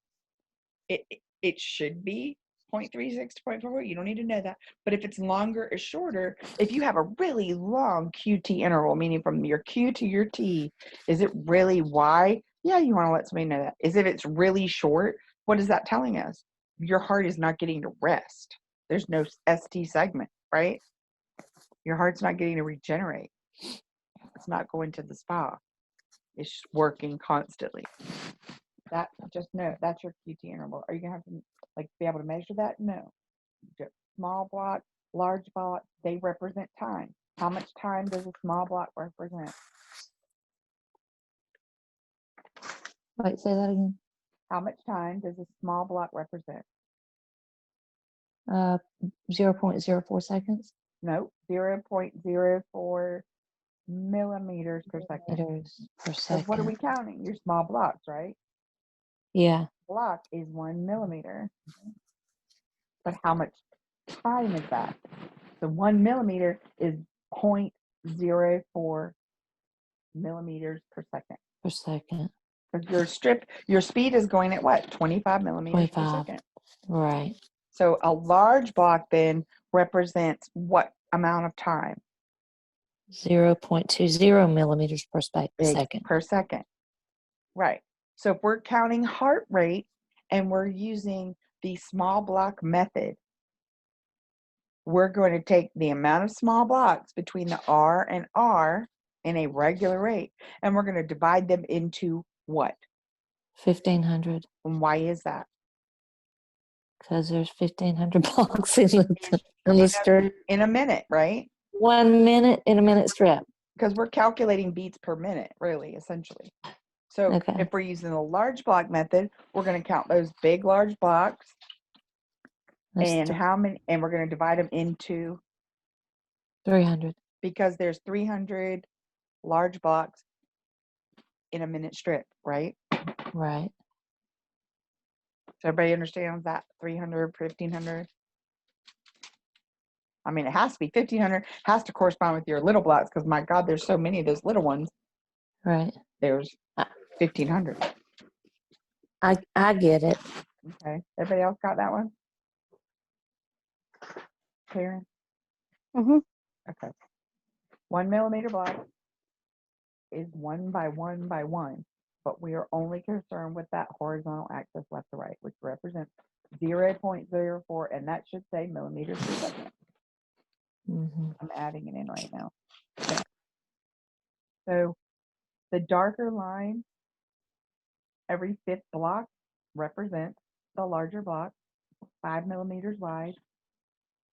It should be 0.36 to 0.44. You don't need to know that. But if it's longer or shorter, if you have a really long QT interval, meaning from your Q to your T, is it really wide? Yeah, you want to let somebody know that. Is if it's really short, what is that telling us? Your heart is not getting to rest. There's no ST segment, right? Your heart's not getting to regenerate. It's not going to the spa. It's working constantly. That, just know that's your QT interval. Are you gonna have to be able to measure that? No. Small block, large block, they represent time. How much time does a small block represent? Wait, say that again. How much time does a small block represent? 0.04 seconds. No, 0.04 millimeters per second. Meters per So what are we second. counting? Your small blocks, right? Yeah. Block is 1 millimeter. But how much time is that? So 1 millimeter is 0.04 millimeters per second. Per second. Because your speed is going at what? 25 millimeters per 25. second. Right. So a large block then represents what amount of time? 0.20 millimeters per second. Per second. Right. So if we're counting heart rate and we're using the small block method, we're going to take the amount of small blocks between the R and R in a regular rate, and we're going to divide them into what? 1,500. And why is that? Because there's 1,500 blocks in the strip. In a minute, right? 1 minute in a minute strip. Because we're calculating beats per minute, really, essentially. So Okay. if we're using the large block method, we're going to count those big, large blocks. That's How many? And we're going to divide them into 300. Because there's 300 large blocks in a minute strip, right? Right. So everybody understands that 300, 1,500. I mean, it has to be 1,500. Has to correspond with your little blocks because my God, there's so many of those little ones. Right. There's 1,500. I get it. Okay. Everybody else got that one? Karen? Mm-hmm. Okay. 1 millimeter block is 1 by 1 by 1, but we are only concerned with that horizontal axis left to right, which represents 0.04, and that should say millimeters per second. Mm-hmm. I'm adding it in right now. Okay. So the darker line, every fifth block represents the larger block, 5 millimeters wide,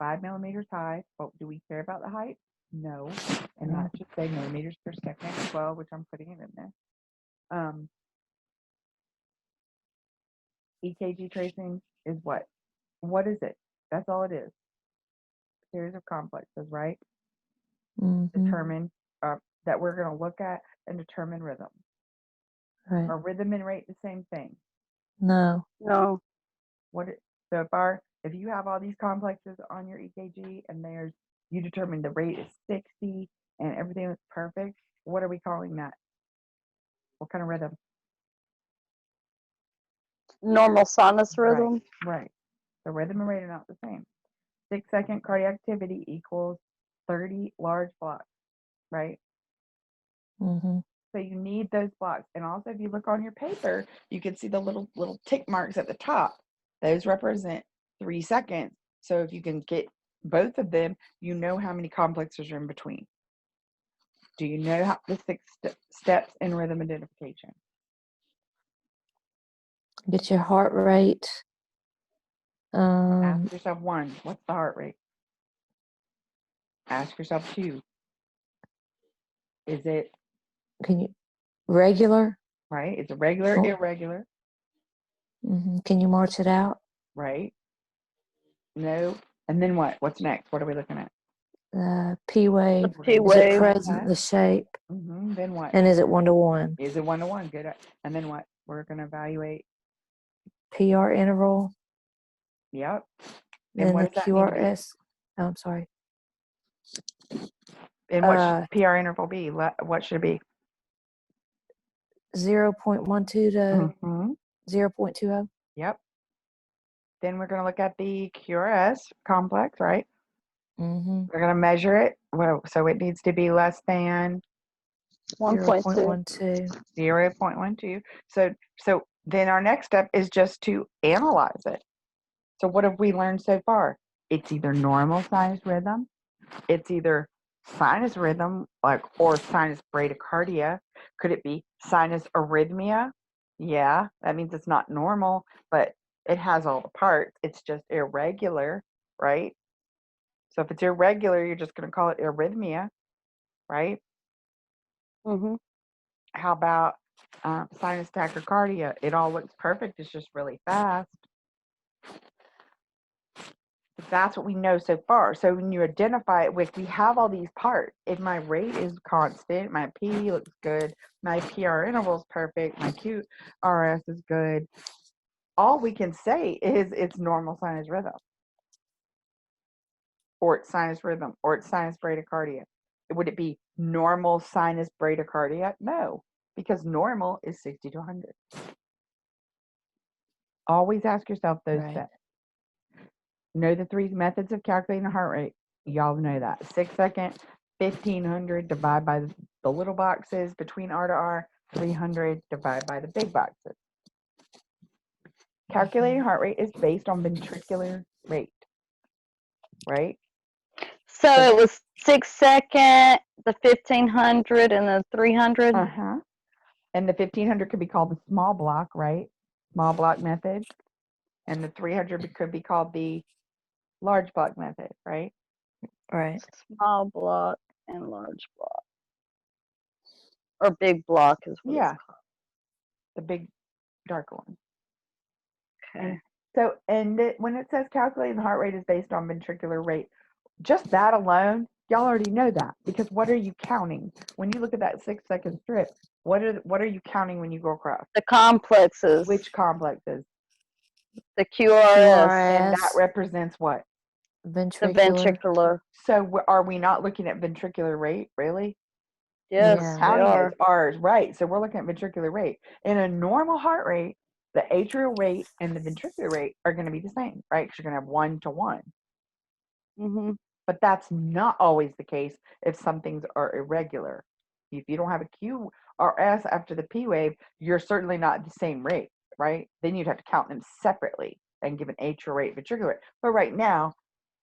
5 millimeters high. But do we care about the height? No. And that should say millimeters per second as well, which I'm putting it in there. EKG tracing is what? What is it? That's all it is. Series of complexes, right? Mm-hmm. Determine that we're going to look at and determine rhythm. Right. Are rhythm and rate the same thing? No. No. So if you have all these complexes on your EKG and you determine the rate is 60 and everything is perfect, what are we calling that? What kind of rhythm? Normal sinus rhythm. Right. The rhythm and rate are not the same. 6-second cardiac activity equals 30 large blocks, right? Mm-hmm. So you need those blocks. And also, if you look on your paper, you can see the little tick marks at the top. Those represent 3 seconds. So if you can get both of them, you know how many complexes are in between. Do you know how the 6 steps in rhythm identification? Get your heart rate. Ask yourself 1, what's the heart rate? Ask yourself 2, is it? Can you Regular. right? It's a regular, Oh. irregular, Can you march it out? right? No. And then what? What's next? What are we looking at? P wave. P Is it wave. present? The shape. Then what? And is it 1-to-1? Is it 1-to-1? Good. And then what? We're going to evaluate. PR interval. Yep. And Then what the does that need to be? QRS. Oh, I'm sorry. And what should PR interval be? What should it be? 0.12 to Mm-hmm. 0.20. Yep. Then we're going to look at the QRS complex, right? Mm-hmm. We're going to measure it. Well, so it needs to be less than 1.2. 0.12. 0.12. So then our next step is just to analyze it. So what have we learned so far? It's either normal sinus rhythm, it's either sinus rhythm, or sinus bradycardia. Could it be sinus arrhythmia? Yeah, that means it's not normal, but it has all the parts. It's just irregular, right? So if it's irregular, you're just going to call it arrhythmia, right? Mm-hmm. How about sinus tachycardia? It all looks perfect. It's just really fast. That's what we know so far. So when you identify it with, we have all these parts. If my rate is constant, my P looks good, my PR interval is perfect, my QRS is good, all we can say is it's normal sinus rhythm, or it's sinus rhythm, or it's sinus bradycardia. Would it be normal sinus bradycardia? No, because normal is 60 to 100. Always ask yourself those Right. steps. Know the 3 methods of calculating the heart rate. Y'all know that. 6 second, 1500, divide by the little boxes between R to R, 300, divide by the big boxes. Calculating heart rate is based on ventricular rate, right? So it was 6 second, the 1500, and the 300. Uh-huh. And the 1500 could be called the small block, right? Small block method. And the 300 could be called the large block method, right? Right. Small block and large block. Or big block is what Yeah. it's called. The big darker one. Okay. So, when it says calculating the heart rate is based on ventricular rate, just that alone, y'all already know that, because what are you counting when you look at that 6 second strip? What are you counting when you go across? The complexes. Which complexes? The QRS. And that QRS. represents what? The Ventricular. ventricular. So are we not looking at ventricular rate, really? Yes, Yeah. we Counting are. is ours, right? So we're looking at ventricular rate. In a normal heart rate, the atrial rate and the ventricular rate are going to be the same, right? Because you're going to have 1-to-1. Mm-hmm. But that's not always the case if some things are irregular. If you don't have a QRS after the P wave, you're certainly not at the same rate, right? Then you'd have to count them separately and give an atrial rate, ventricular rate. But right now,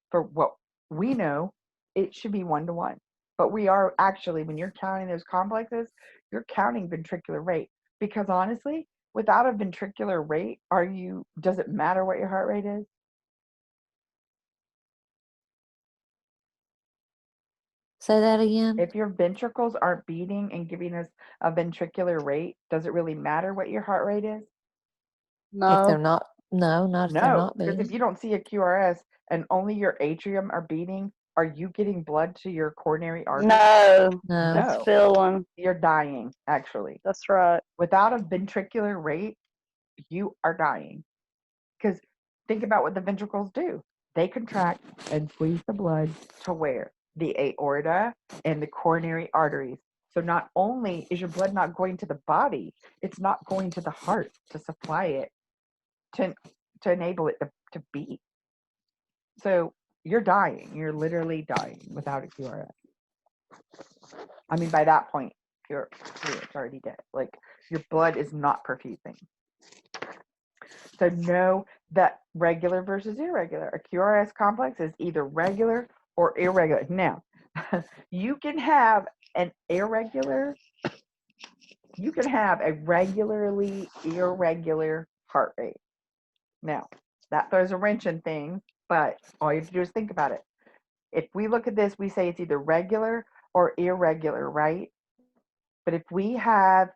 for what we know, it should be 1-to-1. But we are actually, when you're counting those complexes, you're counting ventricular rate. Because honestly, without a ventricular rate, does it matter what your heart rate is? Say that again. If your ventricles aren't beating and giving us a ventricular rate, does it really matter what your heart rate is? If they're No. not, not if they're No, not because if beating. you don't see a QRS and only your atrium are beating, are you getting blood to your coronary artery? No. No. It's No. filling. You're dying, actually. That's right. Without a ventricular rate, you are dying. Because think about what the ventricles do. They contract and squeeze the blood to where? The aorta and the coronary arteries. So not only is your blood not going to the body, it's not going to the heart to supply it, to enable it to beat. So you're dying. You're literally dying without a QRS. I mean, by that point, you're already dead. Like, your blood is not perfusing. So know that regular versus irregular. A QRS complex is either regular or irregular. Now, you can have a regularly irregular heart rate. Now, that throws a wrench in things, but all you have to do is think about it. If we look at this, we say it's either regular or irregular, right? But if we have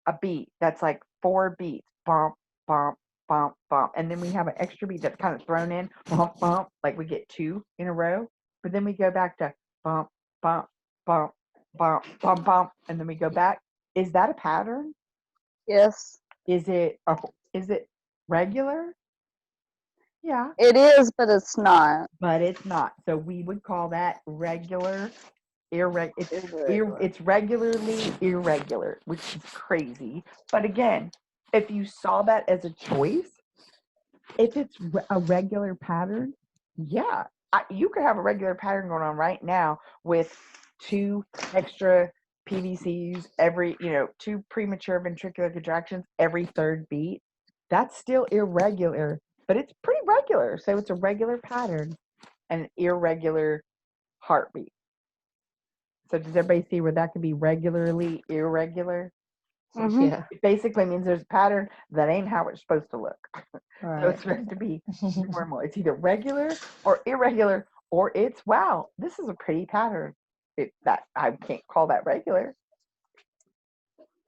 a beat that's like 4 beats, bump, bump, bump, bump, and then we have an extra beat that's kind of thrown in, bump, bump, like we get 2 in a row, but then we go back to bump, bump, bump, bump, bump, bump, and then we go back. Is that a pattern? Yes. Is it regular? Yeah, It is, but it's not. but it's not. So we would call that regular. Irregular. It's regularly irregular, which is crazy. But again, if you saw that as a choice, if it's a regular pattern, yeah, you could have a regular pattern going on right now with 2 extra PVCs every, 2 premature ventricular contractions every 3rd beat. That's still irregular, but it's pretty regular. So it's a regular pattern and an irregular heartbeat. So does everybody see where that could be regularly irregular? Mm-hmm. Yeah. It basically means there's a pattern that ain't how it's supposed to look. So Right. it's supposed to be normal. It's either regular or irregular, or it's, wow, this is a pretty pattern. That I can't call that regular.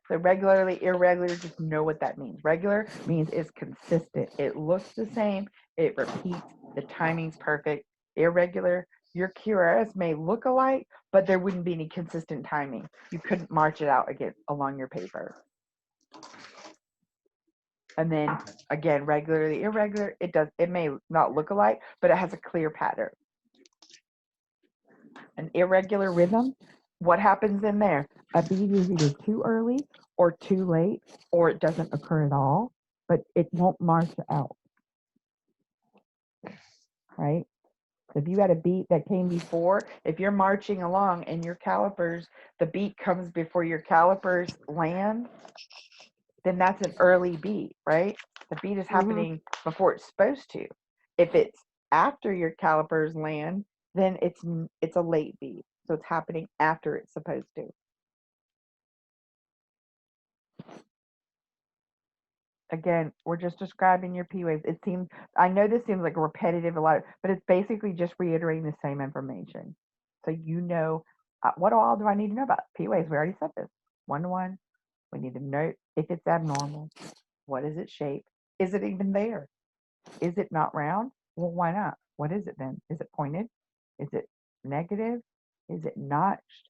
So regularly, irregular, just know what that means. Regular means it's consistent. It looks the same. It repeats. The timing's perfect. Irregular, your QRS may look alike, but there wouldn't be any consistent timing. You couldn't march it out again along your paper. And then again, regularly, irregular, it may not look alike, but it has a clear pattern. An irregular rhythm, what happens in there? A beat is either too early or too late, or it doesn't occur at all, but it won't march out. Right? So if you had a beat that came before, if you're marching along and your calipers, the beat comes before your calipers land, then that's an early beat, right? The beat is happening before it's supposed to. If it's after your calipers land, then it's a late beat. So it's happening after it's supposed to. Again, we're just describing your P waves. I know this seems like a repetitive a lot, but it's basically just reiterating the same information. So what all do I need to know about P waves? We already said this. 1 to 1. We need to know if it's abnormal. What is its shape? Is it even there? Is it not round? Well, why not? What is it then? Is it pointed? Is it negative? Is it notched?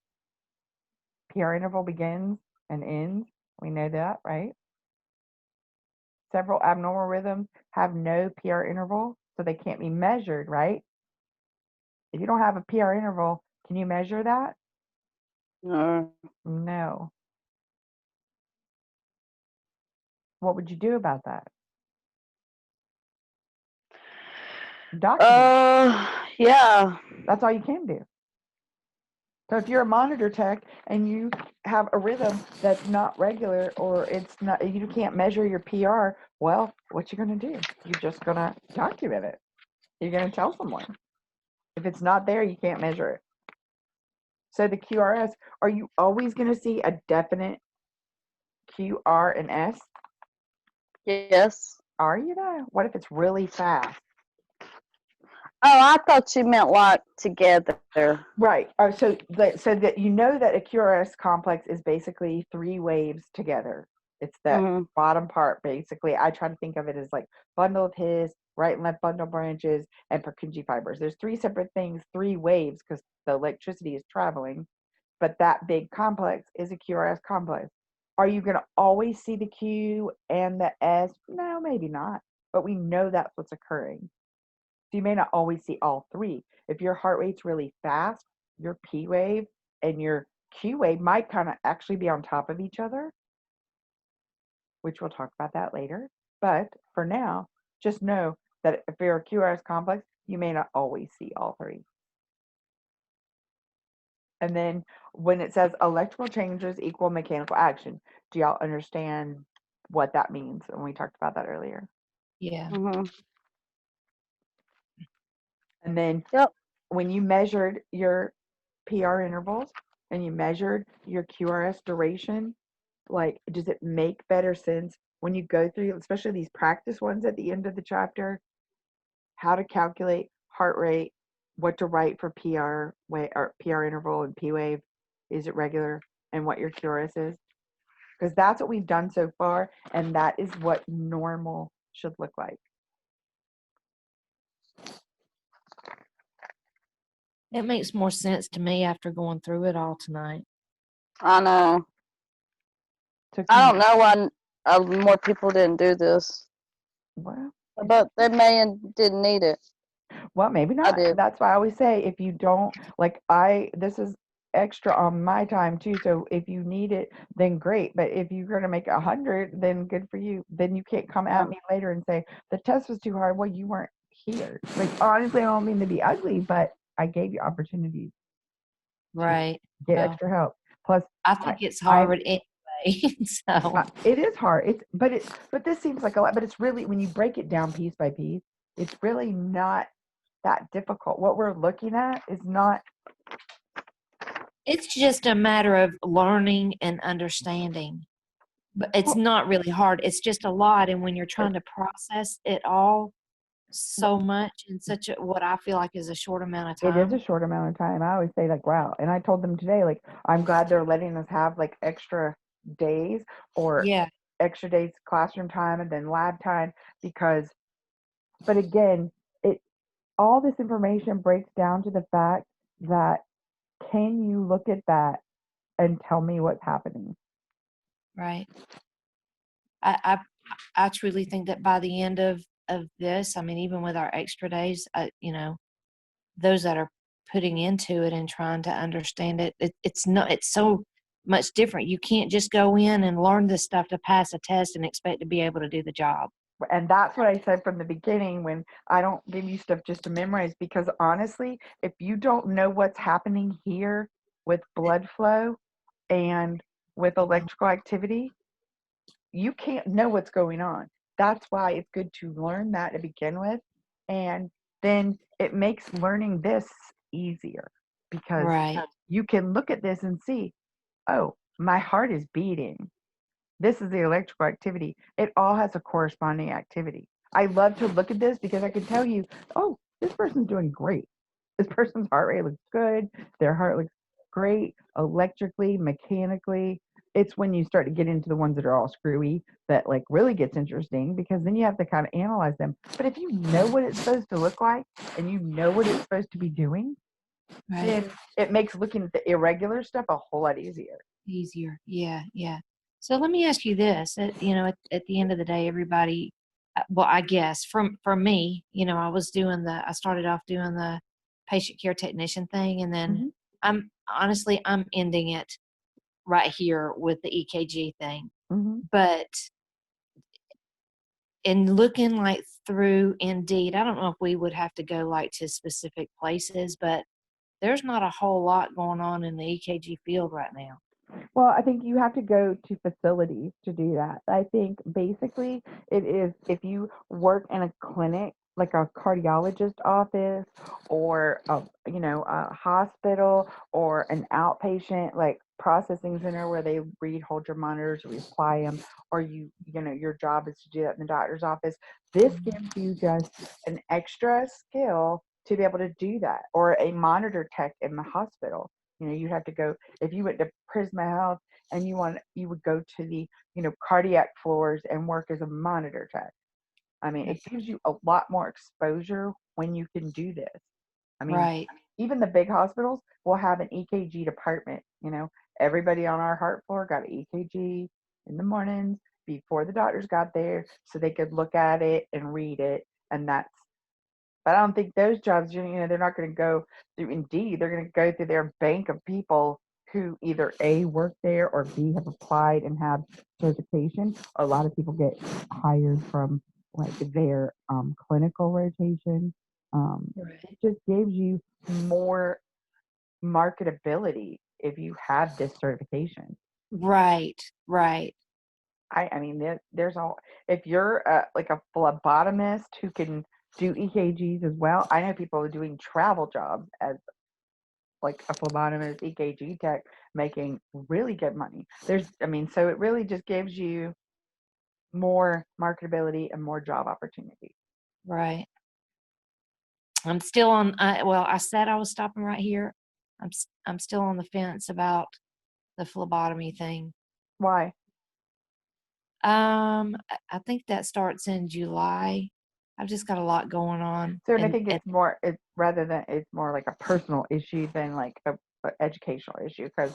PR interval begins and ends. We know that, right? Several abnormal rhythms have no PR interval, so they can't be measured, right? If you don't have a PR interval, can you measure that? No. What would you do about that? Document. Yeah. That's all you can do. So if you're a monitor tech and you have a rhythm that's not regular, or you can't measure your PR, well, what you gonna do? You're just gonna document it. You're gonna tell someone. If it's not there, you can't measure it. So the QRS, are you always gonna see a definite QR and S? Yes. Are you though? What if it's really fast? Oh, I thought you meant like together. Right. So that you know that a QRS complex is basically 3 waves together. It's that bottom part, basically. I try to think of it as like bundle of His, right and left bundle branches, and Purkinje fibers. There's 3 separate things, 3 waves, because the electricity is traveling. But that big complex is a QRS complex. Are you going to always see the Q and the S? No, maybe not. But we know that's what's occurring. So you may not always see all 3. If your heart rate's really fast, your P wave and your Q wave might kind of actually be on top of each other, which we'll talk about that later. But for now, just know that if you're a QRS complex, you may not always see all 3. And then when it says electrical changes equal mechanical action, do y'all understand what that means? And we talked about that earlier. Yeah. And then when you measured your PR intervals and you measured your QRS duration, like, does it make better sense when you go through, especially these practice ones at the end of the chapter, how to calculate heart rate, what to write for PR wave or PR interval and P wave, is it regular, and what your QRS is? because that's what we've done so far, and that is what normal should look like. It makes more sense to me after going through it all tonight. I know. I don't know why more people didn't do this. Well, But they may and didn't need it. well, maybe I not. did. That's why I always say, if you don't, like, this is extra on my time too. So if you need it, then great. But if you're going to make 100, then good for you. Then you can't come at me later and say the test was too hard. Well, you weren't here. Like, honestly, I don't mean to be ugly, but I gave you opportunities Right. to get Well, extra help. Plus, I think it's hard anyway. So it is hard. But this seems like a lot. But it's really, when you break it down piece by piece, it's really not that difficult. What we're looking at is not. it's just a matter of learning and understanding. But it's not really hard. It's just a lot. And when you're trying to process it all so much in such a, what I feel like is a short amount of time. It is a short amount of time. I always say, like, wow. And I told them today, like, I'm glad they're letting us have like extra days or extra days classroom time and then lab time, because, but again, all this information breaks down to the fact that, can you look at that and tell me what's happening? Right. I truly think that by the end of this, I mean, even with our extra days, you know, those that are putting into it and trying to understand it, it's so much different. You can't just go in and learn this stuff to pass a test and expect to be able to do the job. And that's what I said from the beginning, when I don't give you stuff just to memorize, because honestly, if you don't know what's happening here with blood flow and with electrical activity, you can't know what's going on. That's why it's good to learn that to begin with. And then it makes learning this easier, because you can look at this and see, oh, my heart is beating. This is the electrical activity. It all has a corresponding activity. I love to look at this because I can tell you, oh, this person's doing great. This person's heart rate looks good. Their heart looks great electrically, mechanically. It's when you start to get into the ones that are all screwy that like really gets interesting, because then you have to kind of analyze them. But if you know what it's supposed to look like and you know what it's supposed to be doing, then it makes looking at the irregular stuff a whole lot easier. Yeah. So let me ask you this. You know, at the end of the day, everybody, well, I guess for me, you know, I started off doing the patient care technician thing, and then I'm ending it right here with the EKG thing. But in looking like through Indeed, I don't know if we would have to go like to specific places, but there's not a whole lot going on in the EKG field right now. Well, I think you have to go to facilities to do that. I think basically it is, if you work in a clinic, like a cardiologist office or a hospital or an outpatient like processing center where they hold your monitors or apply them, or your job is to do that in the doctor's office. This gives you just an extra skill to be able to do that, or a monitor tech in the hospital. You have to go, if you went to Prisma Health and you would go to the, cardiac floors and work as a monitor tech. I mean, it gives you a lot more exposure when you can do this. I mean, even the big hospitals will have an EKG department. Everybody on our heart floor got an EKG in the mornings before the doctors got there, so they could look at it and read it. But I don't think those jobs, they're not going to go through Indeed. They're going to go through their bank of people who either A, work there, or B, have applied and have certification. A lot of people get hired from like their clinical rotation. It just gives you more marketability if you have this certification. Right. I mean, there's all, if you're like a phlebotomist who can do EKGs as well. I know people are doing travel jobs as like a phlebotomist, EKG tech, making really good money. So it really just gives you more marketability and more job opportunity. Right. I'm still on. I said I was stopping right here. I'm still on the fence about the phlebotomy thing. Why? I think that starts in July. I've just got a lot going on. So, and I think it's more, it's rather than, it's more like a personal issue than like a educational issue, because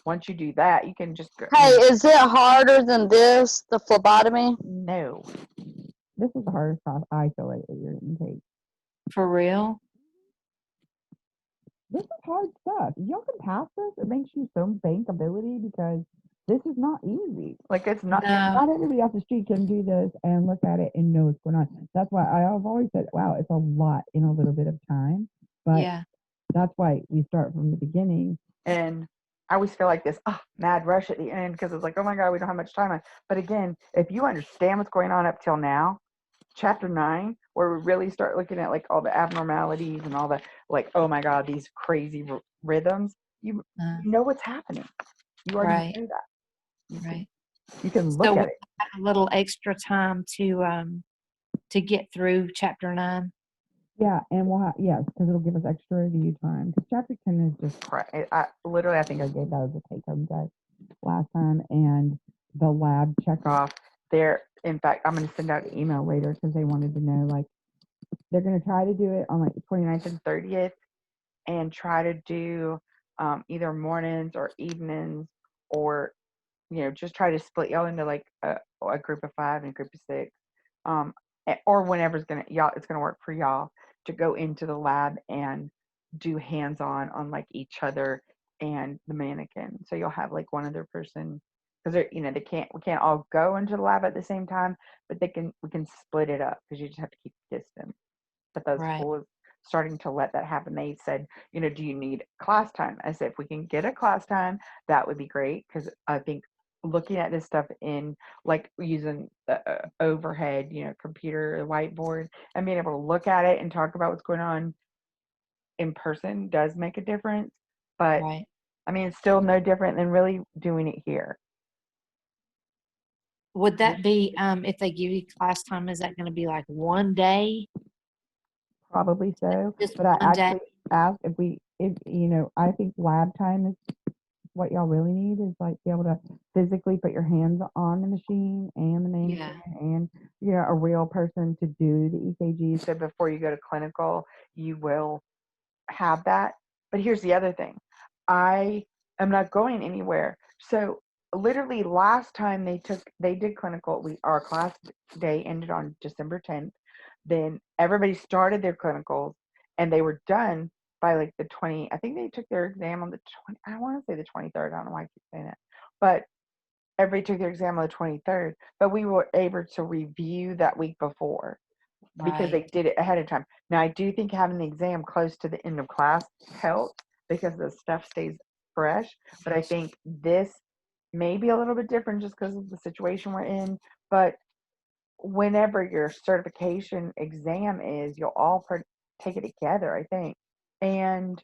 once you do that, you can just go. Hey, is it harder than this, the phlebotomy? No, this is the hardest class I feel like that you're going to take. For real? This is hard stuff. If y'all can pass this, it makes you so bankability, because this is not easy. Like, it's not, No. not everybody off the street can do this and look at it and know what's going on. That's why I've always said, wow, it's a lot in a little bit of time. But Yeah. that's why we start from the beginning. And I always feel like this mad rush at the end, because it's like, oh my God, we don't have much time. But again, if you understand what's going on up till now, chapter 9, where we really start looking at like all the abnormalities and all the like, oh my God, these crazy rhythms, you know what's happening. You already know that. Right. You can look So at we it. have a little extra time to get through chapter 9. Yeah, and we'll have, yes, because it'll give us extra review time. Because chapter 10 is just, I think I gave that as a take-home test last time, and the lab check-off there. In fact, I'm going to send out an email later, because they wanted to know, like, they're going to try to do it on like the 29th and 30th, and try to do either mornings or evenings, or just try to split y'all into like a group of 5 and a group of 6, or whenever's it's gonna work for y'all to go into the lab and do hands-on on like each other and the mannequin. So you'll have like one other person, because we can't all go into the lab at the same time, but we can split it up, because you just have to keep distance. But the school is starting to let that happen. They said, do you need class time? I said, if we can get a class time, that would be great, because I think looking at this stuff in like using the overhead, computer whiteboard, and being able to look at it and talk about what's going on in person does make a difference. But I mean, it's still no different than really doing it here. Would that be if they give you class time? Is that going to be like one day? Probably so. Just But I one day? actually asked if I think lab time is what y'all really need, is like be able to physically put your hands on the machine and the mannequin and a real person to do the EKG. So before you go to clinical, you will have that. But here's the other thing. I am not going anywhere. So literally last time they did clinical, our class day ended on December 10th. Then everybody started their clinicals, and they were done by like the 20. I think they took their exam on the 20. I want to say the 23rd. I don't know why I keep saying it, but everybody took their exam on the 23rd. But we were able to review that week before, because they did it ahead of time. Now, I do think having the exam close to the end of class helps, because the stuff stays fresh. But I think this may be a little bit different just because of the situation we're in. But whenever your certification exam is, you'll all take it together, I think. And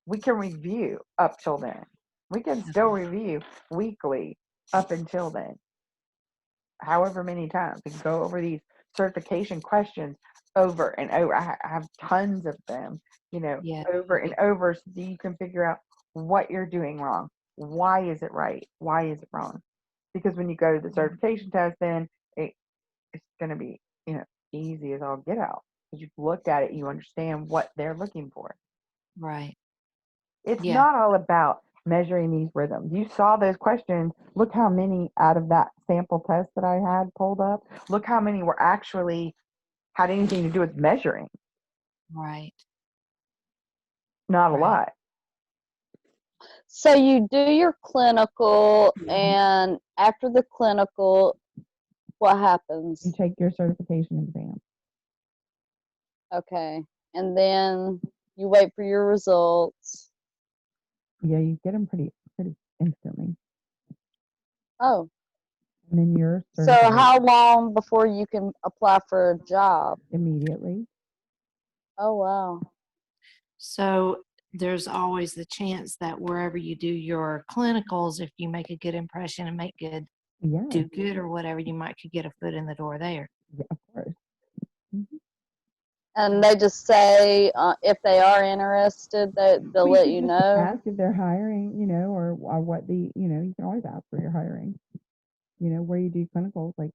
we can review up till then. We can still review weekly up until then. However many times. We can go over these certification questions over and over. I have tons of them, over and over, so that you can figure out what you're doing wrong. Why is it right? Why is it wrong? Because when you go to the certification test, then it's going to be, easy as all get out, because you've looked at it, you understand what they're looking for. Right. It's not all about measuring these rhythms. You saw those questions. Look how many out of that sample test that I had pulled up. Look how many were actually had anything to do with measuring. Right. Not a lot. So you do your clinical, and after the clinical, what happens? You take your certification exam. Okay. And then you wait for your results. Yeah, you get them pretty instantly. Oh. And then you're certified. So how long before you can apply for a job? Immediately. Oh, wow. So there's always the chance that wherever you do your clinicals, if you make a good impression and do good or whatever, you might could get a foot in the door there. Yeah, of course. Mm-hmm. And they just say if they are interested, they'll let you know. Ask if they're hiring, or what you can always ask for your hiring. where you do clinicals, like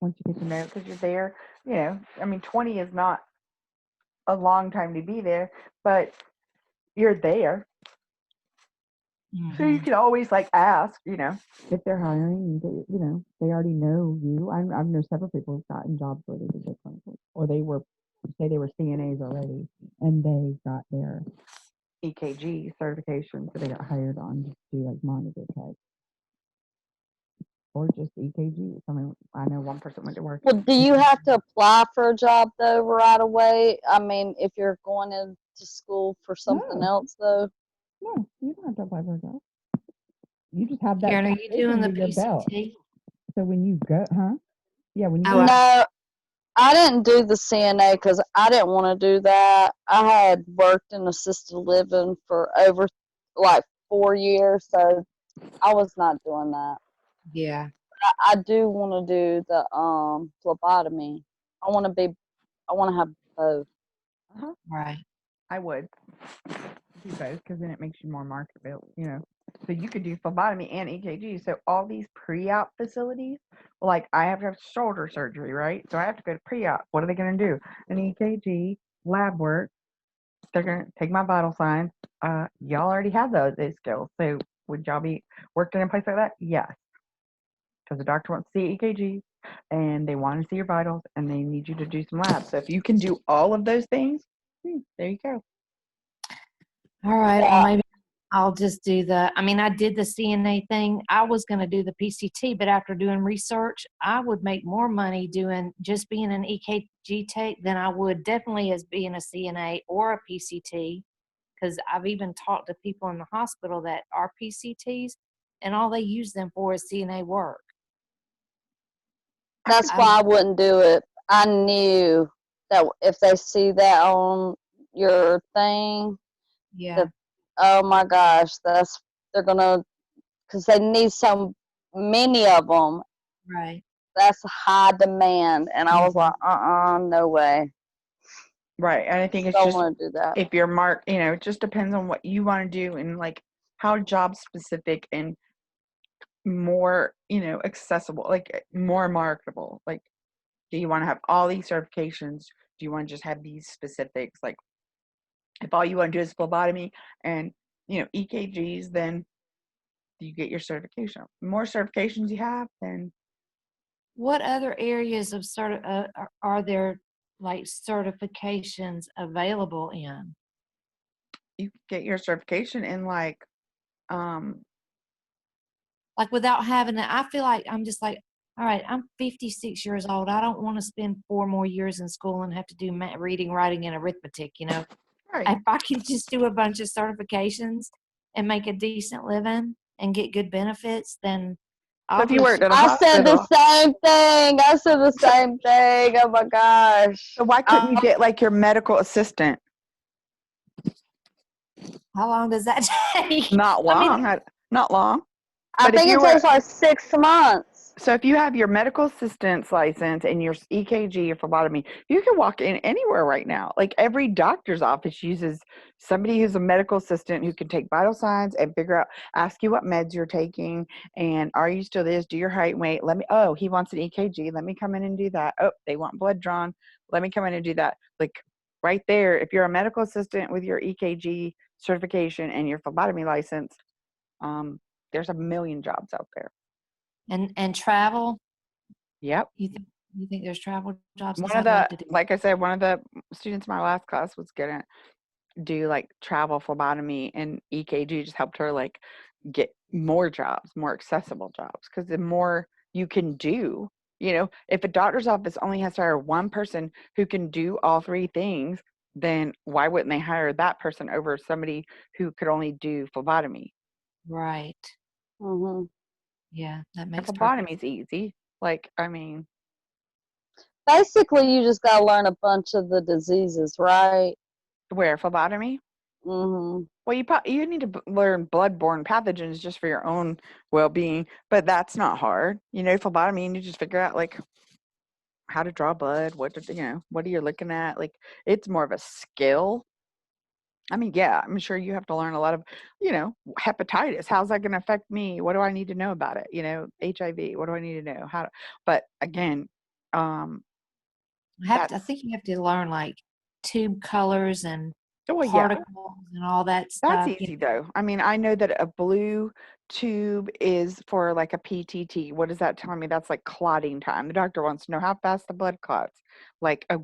once you get to know, because you're there, I mean, 20 is not a long time to be there, but you're there. So you Mhm. can always like ask, if they're hiring, they already know you. I've known several people who've gotten jobs where they did their clinicals, or they were, say they were CNAs already, and they got their EKG certification, so they got hired on to do like monitor type, or just EKG. I mean, I know one person went to work. Well, do you have to apply for a job though right away? I mean, if you're going into school for something No, else though? no, you don't have to apply for a job. You just have that Karen, are you certification doing the under your belt. PCT? So when you go, yeah, when you Oh, go, No, I didn't do the CNA because I didn't want to do that. I had worked in assisted living for over like 4 years, so I was not doing that. yeah, I do want to do the phlebotomy. I want to be. I want to have both. right. I would do both because then it makes you more marketable, So you could do phlebotomy and EKG. So all these pre-op facilities, like I have to have shoulder surgery, right? So I have to go to pre-op. What are they going to do? An EKG, lab work. They're going to take my vital signs. Y'all already have those skills. So would y'all be working in a place like that? Yes. Because the doctor wants to see EKG and they want to see your vitals and they need you to do some labs. So if you can do all of those things, there you go. All right. Well, Yeah, maybe I'll just do I mean, I did the CNA thing. I was going to do the PCT, but after doing research, I would make more money doing just being an EKG tech than I would definitely as being a CNA or a PCT. Because I've even talked to people in the hospital that are PCTs, and all they use them for is CNA work. that's I'm, why I wouldn't do it. I knew that if they see that on your thing, yeah, that oh my gosh, they're gonna because they need so many of them. right. That's high demand, and I was Mhm. like, no way, Right. And I think it's don't just want to do that. if you're it just depends on what you want to do and like how job specific and more, accessible, like more marketable. Like, do you want to have all these certifications? Do you want to just have these specifics? Like, if all you want to do is phlebotomy and, EKGs, then you get your certification. The more certifications you have, then What other areas of are there like certifications available in? you get your certification in um, Like without having to, I feel like I'm just like, all right, I'm 56 years old. I don't want to spend 4 more years in school and have to do reading, writing, and arithmetic. right. If I can just do a bunch of certifications and make a decent living and get good benefits, then So I'll if you do. worked at a I said the hospital, same thing. I said the so, same thing. Oh my gosh. so why couldn't you get like your medical assistant? How long does that take? Not I mean, long, not long. I But if think you it were takes like 6 months. So if you have your medical assistance license and your EKG or phlebotomy, you can walk in anywhere right now. Like every doctor's office uses somebody who's a medical assistant who can take vital signs and figure out, ask you what meds you're taking, and are you still this? Do your height and weight. Oh, he wants an EKG. Let me come in and do that. Oh, they want blood drawn. Let me come in and do that. Like right there, if you're a medical assistant with your EKG certification and your phlebotomy license, there's a million jobs out there. and travel. Yep. You think there's travel jobs? Because One of I'd love the to do. like I said, one of the students in my last class was gonna do like travel phlebotomy, and EKG just helped her like get more jobs, more accessible jobs, because the more you can do, if a doctor's office only has to hire one person who can do all three things, then why wouldn't they hire that person over somebody who could only do phlebotomy? Right. Hmm. Yeah, that And makes perfect. phlebotomy's easy. Like, I mean, Basically, you just got to learn a bunch of the diseases, right? where phlebotomy? Hmm. Well, you need to learn blood-borne pathogens just for your own well-being, but that's not hard. Phlebotomy, and you just figure out like how to draw blood, what are you looking at. Like it's more of a skill I mean, yeah, I'm sure you have to learn a lot of, hepatitis. How's that going to affect me? What do I need to know about it? HIV. What do I need to know? But again, um, I that's, think you have to learn like tube colors and oh, well, yeah. particles and all that That's stuff. easy though. I mean, I know that a blue tube is for like a PTT. What does that tell me? That's like clotting time. The doctor wants to know how fast the blood clots. Like a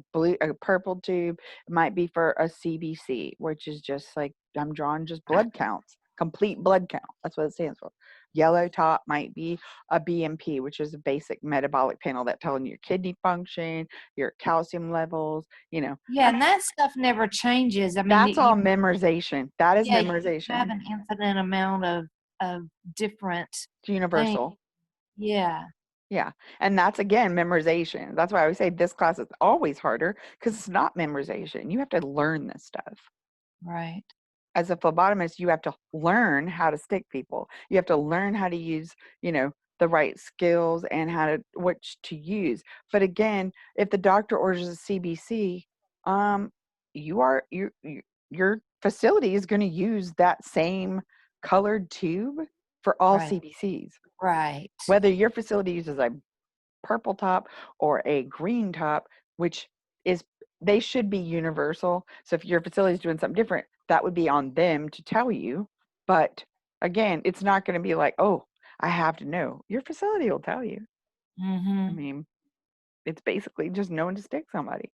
purple tube might be for a CBC, which is just like I'm drawing just blood counts, complete blood count. That's what it stands for. Yellow top might be a BMP, which is a basic metabolic panel that telling you your kidney function, your calcium levels. Yeah, and that stuff never changes. I mean, That's all memorization. That is yeah, you have memorization. an infinite amount of different It's things. universal. Yeah, Yeah. And that's again memorization. That's why I always say this class is always harder because it's not memorization. You have to learn this stuff. right. As a phlebotomist, you have to learn how to stick people. You have to learn how to use, the right skills and which to use. But again, if the doctor orders a CBC, um, your facility is going to use that same colored tube for all Right. CBCs. Right. Whether your facility uses a purple top or a green top, which is they should be universal. So if your facility is doing something different, that would be on them to tell you. But again, it's not going to be like, oh, I have to know. Your facility will tell you. I Mm-hmm. mean, it's basically just knowing to stick somebody.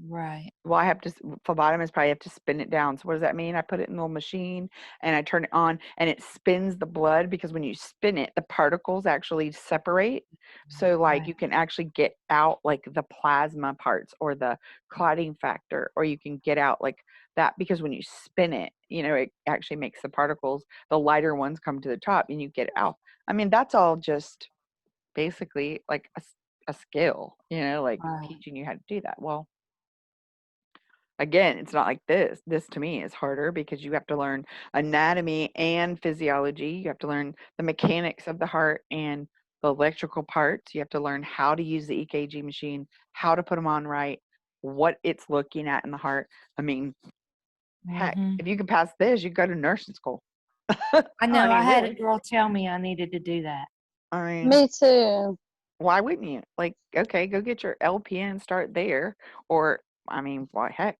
Right. Well, I have to, phlebotomists probably have to spin it down. So what does that mean? I put it in a little machine and I turn it on and it spins the blood because when you spin it, the particles actually separate. So like Right. you can actually get out like the plasma parts or the clotting factor, or you can get out like that because when you spin it, it actually makes the particles, the lighter ones come to the top and you get out. I mean, that's all just basically like a skill, like Right. teaching you how to do that. Well, again, it's not like this. This to me is harder because you have to learn anatomy and physiology. You have to learn the mechanics of the heart and the electrical parts. You have to learn how to use the EKG machine, how to put them on right, what it's looking at in the heart. I mean, heck, Mm-hmm. if you can pass this, you go to nursing school. I I know. I mean, had a really. girl tell me I needed to do that. I mean, Me too. why wouldn't you? Like, okay, go get your LPN, start there. Or, I mean, why, heck,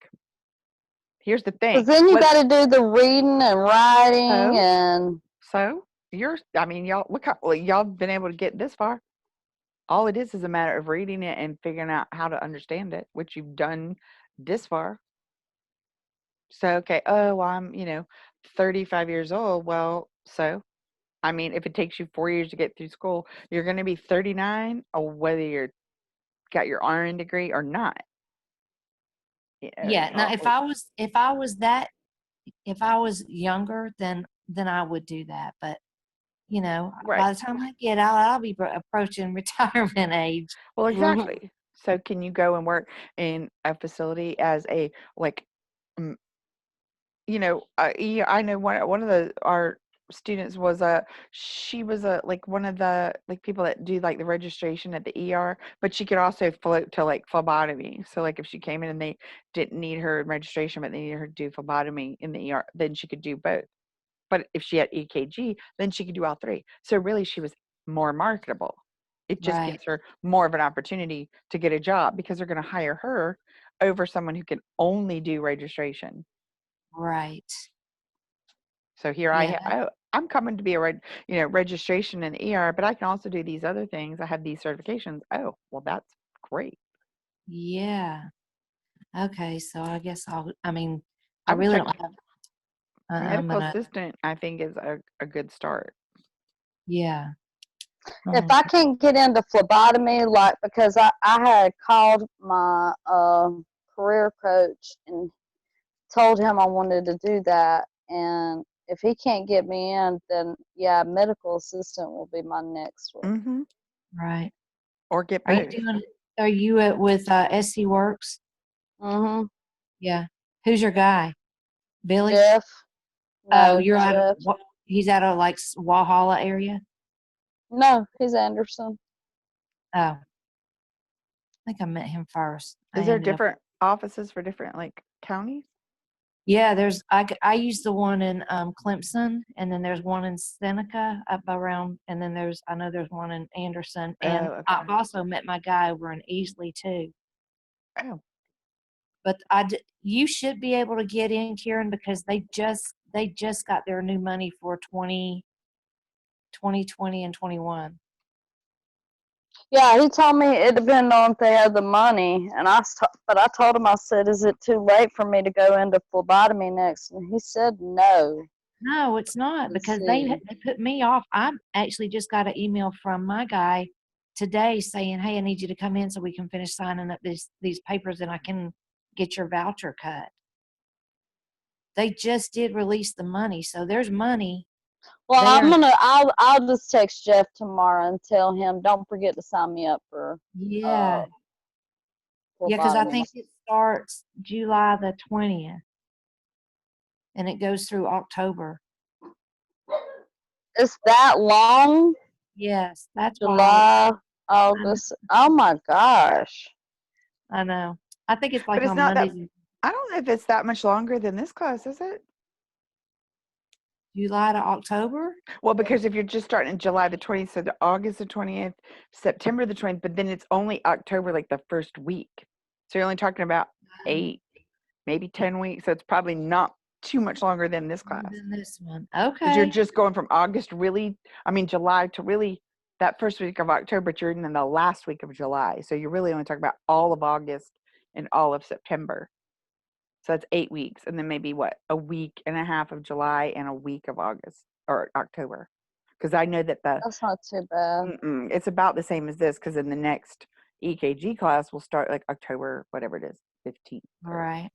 here's the thing. Because then you What got to do the reading and writing so and So I mean, y'all look how well, y'all been able to get this far. All it is a matter of reading it and figuring out how to understand it, which you've done this far. So, okay, oh, well, I'm, 35 years old. Well, so, I mean, if it takes you 4 years to get through school, you're going to be 39, or whether you're got your RN degree or not. Yeah. Now, Oh, if I was younger, then I would do that. But right. by the time I get out, I'll be approaching retirement age. Well, mhm. exactly. So, can you go and work in a facility as a like I know one of our students was she was a like one of the like people that do like the registration at the ER, but she could also float to like phlebotomy. So like if she came in and they didn't need her registration, but they needed her to do phlebotomy in the ER, then she could do both. But if she had EKG, then she could do all three. So really, she was more marketable. It just Right. gives her more of an opportunity to get a job because they're going to hire her over someone who can only do registration. Right. So here Yeah. I'm coming to be registration in the ER, but I can also do these other things. I have these certifications. Oh, well, that's great. Yeah. Okay. So I guess I mean, I I would really check don't have, I'm medical gonna, assistant. I think is a good start. yeah. If Oh, I can't get into phlebotomy, like because I had called my career coach and told him I wanted to do that, and if he can't get me in, then yeah, medical assistant will be my next one. Mm-hmm. right. Or get Are you both. doing, are you with SC Works? Mhm. Yeah. Who's your guy? Billy? Jeff. Oh, No, you're out of Jeff. what? He's out of like Walhalla area? No, he's Anderson. Oh, I think I met him first. I Is there ended up, different offices for different like counties? Yeah, I use the one in Clemson, and then there's one in Seneca up around, and then I know there's one in Anderson, and okay. I've also met my guy over in Easley too. Oh. But you should be able to get in, Kieran, because they just got their new money for 2020 and 21. Yeah, he told me it depended on if they had the money, and but I told him, I said, is it too late for me to go into phlebotomy next? And he said no. No, it's not, Let's because see. they put me off. I actually just got an email from my guy today saying, "Hey, I need you to come in so we can finish signing up these papers and I can get your voucher cut." They just did release the money, so there's money Well, there. I'll just text Jeff tomorrow and tell him, don't forget to sign me up for Yeah, because I phlebotomy. think it starts July the 20th and it goes through October. It's that long? Yes, that's why July, August. Oh my gosh. I know. I think it's But like it's on not that, Mondays, I don't know if it's that much longer than this class, is it? July to October. Well, because if you're just starting in July the 20th, so the August the 20th, September the 20th, but then it's only October, like the first week. So you're only talking about 8, maybe 10 weeks. So it's probably not too much longer than this class. Than this one. Because you're Okay. just going from July to really that first week of October, but you're in the last week of July. So you're really only talking about all of August and all of September. So that's 8 weeks. And then maybe a week and a half of July and a week of August or October. Because I know that That's not too bad. it's about the same as this, because in the next EKG class will start like October, whatever it is, 15th. All right.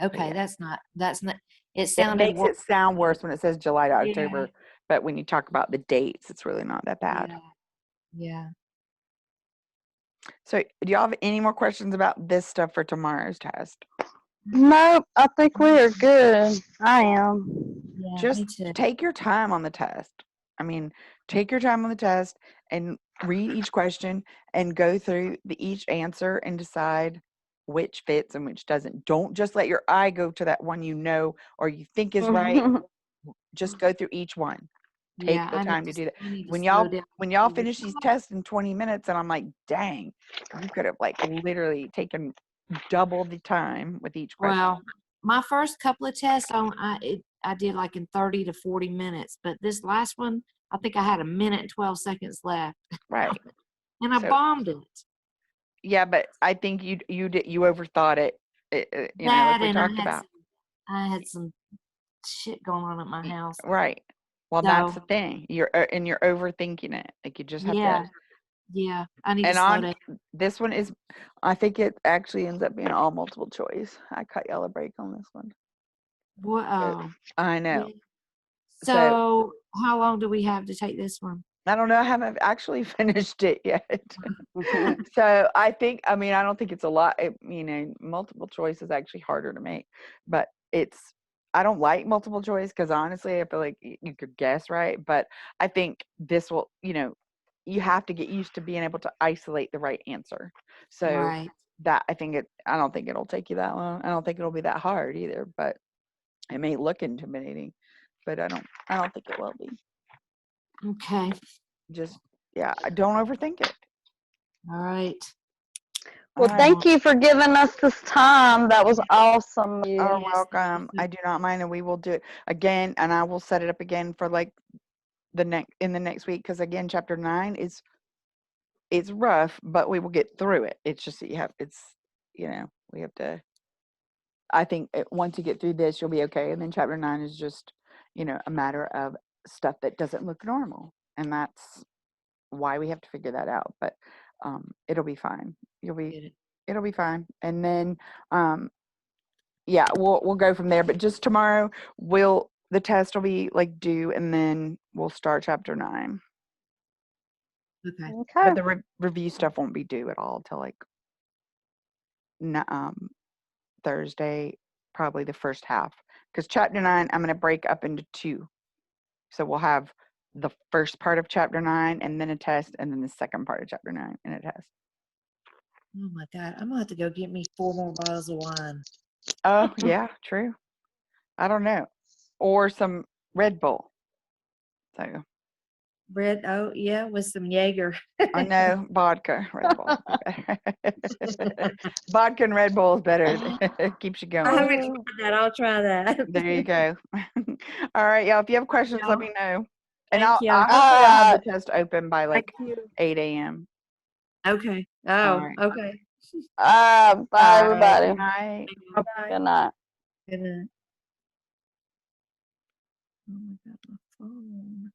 Okay. Yeah. That's not, it It sounded makes worse. it sound worse when it says July to Yeah. October, but when you talk about the dates, it's really not that bad. Yeah. Yeah. So, do y'all have any more questions about this stuff for tomorrow's test? Nope, I think we are good. I am. Yeah. Just Me too. take your time on the test. I mean, take your time on the test and read each question and go through each answer and decide which fits and which doesn't. Don't just let your eye go to that one you know or you think is right. Just go through each one. Take Yeah. the time to do that. I need to When slow y'all down. when y'all finish these tests in 20 minutes, and I'm like, dang, you could have like literally taken double the time with each question. Well, my first couple of tests, I did like in 30 to 40 minutes, but this last one, I think I had a minute and 12 seconds left, Right. and I So bombed it. yeah, but I think you overthought it. Like That we and talked about. I had some shit going on at my house. Right. Well, that's the So thing. You're overthinking it. Like you just have yeah, to. yeah, I need to And slow on down. this one is, I think it actually ends up being all multiple choice. I cut y'all a break on this one. Whoa. I know. Yeah. So So how long do we have to take this one? I don't know. I haven't actually finished it yet. So I think, I don't think it's a lot. Multiple choice is actually harder to make, but I don't like multiple choice because honestly, I feel like you could guess right. But I think this will, you have to get used to being able to isolate the right answer. So Right. that I don't think it'll take you that long. I don't think it'll be that hard either, but it may look intimidating, but I don't think it will be. Okay. Just, yeah, don't overthink it. All right. Well, thank you for giving us this time. That was awesome. You're Yes, thank you welcome. I do not mind, and we will do it again, and I will set it up again for like the next week, because again, chapter 9 is it's rough, but we will get through it. It's just that we have to. I think once you get through this, you'll be okay, and then chapter 9 is just a matter of stuff that doesn't look normal, and that's why we have to figure that out. But it'll be fine. It'll be fine, and then yeah, we'll go from there. But just tomorrow, the test will be like due, and then we'll start chapter 9. Okay. But the review stuff won't be due at all till like Thursday, probably the first half. Because chapter 9, I'm going to break up into 2. So we'll have the first part of chapter 9 and then a test, and then the second part of chapter 9 and a test. Oh my God. I'm gonna have to go get me 4 more bottles of wine. Oh, yeah, true. I don't know. Or some Red Bull. So Red, oh yeah, with some Jaeger. I know vodka, Red Bull. Vodka and Red Bull is better. It keeps you I going. haven't tried that. I'll try that. There you go. All right, y'all. If you have questions, let me know. And Thank you. hopefully I'll have the test open by like Thank you. 8 a.m. Okay. All Oh, right. okay. Bye, All right. everybody. Good night. Bye-bye. Good night. Good night. Oh my God, my phone.